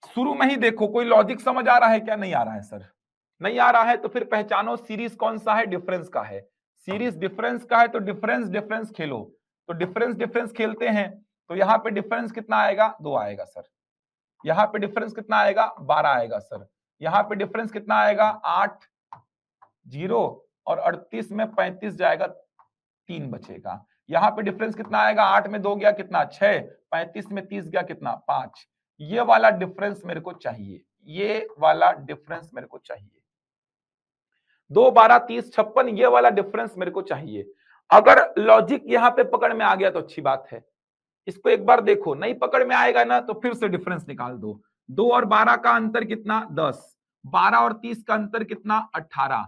शुरू में ही देखो कोई लॉजिक समझ आ रहा है क्या? नहीं आ रहा है सर, नहीं आ रहा है तो फिर पहचानो सीरीज कौन सा है, डिफरेंस का है। सीरीज डिफरेंस का है तो डिफरेंस डिफरेंस खेलो। तो डिफरेंस डिफरेंस खेलते हैं, तो यहाँ पे डिफरेंस कितना आएगा? 2 आएगा सर। यहाँ पे डिफरेंस कितना आएगा? 12 आएगा सर। यहाँ पे डिफरेंस कितना आएगा? 8, 0 और 38 में 35 जाएगा, 3 बचेगा। यहाँ पे डिफरेंस कितना आएगा? 8 में 2 गया कितना? 6, 35 में 30 गया कितना? 5। ये वाला डिफरेंस मेरे को चाहिए, ये वाला डिफरेंस मेरे को चाहिए। 2, 12, 30, 56, ये वाला डिफरेंस मेरे को चाहिए। अगर लॉजिक यहाँ पे पकड़ में आ गया तो अच्छी बात है। इसको एक बार देखो, नहीं पकड़ में आएगा ना तो फिर से डिफरेंस निकाल दो। 2 और 12 का अंतर कितना? 10। 12 और 30 का अंतर कितना? 18।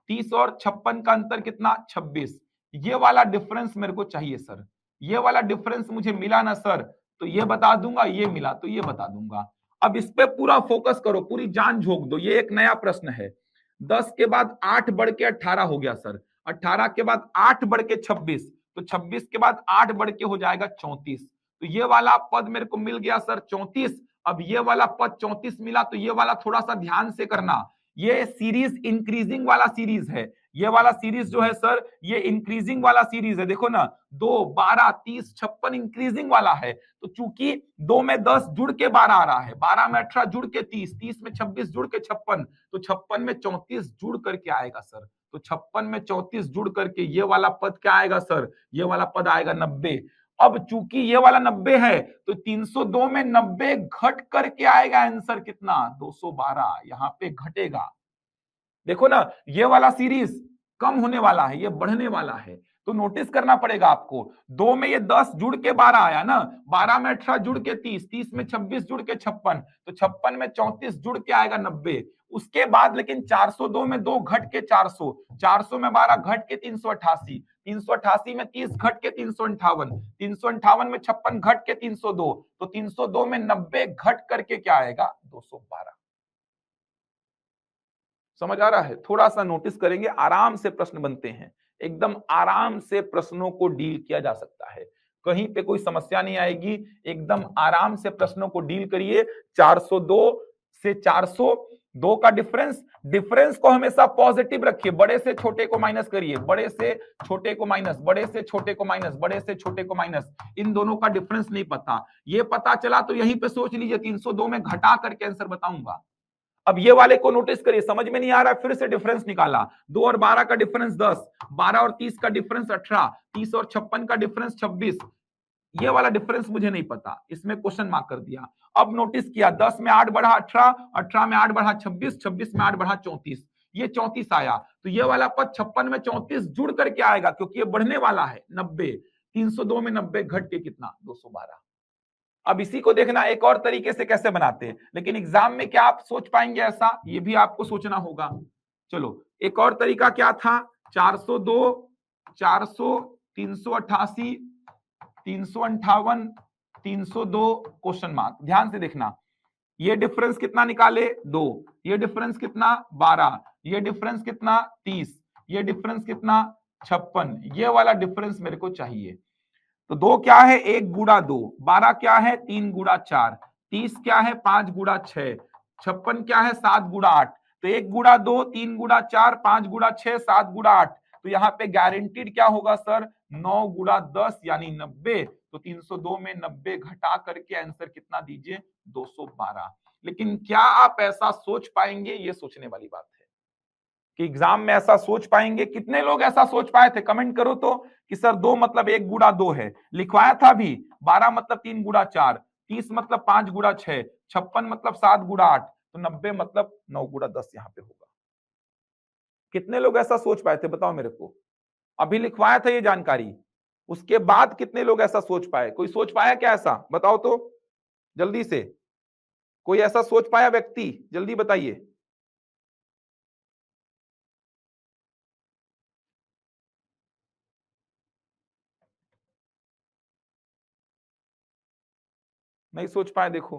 30 और 56 का अंतर कितना? 26। ये वाला डिफरेंस मेरे को चाहिए सर। ये वाला डिफरेंस मुझे मिला ना सर तो ये बता दूंगा, ये मिला तो ये बता दूंगा। अब इस पे पूरा फोकस करो, पूरी जान झोंक दो। ये एक नया प्रश्न है। 10 के बाद 8 बढ़ के 18 हो गया सर, 18 के बाद 8 बढ़ के 26, तो 26 के बाद 8 बढ़ के हो जाएगा 34। तो ये वाला पद मेरे को मिल गया सर 34। अब ये वाला पद 34 मिला, तो ये वाला थोड़ा सा ध्यान से करना। ये सीरीज इंक्रीजिंग वाला सीरीज है। ये वाला सीरीज जो है सर, ये इंक्रीजिंग वाला सीरीज है। देखो ना, 2, 12, 30, 56 इंक्रीजिंग वाला है। तो चूंकि 2 में 10 जुड़ के 12 आ रहा है, 12 में 18 जुड़ के 30, 30 में 26 जुड़ के 56, तो 56 में 34 जुड़ करके आएगा सर। तो 56 में 34 जुड़ करके ये वाला पद क्या आएगा सर? ये वाला पद आएगा 90। अब चूंकि ये वाला 90 है, तो 302 में 90 घट करके आएगा आंसर कितना? 212। यहां पे घटेगा। देखो ना, ये वाला सीरीज कम होने वाला है, ये बढ़ने वाला है। तो नोटिस करना पड़ेगा आपको। 2 में ये 10 जुड़ के 12 आया ना, 12 में 18 जुड़ के 30, 30 में 26 जुड़ के 56, तो 56 में 34 जुड़ के आएगा 90। उसके बाद लेकिन 402 में 2 घट के 400, 400 में 12 घट के 388, 388 में 30 घट के 358, 358 में 56 घट के 302, तो 302 में 90 घट करके क्या आएगा? 212। समझ आ रहा है? थोड़ा सा नोटिस करेंगे, आराम से प्रश्न बनते हैं। एकदम आराम से प्रश्नों को डील किया जा सकता है, कहीं पे कोई समस्या नहीं आएगी। एकदम आराम से प्रश्नों को डील करिए। 402 से 402 का डिफरेंस, डिफरेंस को हमेशा पॉजिटिव रखिए। बड़े से छोटे को माइनस करिए, बड़े से छोटे को माइनस, बड़े से छोटे को माइनस, बड़े से छोटे को माइनस। इन दोनों का डिफरेंस नहीं पता, ये पता चला तो यहीं पे सोच लीजिए 302 में घटा करके आंसर बताऊंगा। अब ये वाले को नोटिस करिए, समझ में नहीं आ रहा है, फिर से डिफरेंस निकाला। 2 और 12 का डिफरेंस 10, 12 और 30 का डिफरेंस 18, 30 और 56 का डिफरेंस 26। ये वाला डिफरेंस मुझे नहीं पता, इसमें क्वेश्चन मार्क कर दिया। अब नोटिस किया, 10 में 8 बढ़ा 18, 18 में 8 बढ़ा 26, 26 में 8 बढ़ा 34, ये 34 आया। तो ये वाला पद 56 में 34 जुड़ करके आएगा, क्योंकि ये बढ़ने वाला है 90। 302 में 90 घट के कितना? 212। अब इसी को देखना एक और तरीके से कैसे बनाते हैं, लेकिन एग्जाम में क्या आप सोच पाएंगे ऐसा? ये भी आपको सोचना होगा। चलो, एक और तरीका क्या था? 402, 400, 388, 358, 302 क्वेश्चन मार्क। ध्यान से देखना, ये डिफरेंस कितना निकाले? 2। ये डिफरेंस कितना? 12। ये डिफरेंस कितना? 30। ये डिफरेंस कितना? 56। ये वाला डिफरेंस मेरे को चाहिए। तो 2 क्या है? 1 गुड़ा 2। 12 क्या है? 3 गुड़ा 4। 30 क्या है? 5 गुड़ा 6। 56 क्या है? 7 गुड़ा 8। तो 1 गुड़ा 2, 3 गुड़ा 4, 5 गुड़ा 6, 7 गुड़ा 8। तो यहाँ पे गारंटीड क्या होगा सर? 9 गुड़ा 10 यानी 90। तो 302 में 90 घटा करके आंसर कितना दीजिए? 212। लेकिन क्या आप ऐसा सोच पाएंगे? ये सोचने वाली बात है कि एग्जाम में ऐसा सोच पाएंगे। कितने लोग ऐसा सोच पाए थे? कमेंट करो तो, कि सर 2 मतलब 1 गुड़ा 2 है, लिखवाया था भी। 12 मतलब 3 गुड़ा 4, 30 मतलब 5 गुड़ा 6, 56 मतलब 7 गुड़ा 8, तो 90 मतलब 9 गुड़ा 10 यहाँ पे होगा। कितने लोग ऐसा सोच पाए थे बताओ मेरे को? अभी लिखवाया था ये जानकारी, उसके बाद कितने लोग ऐसा सोच पाए? कोई सोच पाया क्या ऐसा? बताओ तो जल्दी से। कोई ऐसा सोच पाया व्यक्ति? जल्दी बताइए। नहीं सोच पाए? देखो,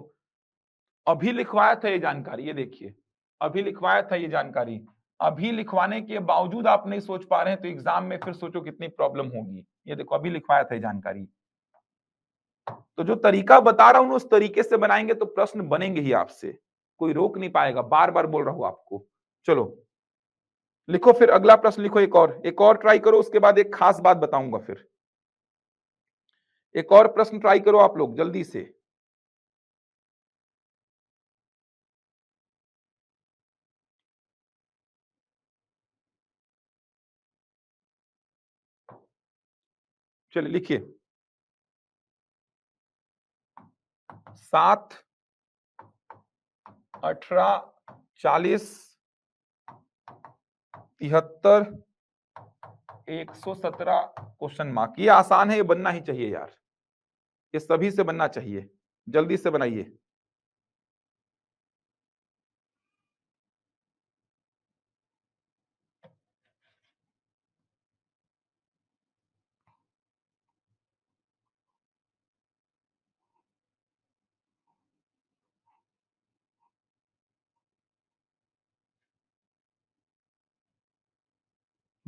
अभी लिखवाया था ये जानकारी, ये देखिए, अभी लिखवाया था ये जानकारी। अभी लिखवाने के बावजूद आप नहीं सोच पा रहे हैं, तो एग्जाम में फिर सोचो कितनी प्रॉब्लम होगी। ये देखो, अभी लिखवाया था ये जानकारी। तो जो तरीका बता रहा हूं उस तरीके से बनाएंगे तो प्रश्न बनेंगे ही आपसे, कोई रोक नहीं पाएगा। बार बार बोल रहा हूं आपको। चलो लिखो, फिर अगला प्रश्न लिखो। एक और ट्राई करो, उसके बाद एक खास बात बताऊंगा। फिर एक और प्रश्न ट्राई करो आप लोग जल्दी से। चलिए लिखिए। 7, 18, 40, 73, 117 क्वेश्चन मार्क। ये आसान है, ये बनना ही चाहिए यार, ये सभी से बनना चाहिए। जल्दी से बनाइए।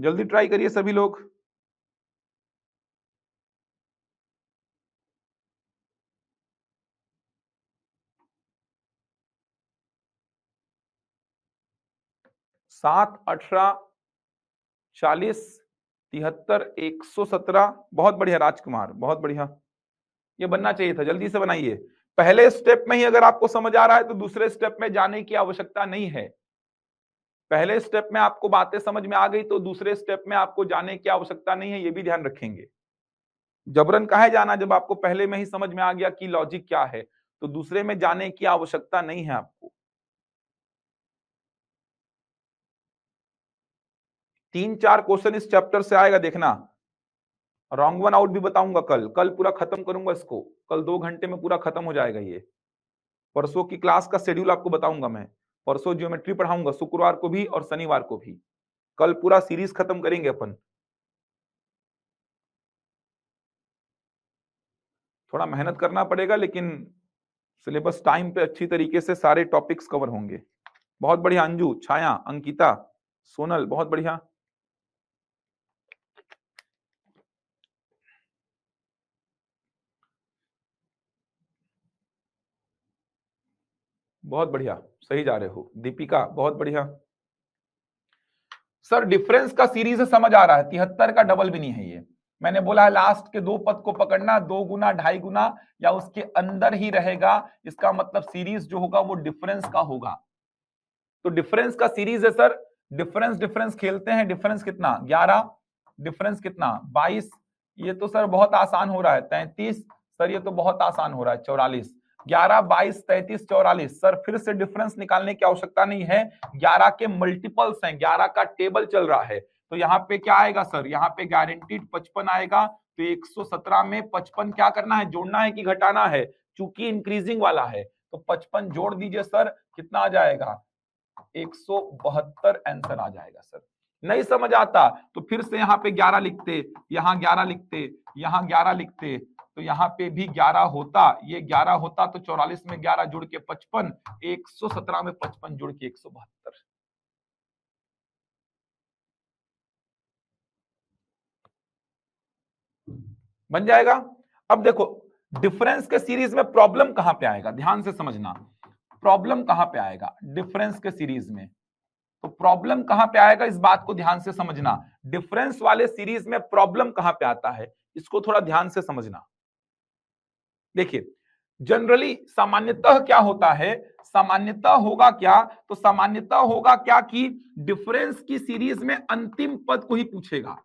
जल्दी ट्राई करिए सभी लोग। सात 18 40 73 117। बहुत बढ़िया राजकुमार, बहुत बढ़िया। ये बनना चाहिए था, जल्दी से बनाइए। पहले स्टेप में ही अगर आपको समझ आ रहा है तो दूसरे स्टेप में जाने की आवश्यकता नहीं है। पहले स्टेप में आपको बातें समझ में आ गई तो दूसरे स्टेप में आपको जाने की आवश्यकता नहीं है, ये भी ध्यान रखेंगे। जबरन काहे जाना, जब आपको पहले में ही समझ में आ गया कि लॉजिक क्या है, तो दूसरे में जाने की आवश्यकता नहीं है आपको। 3-4 क्वेश्चन इस चैप्टर से आएगा, देखना। रॉन्ग वन आउट भी बताऊंगा कल, कल पूरा खत्म करूंगा इसको। कल 2 घंटे में पूरा खत्म हो जाएगा ये। परसों की क्लास का शेड्यूल आपको बताऊंगा मैं। परसों ज्योमेट्री पढ़ाऊंगा, शुक्रवार को भी और शनिवार को भी। कल पूरा सीरीज खत्म करेंगे अपन। थोड़ा मेहनत करना पड़ेगा, लेकिन सिलेबस टाइम पे अच्छी तरीके से सारे टॉपिक्स कवर होंगे। बहुत बढ़िया अंजू, छाया, अंकिता, सोनल, बहुत बढ़िया। बहुत बढ़िया, सही जा रहे हो। दीपिका, बहुत बढ़िया। सर डिफरेंस का सीरीज से समझ आ रहा है, 73 का डबल भी नहीं है ये। मैंने बोला है लास्ट के 2 पद को पकड़ना, 2 गुना, 2.5 गुना या उसके अंदर ही रहेगा। इसका मतलब सीरीज जो होगा वो डिफरेंस का होगा। तो डिफरेंस का सीरीज है सर। डिफरेंस डिफरेंस खेलते हैं। डिफरेंस कितना? 11। डिफरेंस कितना? 22। ये तो सर बहुत आसान हो रहा है। 33। सर ये तो बहुत आसान हो रहा है। 44। 11, 22, 33, 44। सर फिर से डिफरेंस निकालने की आवश्यकता नहीं है। 11 के मल्टीपल्स हैं, 11 का टेबल चल रहा है। तो यहाँ पे क्या आएगा सर? यहाँ पे गारंटीड 55 आएगा। तो 117 में 55 क्या करना है? जोड़ना है कि घटाना है? चूंकि इंक्रीजिंग वाला है तो 55 जोड़ दीजिए सर। कितना आ जाएगा? 172 आंसर आ जाएगा सर। नहीं समझ आता तो फिर से यहाँ पे 11 लिखते, यहाँ 11 लिखते, यहाँ 11 लिखते, तो यहाँ पे भी 11 होता। ये 11 होता तो 44 में 11 जुड़ के 55, 117 में 55 जुड़ के 172। बन जाएगा। अब देखो डिफरेंस के सीरीज में प्रॉब्लम कहां पे आएगा, ध्यान से समझना। प्रॉब्लम कहां पे आएगा डिफरेंस के सीरीज में? तो प्रॉब्लम कहां पे आएगा, इस बात को ध्यान से समझना। डिफरेंस वाले सीरीज में प्रॉब्लम कहां पे आता है, इसको थोड़ा ध्यान से समझना। देखिए जनरली सामान्यतः क्या होता है, सामान्यतः होगा क्या, तो सामान्यतः होगा क्या कि डिफरेंस की सीरीज में अंतिम पद को ही पूछेगा।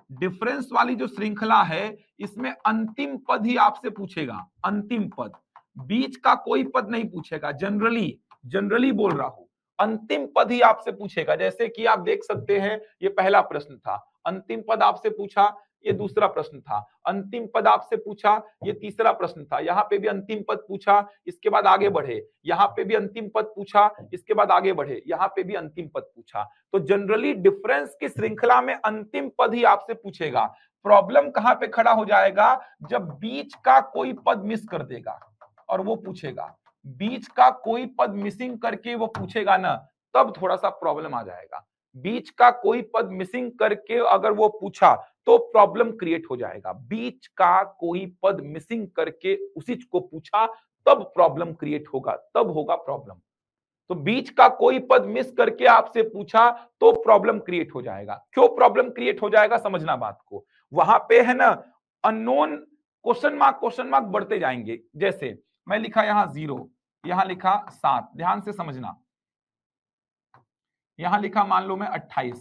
डिफरेंस वाली जो श्रृंखला है इसमें अंतिम पद ही आपसे पूछेगा। अंतिम पद, बीच का कोई पद नहीं पूछेगा। जनरली, जनरली बोल रहा हूं, अंतिम पद ही आपसे पूछेगा। जैसे कि आप देख सकते हैं ये पहला प्रश्न था, अंतिम पद आपसे पूछा, ये दूसरा प्रश्न था, अंतिम पद आपसे पूछा, ये तीसरा प्रश्न था, यहाँ पे भी अंतिम पद पूछा, इसके बाद आगे बढ़े, यहाँ पे भी अंतिम पद पूछा, इसके बाद आगे बढ़े, यहाँ पे भी अंतिम पद पूछा। तो जनरली डिफरेंस की श्रृंखला में अंतिम पद ही आपसे पूछेगा। प्रॉब्लम कहां पे खड़ा हो जाएगा, जब बीच का कोई पद मिस कर देगा और वो पूछेगा। बीच का कोई पद मिसिंग करके वो पूछेगा ना, तब थोड़ा सा प्रॉब्लम आ जाएगा। बीच का कोई पद मिसिंग करके अगर वो पूछा तो प्रॉब्लम क्रिएट हो जाएगा। बीच का कोई पद मिसिंग करके उसी को पूछा तब प्रॉब्लम क्रिएट होगा, तब होगा प्रॉब्लम। तो बीच का कोई पद मिस करके आपसे पूछा तो प्रॉब्लम क्रिएट हो जाएगा। क्यों प्रॉब्लम क्रिएट हो जाएगा, समझना बात को। वहां पे है ना अननोन क्वेश्चन मार्क बढ़ते जाएंगे। जैसे मैं लिखा यहां 0, यहां लिखा 7, ध्यान से समझना। यहां लिखा मान लो मैं 28,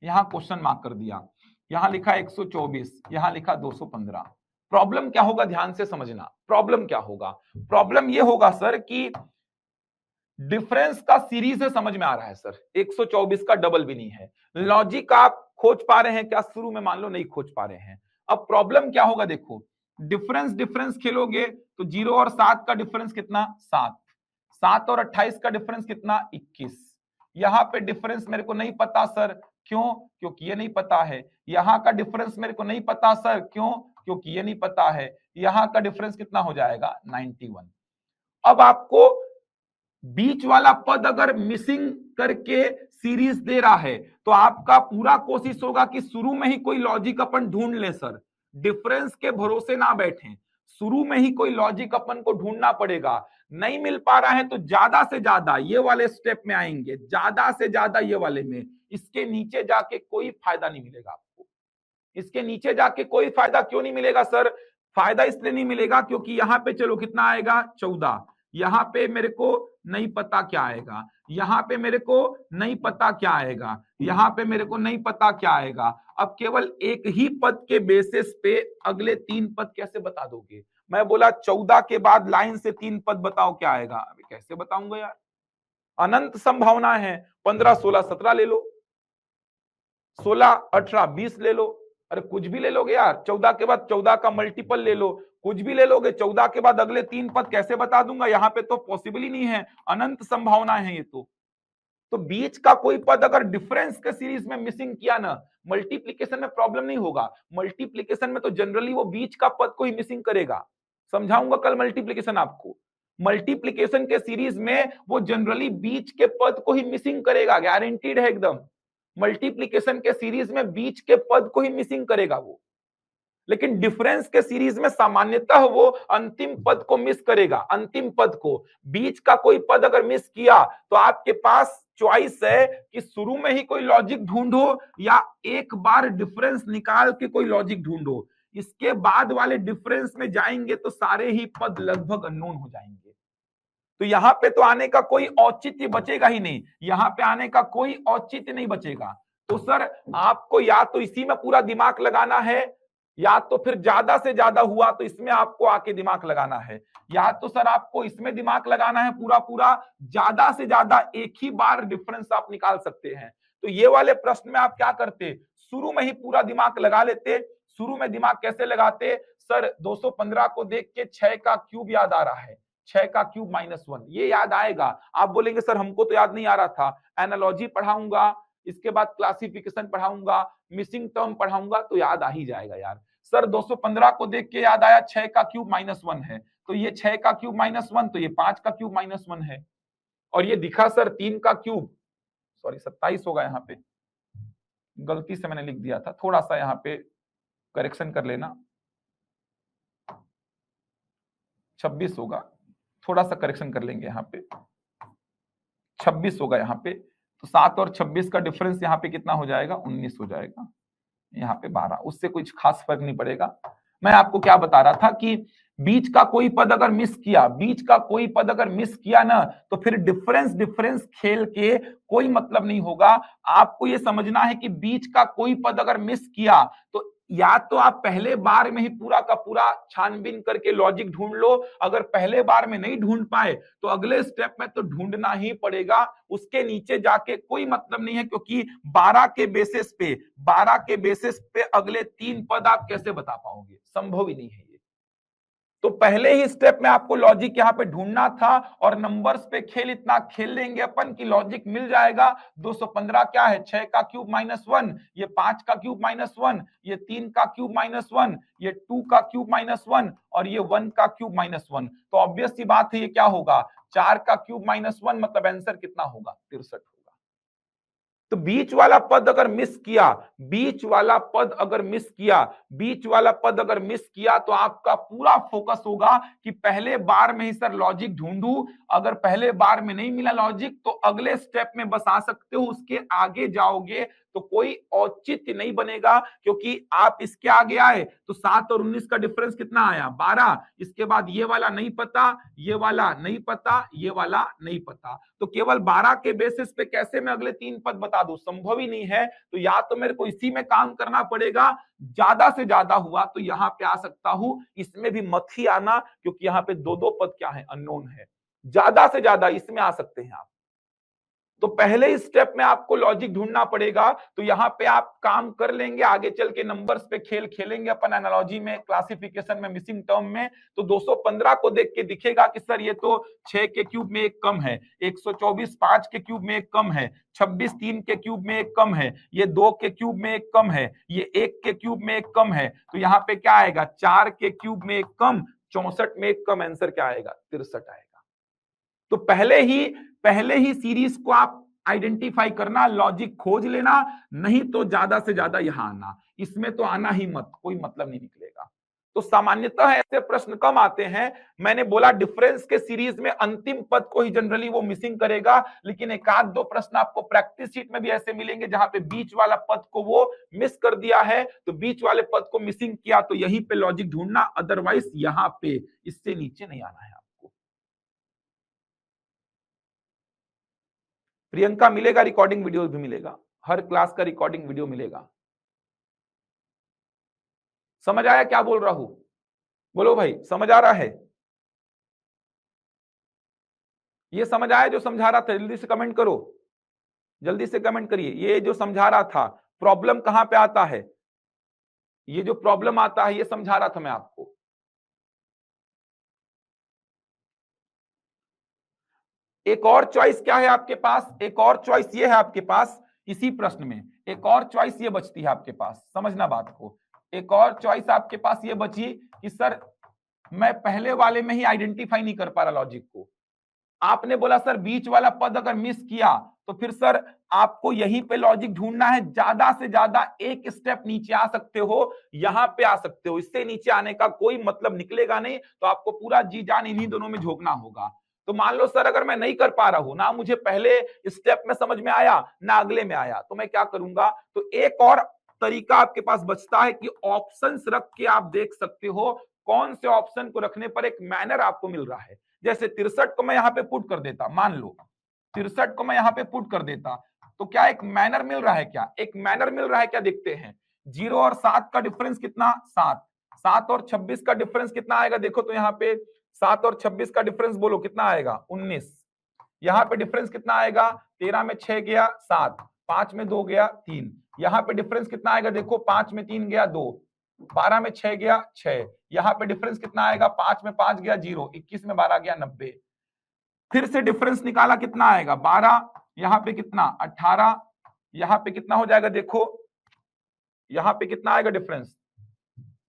यहां क्वेश्चन मार्क कर दिया। यहां लिखा 124, यहां लिखा 215। प्रॉब्लम क्या होगा, ध्यान से समझना। प्रॉब्लम क्या होगा? प्रॉब्लम यह होगा सर कि डिफरेंस का सीरीज है, समझ में आ रहा है सर। 124 का डबल भी नहीं है। लॉजिक आप खोज पा रहे हैं क्या? शुरू में मान लो नहीं खोज पा रहे हैं। अब प्रॉब्लम क्या होगा, देखो डिफरेंस डिफरेंस खेलोगे तो 0 और 7 का डिफरेंस कितना? 7। 7 और 28 का डिफरेंस कितना? 21। यहां पे डिफरेंस मेरे को नहीं पता सर, क्यों? क्योंकि ये नहीं पता है। यहां का डिफरेंस मेरे को नहीं पता सर, क्यों? क्योंकि ये नहीं पता है। यहां का डिफरेंस कितना हो जाएगा? 91। अब आपको बीच वाला पद अगर मिसिंग करके सीरीज दे रहा है तो आपका पूरा कोशिश होगा कि शुरू में ही कोई लॉजिक अपन ढूंढ ले सर, डिफरेंस के भरोसे ना बैठे, शुरू में ही कोई लॉजिक अपन को ढूंढना पड़ेगा। नहीं मिल पा रहा है तो ज्यादा से ज्यादा ये वाले स्टेप में आएंगे, ज्यादा से ज्यादा ये वाले में। इसके नीचे जाके कोई फायदा नहीं मिलेगा आपको, इसके नीचे जाके कोई फायदा क्यों नहीं मिलेगा सर? फायदा इसलिए नहीं मिलेगा क्योंकि यहां पे चलो कितना आएगा 14, यहां पे मेरे को नहीं पता क्या आएगा, यहां पे मेरे को नहीं पता क्या आएगा, यहां पे मेरे को नहीं पता क्या आएगा। अब केवल एक ही पद के बेसिस पे अगले 3 पद कैसे बता दोगे? मैं बोला 14 के बाद लाइन से 3 पद बताओ क्या आएगा, अभी कैसे बताऊंगा यार? अनंत संभावना है, 15 16 17 ले लो, 16 18 20 ले लो, अरे कुछ भी ले लोगे यार। 14 के बाद 14 का मल्टीपल ले लो, कुछ भी ले लोगे। 14 के बाद अगले 3 पद कैसे बता दूंगा? यहाँ पे तो पॉसिबल ही नहीं है, अनंत संभावना है ये तो बीच का कोई पद अगर डिफरेंस के सीरीज में मिसिंग किया ना, मल्टीप्लीकेशन में प्रॉब्लम नहीं होगा। मल्टीप्लीकेशन में तो जनरली वो बीच का पद को ही मिसिंग करेगा, समझाऊंगा कल मल्टीप्लीकेशन आपको। मल्टीप्लीकेशन के सीरीज में वो जनरली बीच के पद को ही मिसिंग करेगा, गारंटीड है एकदम। मल्टीप्लीकेशन के सीरीज में बीच के पद को ही मिसिंग करेगा वो, लेकिन डिफरेंस के सीरीज में सामान्यतः वो अंतिम पद को मिस करेगा, अंतिम पद को। बीच का कोई पद अगर मिस किया तो आपके पास चॉइस है कि शुरू में ही कोई लॉजिक ढूंढो या एक बार डिफरेंस निकाल के कोई लॉजिक ढूंढो। इसके बाद वाले डिफरेंस में जाएंगे तो सारे ही पद लगभग अननोन हो जाएंगे। तो यहां पे तो आने का कोई औचित्य बचेगा ही नहीं, यहां पे आने का कोई औचित्य नहीं बचेगा। तो सर आपको या तो इसी में पूरा दिमाग लगाना है, या तो फिर ज्यादा से ज्यादा हुआ तो इसमें आपको आके दिमाग लगाना है, या तो सर आपको इसमें दिमाग लगाना है पूरा पूरा, ज्यादा से ज्यादा एक ही बार डिफरेंस आप निकाल सकते हैं। तो ये वाले प्रश्न में आप क्या करते? शुरू में ही पूरा दिमाग लगा लेते। शुरू में दिमाग कैसे लगाते? सर 215 को देख के 6 का क्यूब याद आ रहा है, 6 का क्यूब -1 ये याद आएगा। आप बोलेंगे सर हमको तो याद नहीं आ रहा था, एनालॉजी पढ़ाऊंगा, इसके बाद क्लासिफिकेशन पढ़ाऊंगा, मिसिंग टर्म पढ़ाऊंगा, तो याद आ ही जाएगा यार। सर 215 को देख के याद आया 6 का क्यूब -1 है, तो ये 6 का क्यूब -1 तो ये 5 का क्यूब -1 है। और ये दिखा सर 3 का क्यूब, सॉरी 27 होगा, यहाँ पे गलती से मैंने लिख दिया था, थोड़ा सा यहाँ पे करेक्शन कर लेना, 26 होगा, थोड़ा सा करेक्शन कर लेंगे यहाँ पे, 26 होगा यहाँ पे। तो 7 और 26 का डिफरेंस यहाँ पे कितना हो जाएगा? 19 हो जाएगा, यहाँ पे 12, उससे कुछ खास फर्क नहीं पड़ेगा। मैं आपको क्या बता रहा था कि बीच का कोई पद अगर मिस किया, बीच का कोई पद अगर मिस किया ना, तो फिर डिफरेंस डिफरेंस खेल के कोई मतलब नहीं होगा। आपको ये समझना है कि बीच का कोई पद अगर मिस किया तो या तो आप पहले बार में ही पूरा का पूरा छानबीन करके लॉजिक ढूंढ लो, अगर पहले बार में नहीं ढूंढ पाए तो अगले स्टेप में तो ढूंढना ही पड़ेगा, उसके नीचे जाके कोई मतलब नहीं है। क्योंकि 12 के बेसिस पे, 12 के बेसिस पे अगले 3 पद आप कैसे बता पाओगे? संभव ही नहीं है। तो पहले ही स्टेप में आपको लॉजिक यहां पे ढूंढना था, और नंबर्स पे खेल इतना खेल लेंगे अपन कि लॉजिक मिल जाएगा। 215 क्या है? 6 का क्यूब -1, ये 5 का क्यूब -1, ये 3 का क्यूब -1, ये 2 का क्यूब -1 और ये 1 का क्यूब -1। तो ऑब्वियस सी बात है ये क्या होगा? 4 का क्यूब -1, मतलब आंसर कितना होगा? 63 होगा। तो बीच वाला पद अगर मिस किया, बीच वाला पद अगर मिस किया, बीच वाला पद अगर मिस किया तो आपका पूरा फोकस होगा कि पहले बार में ही सर लॉजिक ढूंढूं। अगर पहले बार में नहीं मिला लॉजिक तो अगले स्टेप में बस आ सकते हो, उसके आगे जाओगे तो कोई औचित्य नहीं बनेगा। क्योंकि आप इसके आगे आए तो 7 और 19 का डिफरेंस कितना आया? 12। इसके बाद ये वाला नहीं पता, ये वाला नहीं पता, ये वाला नहीं पता। तो केवल 12 के बेसिस पे कैसे मैं अगले 3 पद बता दूं? संभव ही नहीं है। तो या तो मेरे को इसी में काम करना पड़ेगा, ज्यादा से ज्यादा हुआ तो यहां पे आ सकता हूं, इसमें भी मत ही आना क्योंकि यहां पे दो दो पद क्या है? अननोन है। ज्यादा से ज्यादा इसमें आ सकते हैं आप। तो पहले स्टेप में आपको लॉजिक ढूंढना पड़ेगा, तो यहां पे आप काम कर लेंगे, आगे चल के नंबर्स पे खेल खेलेंगे अपन एनालॉजी में, क्लासिफिकेशन में, मिसिंग टर्म में। तो 215 को देख के दिखेगा कि सर ये तो 6 के क्यूब में 1 कम है, 124 5 के क्यूब में 1 कम है, 26 3 के क्यूब में 1 कम है, ये 2 के क्यूब में 1 कम है, ये 1 के क्यूब में 1 कम है। तो यहाँ पे क्या आएगा? 4 के क्यूब में 1 कम, 64 में 1 कम, आंसर क्या आएगा? 63 आएगा। तो पहले ही सीरीज को आप आइडेंटिफाई करना, लॉजिक खोज लेना, नहीं तो ज्यादा से ज्यादा यहां आना, इसमें तो आना ही मत, कोई मतलब नहीं निकलेगा। तो सामान्यतः ऐसे प्रश्न कम आते हैं। मैंने बोला डिफरेंस के सीरीज में अंतिम पद को ही जनरली वो मिसिंग करेगा, लेकिन एक आध दो प्रश्न आपको प्रैक्टिस शीट में भी ऐसे मिलेंगे जहां पे बीच वाला पद को वो मिस कर दिया है, तो बीच वाले पद को मिसिंग किया तो यहीं पे लॉजिक ढूंढना, अदरवाइज यहां पे, इससे नीचे नहीं आना है आपको। प्रियंका मिलेगा, रिकॉर्डिंग वीडियो भी मिलेगा, हर क्लास का रिकॉर्डिंग वीडियो मिलेगा। समझ आया क्या बोल रहा हूं? बोलो भाई, समझ आ रहा है? ये समझ आया जो समझा रहा था? जल्दी से कमेंट करो, जल्दी से कमेंट करिए। ये जो समझा रहा था, प्रॉब्लम कहां पे आता है, ये जो प्रॉब्लम आता है ये समझा रहा था मैं आपको। एक और चॉइस क्या है आपके पास, एक और चॉइस ये है आपके पास, इसी प्रश्न में एक और चॉइस ये बचती है आपके पास, समझना बात को। एक और चॉइस आपके पास ये बची कि सर मैं पहले वाले में ही आइडेंटिफाई नहीं कर पा रहा लॉजिक को। आपने बोला सर बीच वाला पद अगर मिस किया तो फिर सर आपको यहीं पे लॉजिक ढूंढना है, ज्यादा से ज्यादा एक स्टेप नीचे आ सकते हो, यहां पे आ सकते हो, इससे नीचे आने का कोई मतलब निकलेगा नहीं, तो आपको पूरा जी जान इन्हीं दोनों में झोंकना होगा। तो मान लो सर अगर मैं नहीं कर पा रहा हूं ना, मुझे पहले स्टेप में समझ में आया ना अगले में आया, तो मैं क्या करूंगा, तो एक और तरीका आपके पास बचता है कि ऑप्शंस रख के आप देख सकते हो कौन से ऑप्शन को रखने पर एक मैनर आपको मिल रहा है। जैसे 63 को मैं यहां पे पुट कर देता, मान लो 63 को मैं यहां पे पुट कर देता, तो क्या एक मैनर मिल रहा है, क्या एक मैनर मिल रहा है, क्या देखते हैं। 0 और 7 का डिफरेंस कितना, 7, 7 और 26 का डिफरेंस कितना आएगा, देखो तो यहाँ पे 7 और 26 का डिफरेंस बोलो कितना आएगा, 19। यहाँ पे डिफरेंस कितना आएगा, 13 में 6 गया 7, 5 में 2 गया 3, यहाँ पे डिफरेंस कितना आएगा, देखो 5 में 3 गया 2, 12 में 6 गया 6, यहाँ पे डिफरेंस कितना आएगा, 5 में 5 गया 0, 21 में 12 गया 90। फिर से डिफरेंस निकाला कितना आएगा, 12, यहाँ पे कितना 18, यहाँ पे कितना हो जाएगा, देखो यहाँ पे कितना आएगा डिफरेंस,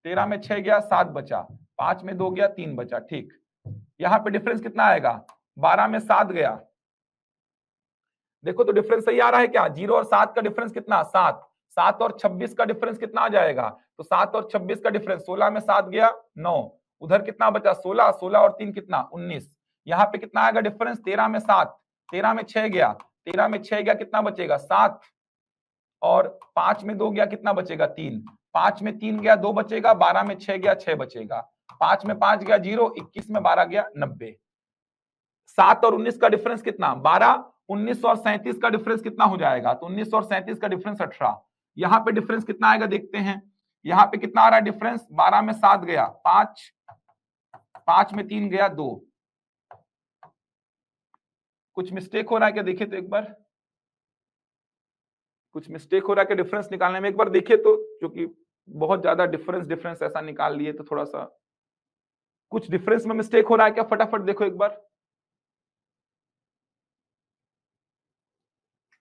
13 में 6 गया 7 बचा, 5 में 2 गया 3 बचा, ठीक। यहाँ पे डिफरेंस कितना आएगा, 12 में 7 गया, देखो तो डिफरेंस सही आ रहा है क्या, 0 और 7 का डिफरेंस कितना 7, 7 और 26 का डिफरेंस कितना आ जाएगा, तो 7 और 26 का डिफरेंस 16 में 7 गया 9, उधर कितना बचा 16, 16 और 3 कितना 19, यहाँ पे कितना आएगा डिफरेंस, 13 में 7, 13 में 6 गया, 13 में 6 गया कितना बचेगा 7, और 5 में 2 गया कितना बचेगा 3, 5 में 3 गया 2 बचेगा, 12 में 6 गया 6 बचेगा, 5 में 5 गया 0, 21 में 12 गया 90। 7 और 19 का डिफरेंस कितना 12, 19 और 37 का डिफरेंस कितना हो जाएगा, तो 19 और 37 का डिफरेंस 18। यहाँ पे डिफरेंस कितना आएगा देखते हैं, यहाँ पे कितना आ रहा है डिफरेंस, 12 में 7 गया 5, 5 में 3 गया 2। कुछ मिस्टेक हो रहा है क्या, देखिए तो एक बार, कुछ मिस्टेक हो रहा है क्या डिफरेंस निकालने में, एक बार देखिए तो, क्योंकि बहुत ज्यादा डिफरेंस ऐसा निकाल लिए तो थोड़ा सा कुछ डिफरेंस में मिस्टेक हो रहा है क्या, फटाफट देखो एक बार,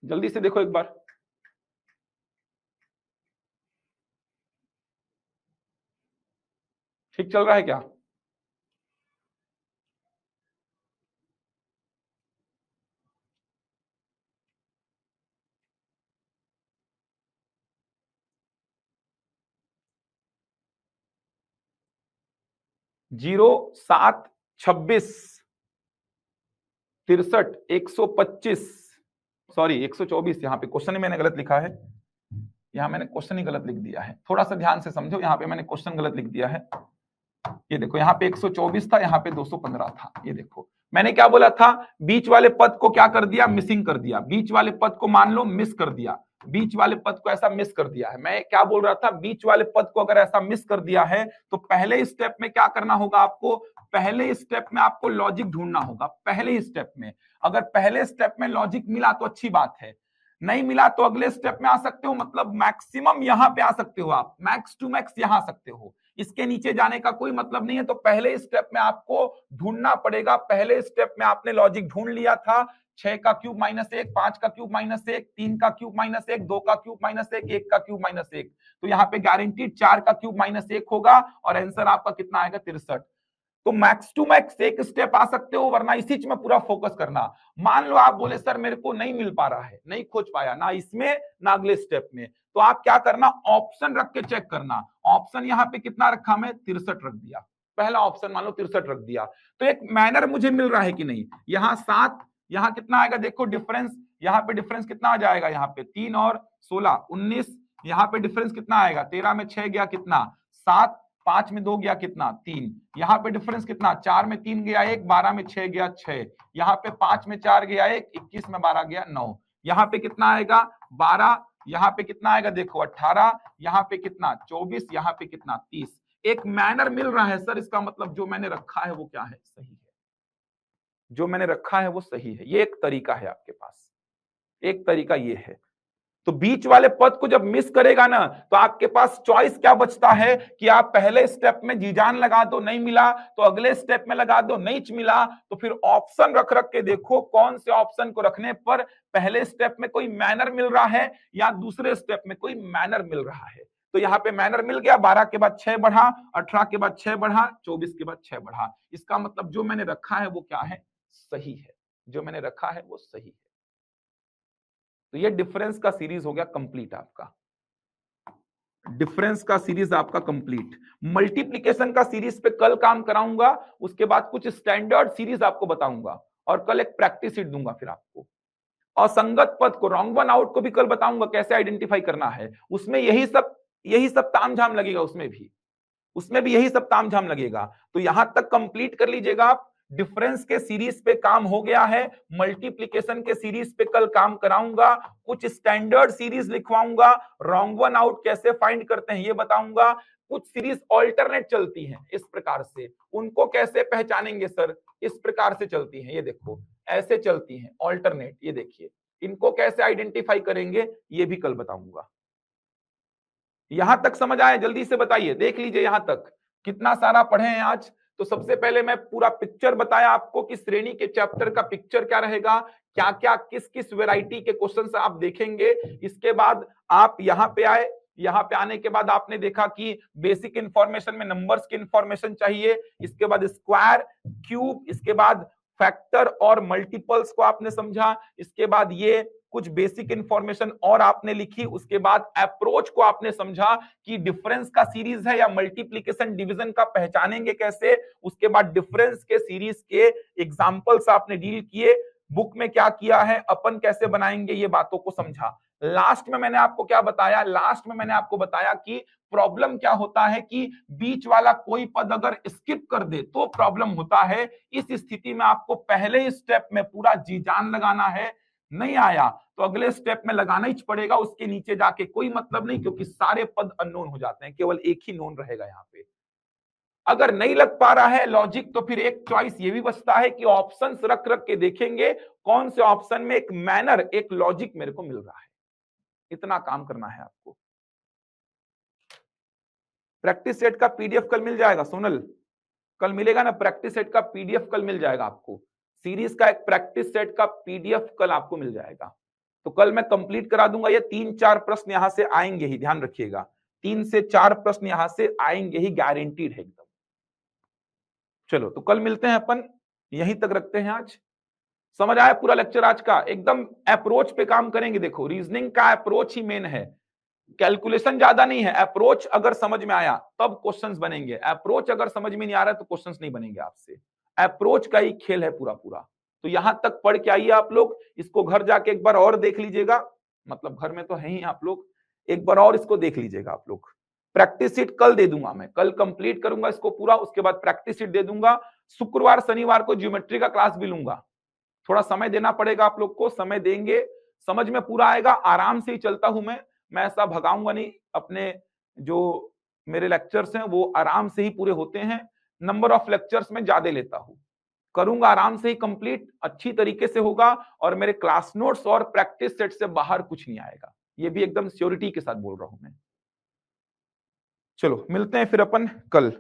जल्दी से देखो एक बार। ठीक चल रहा है क्या, जीरो 7 26 63 125, सॉरी 124, यहाँ पे क्वेश्चन ही मैंने गलत लिखा है, यहाँ मैंने क्वेश्चन ही गलत लिख दिया है, थोड़ा सा ध्यान से समझो, यहाँ पे मैंने क्वेश्चन गलत लिख दिया है। ये देखो यहाँ पे 124 था, यहाँ पे 215 था, ये देखो मैंने क्या बोला था, बीच वाले पद को क्या कर दिया, मिसिंग कर दिया, बीच वाले पद को मान लो मिस कर दिया, बीच वाले पद को ऐसा मिस कर दिया है। मैं क्या बोल रहा था, बीच वाले पद को अगर ऐसा मिस कर दिया है तो पहले स्टेप में क्या करना होगा आपको, पहले स्टेप में आपको लॉजिक ढूंढना होगा, पहले स्टेप में। अगर पहले स्टेप में लॉजिक मिला तो अच्छी बात है, नहीं मिला तो अगले स्टेप में आ सकते हो, मतलब मैक्सिमम यहां पे आ सकते हो आप, मैक्स टू मैक्स यहां आ सकते हो, इसके नीचे जाने का कोई मतलब नहीं है। तो पहले स्टेप में आपको ढूंढना पड़ेगा, पहले स्टेप में आपने लॉजिक ढूंढ लिया था, 6 का क्यूब माइनस 1, 5 का क्यूब माइनस 1, 3 का क्यूब माइनस 1, 2 का क्यूब माइनस 1, 1 का क्यूब माइनस 1, तो यहाँ पे गारंटीड 4 का क्यूब माइनस 1 होगा और आंसर आपका कितना आएगा 63। तो मैक्स टू मैक्स एक स्टेप आ सकते हो, वरना इसी में पूरा फोकस करना। मान लो आप बोले सर मेरे को नहीं मिल पा रहा है, नहीं खोज पाया ना इसमें ना अगले स्टेप में, तो आप क्या करना, ऑप्शन रख के चेक करना। ऑप्शन यहाँ पे कितना रखा, मैं 63 रख दिया, पहला ऑप्शन मान लो 63 रख दिया, तो एक मैनर मुझे मिल रहा है कि नहीं। यहाँ 7, यहाँ कितना आएगा देखो डिफरेंस, यहाँ पे डिफरेंस कितना आ जाएगा, यहाँ पे 3 और 16 19, यहाँ पे डिफरेंस कितना आएगा, 13 में 6 गया कितना 7, 5 में 2 गया कितना 3, यहाँ पे डिफरेंस कितना, 4 में 3 गया 1, 12 में 6 गया 6, यहाँ पे 5 में 4 गया 1, 21 में 12 गया 9, यहाँ पे कितना आएगा 12, यहाँ पे कितना आएगा देखो 18, यहाँ पे कितना 24, यहाँ पे कितना 30। एक मैनर मिल रहा है सर, इसका मतलब जो मैंने रखा है वो क्या है, सही है, जो मैंने रखा है वो सही है। ये एक तरीका है आपके पास, एक तरीका ये है। तो बीच वाले पद को जब मिस करेगा ना, तो आपके पास चॉइस क्या बचता है कि आप पहले स्टेप में जी जान लगा दो, नहीं मिला तो अगले स्टेप में लगा दो, नहीं मिला तो फिर ऑप्शन रख रख के देखो कौन से ऑप्शन को रखने पर पहले स्टेप में कोई मैनर मिल रहा है या दूसरे स्टेप में कोई मैनर मिल रहा है। तो यहाँ पे मैनर मिल गया, 12 के बाद 6 बढ़ा, 18 के बाद 6 बढ़ा, 24 के बाद 6 बढ़ा। इसका मतलब जो मैंने रखा है वो क्या है, सही है, जो मैंने रखा है वो सही है। तो ये डिफरेंस का सीरीज हो गया कंप्लीट आपका, डिफरेंस का सीरीज आपका कंप्लीट। मल्टीप्लिकेशन का सीरीज पे कल काम कराऊंगा, उसके बाद कुछ स्टैंडर्ड सीरीज आपको बताऊंगा और कल एक प्रैक्टिस शीट दूंगा फिर आपको। असंगत पद को, रॉन्ग वन आउट को भी कल बताऊंगा कैसे आइडेंटिफाई करना है। उसमें यही सब तामझाम लगेगा, उसमें भी यही सब तामझाम लगेगा। तो यहां तक कंप्लीट कर लीजिएगा आप। डिफरेंस के सीरीज पे काम हो गया है, मल्टीप्लिकेशन के सीरीज पे कल काम कराऊंगा, कुछ स्टैंडर्ड सीरीज लिखवाऊंगा, रॉन्ग वन आउट कैसे फाइंड करते हैं ये बताऊंगा, कुछ सीरीज ऑल्टरनेट चलती हैं इस प्रकार से, उनको कैसे पहचानेंगे सर, इस प्रकार से चलती हैं, ये देखो ऐसे चलती हैं ऑल्टरनेट, ये देखिए इनको कैसे आइडेंटिफाई करेंगे ये भी कल बताऊंगा। यहां तक समझ आए, जल्दी से बताइए, देख लीजिए यहां तक कितना सारा पढ़े हैं आज। तो सबसे पहले मैं पूरा पिक्चर बताया आपको कि श्रेणी के चैप्टर का पिक्चर क्या रहेगा, क्या क्या किस किस वैरायटी के क्वेश्चंस आप देखेंगे। इसके बाद आप यहां पे आए, यहां पे आने के बाद आपने देखा कि बेसिक इंफॉर्मेशन में नंबर्स की इंफॉर्मेशन चाहिए, इसके बाद स्क्वायर, क्यूब, इसके बाद फैक्टर और मल्टीपल्स को आपने समझा, इसके बाद ये कुछ बेसिक इंफॉर्मेशन और आपने लिखी, उसके बाद अप्रोच को आपने समझा कि डिफरेंस का सीरीज है या मल्टीप्लिकेशन डिवीजन का पहचानेंगे कैसे, उसके बाद डिफरेंस के सीरीज के एग्जांपल्स आपने डील किए, बुक में क्या किया है, अपन कैसे बनाएंगे, ये बातों को समझा। लास्ट में मैंने आपको क्या बताया, लास्ट में मैंने आपको बताया कि प्रॉब्लम क्या होता है कि बीच वाला कोई पद अगर स्किप कर दे तो प्रॉब्लम होता है। इस स्थिति में आपको पहले ही स्टेप में पूरा जी जान लगाना है, नहीं आया तो अगले स्टेप में लगाना ही पड़ेगा, उसके नीचे जाके कोई मतलब नहीं, क्योंकि सारे पद अननोन हो जाते हैं, केवल एक ही नोन रहेगा यहाँ पे। अगर नहीं लग पा रहा है लॉजिक तो फिर एक चॉइस ये भी बचता है कि ऑप्शंस रख रख के देखेंगे कौन से ऑप्शन में एक मैनर, एक लॉजिक मेरे को मिल रहा है। इतना काम करना है आपको। प्रैक्टिस सेट का पीडीएफ कल मिल जाएगा सोनल, कल मिलेगा ना, प्रैक्टिस सेट का पीडीएफ कल मिल जाएगा आपको, सीरीज का एक प्रैक्टिस सेट का पीडीएफ कल आपको मिल जाएगा। तो कल मैं कंप्लीट करा दूंगा, ये 3-4 प्रश्न यहां से आएंगे ही, ध्यान रखिएगा 3 से 4 प्रश्न यहां से आएंगे ही, गारंटीड है एकदम। चलो तो कल मिलते हैं अपन, यहीं तक रखते हैं आज। समझ आया पूरा लेक्चर आज का, एकदम अप्रोच पे काम करेंगे। देखो रीजनिंग का अप्रोच ही मेन है, कैलकुलेशन ज्यादा नहीं है। अप्रोच अगर समझ में आया तब क्वेश्चंस बनेंगे, अप्रोच अगर समझ में नहीं आ रहा है तो क्वेश्चंस नहीं बनेंगे आपसे। अप्रोच का ही खेल है पूरा पूरा। तो यहां तक पढ़ के आइए आप लोग, इसको घर जाके एक बार और देख लीजिएगा, मतलब घर में तो है ही आप लोग, एक बार और इसको देख लीजिएगा आप लोग। प्रैक्टिस शीट कल दे दूंगा, मैं कल कंप्लीट करूंगा इसको पूरा, उसके बाद प्रैक्टिस शीट दे दूंगा। शुक्रवार शनिवार को ज्योमेट्री का क्लास भी लूंगा, थोड़ा समय देना पड़ेगा आप लोग को, समय देंगे समझ में पूरा आएगा। आराम से ही चलता हूं मैं ऐसा भगाऊंगा नहीं, अपने जो मेरे लेक्चर्स हैं वो आराम से ही पूरे होते हैं, नंबर ऑफ लेक्चर्स में ज्यादा लेता हूं, करूंगा आराम से ही कंप्लीट, अच्छी तरीके से होगा, और मेरे क्लास नोट्स और प्रैक्टिस सेट से बाहर कुछ नहीं आएगा, ये भी एकदम श्योरिटी के साथ बोल रहा हूं मैं। चलो मिलते हैं फिर अपन कल।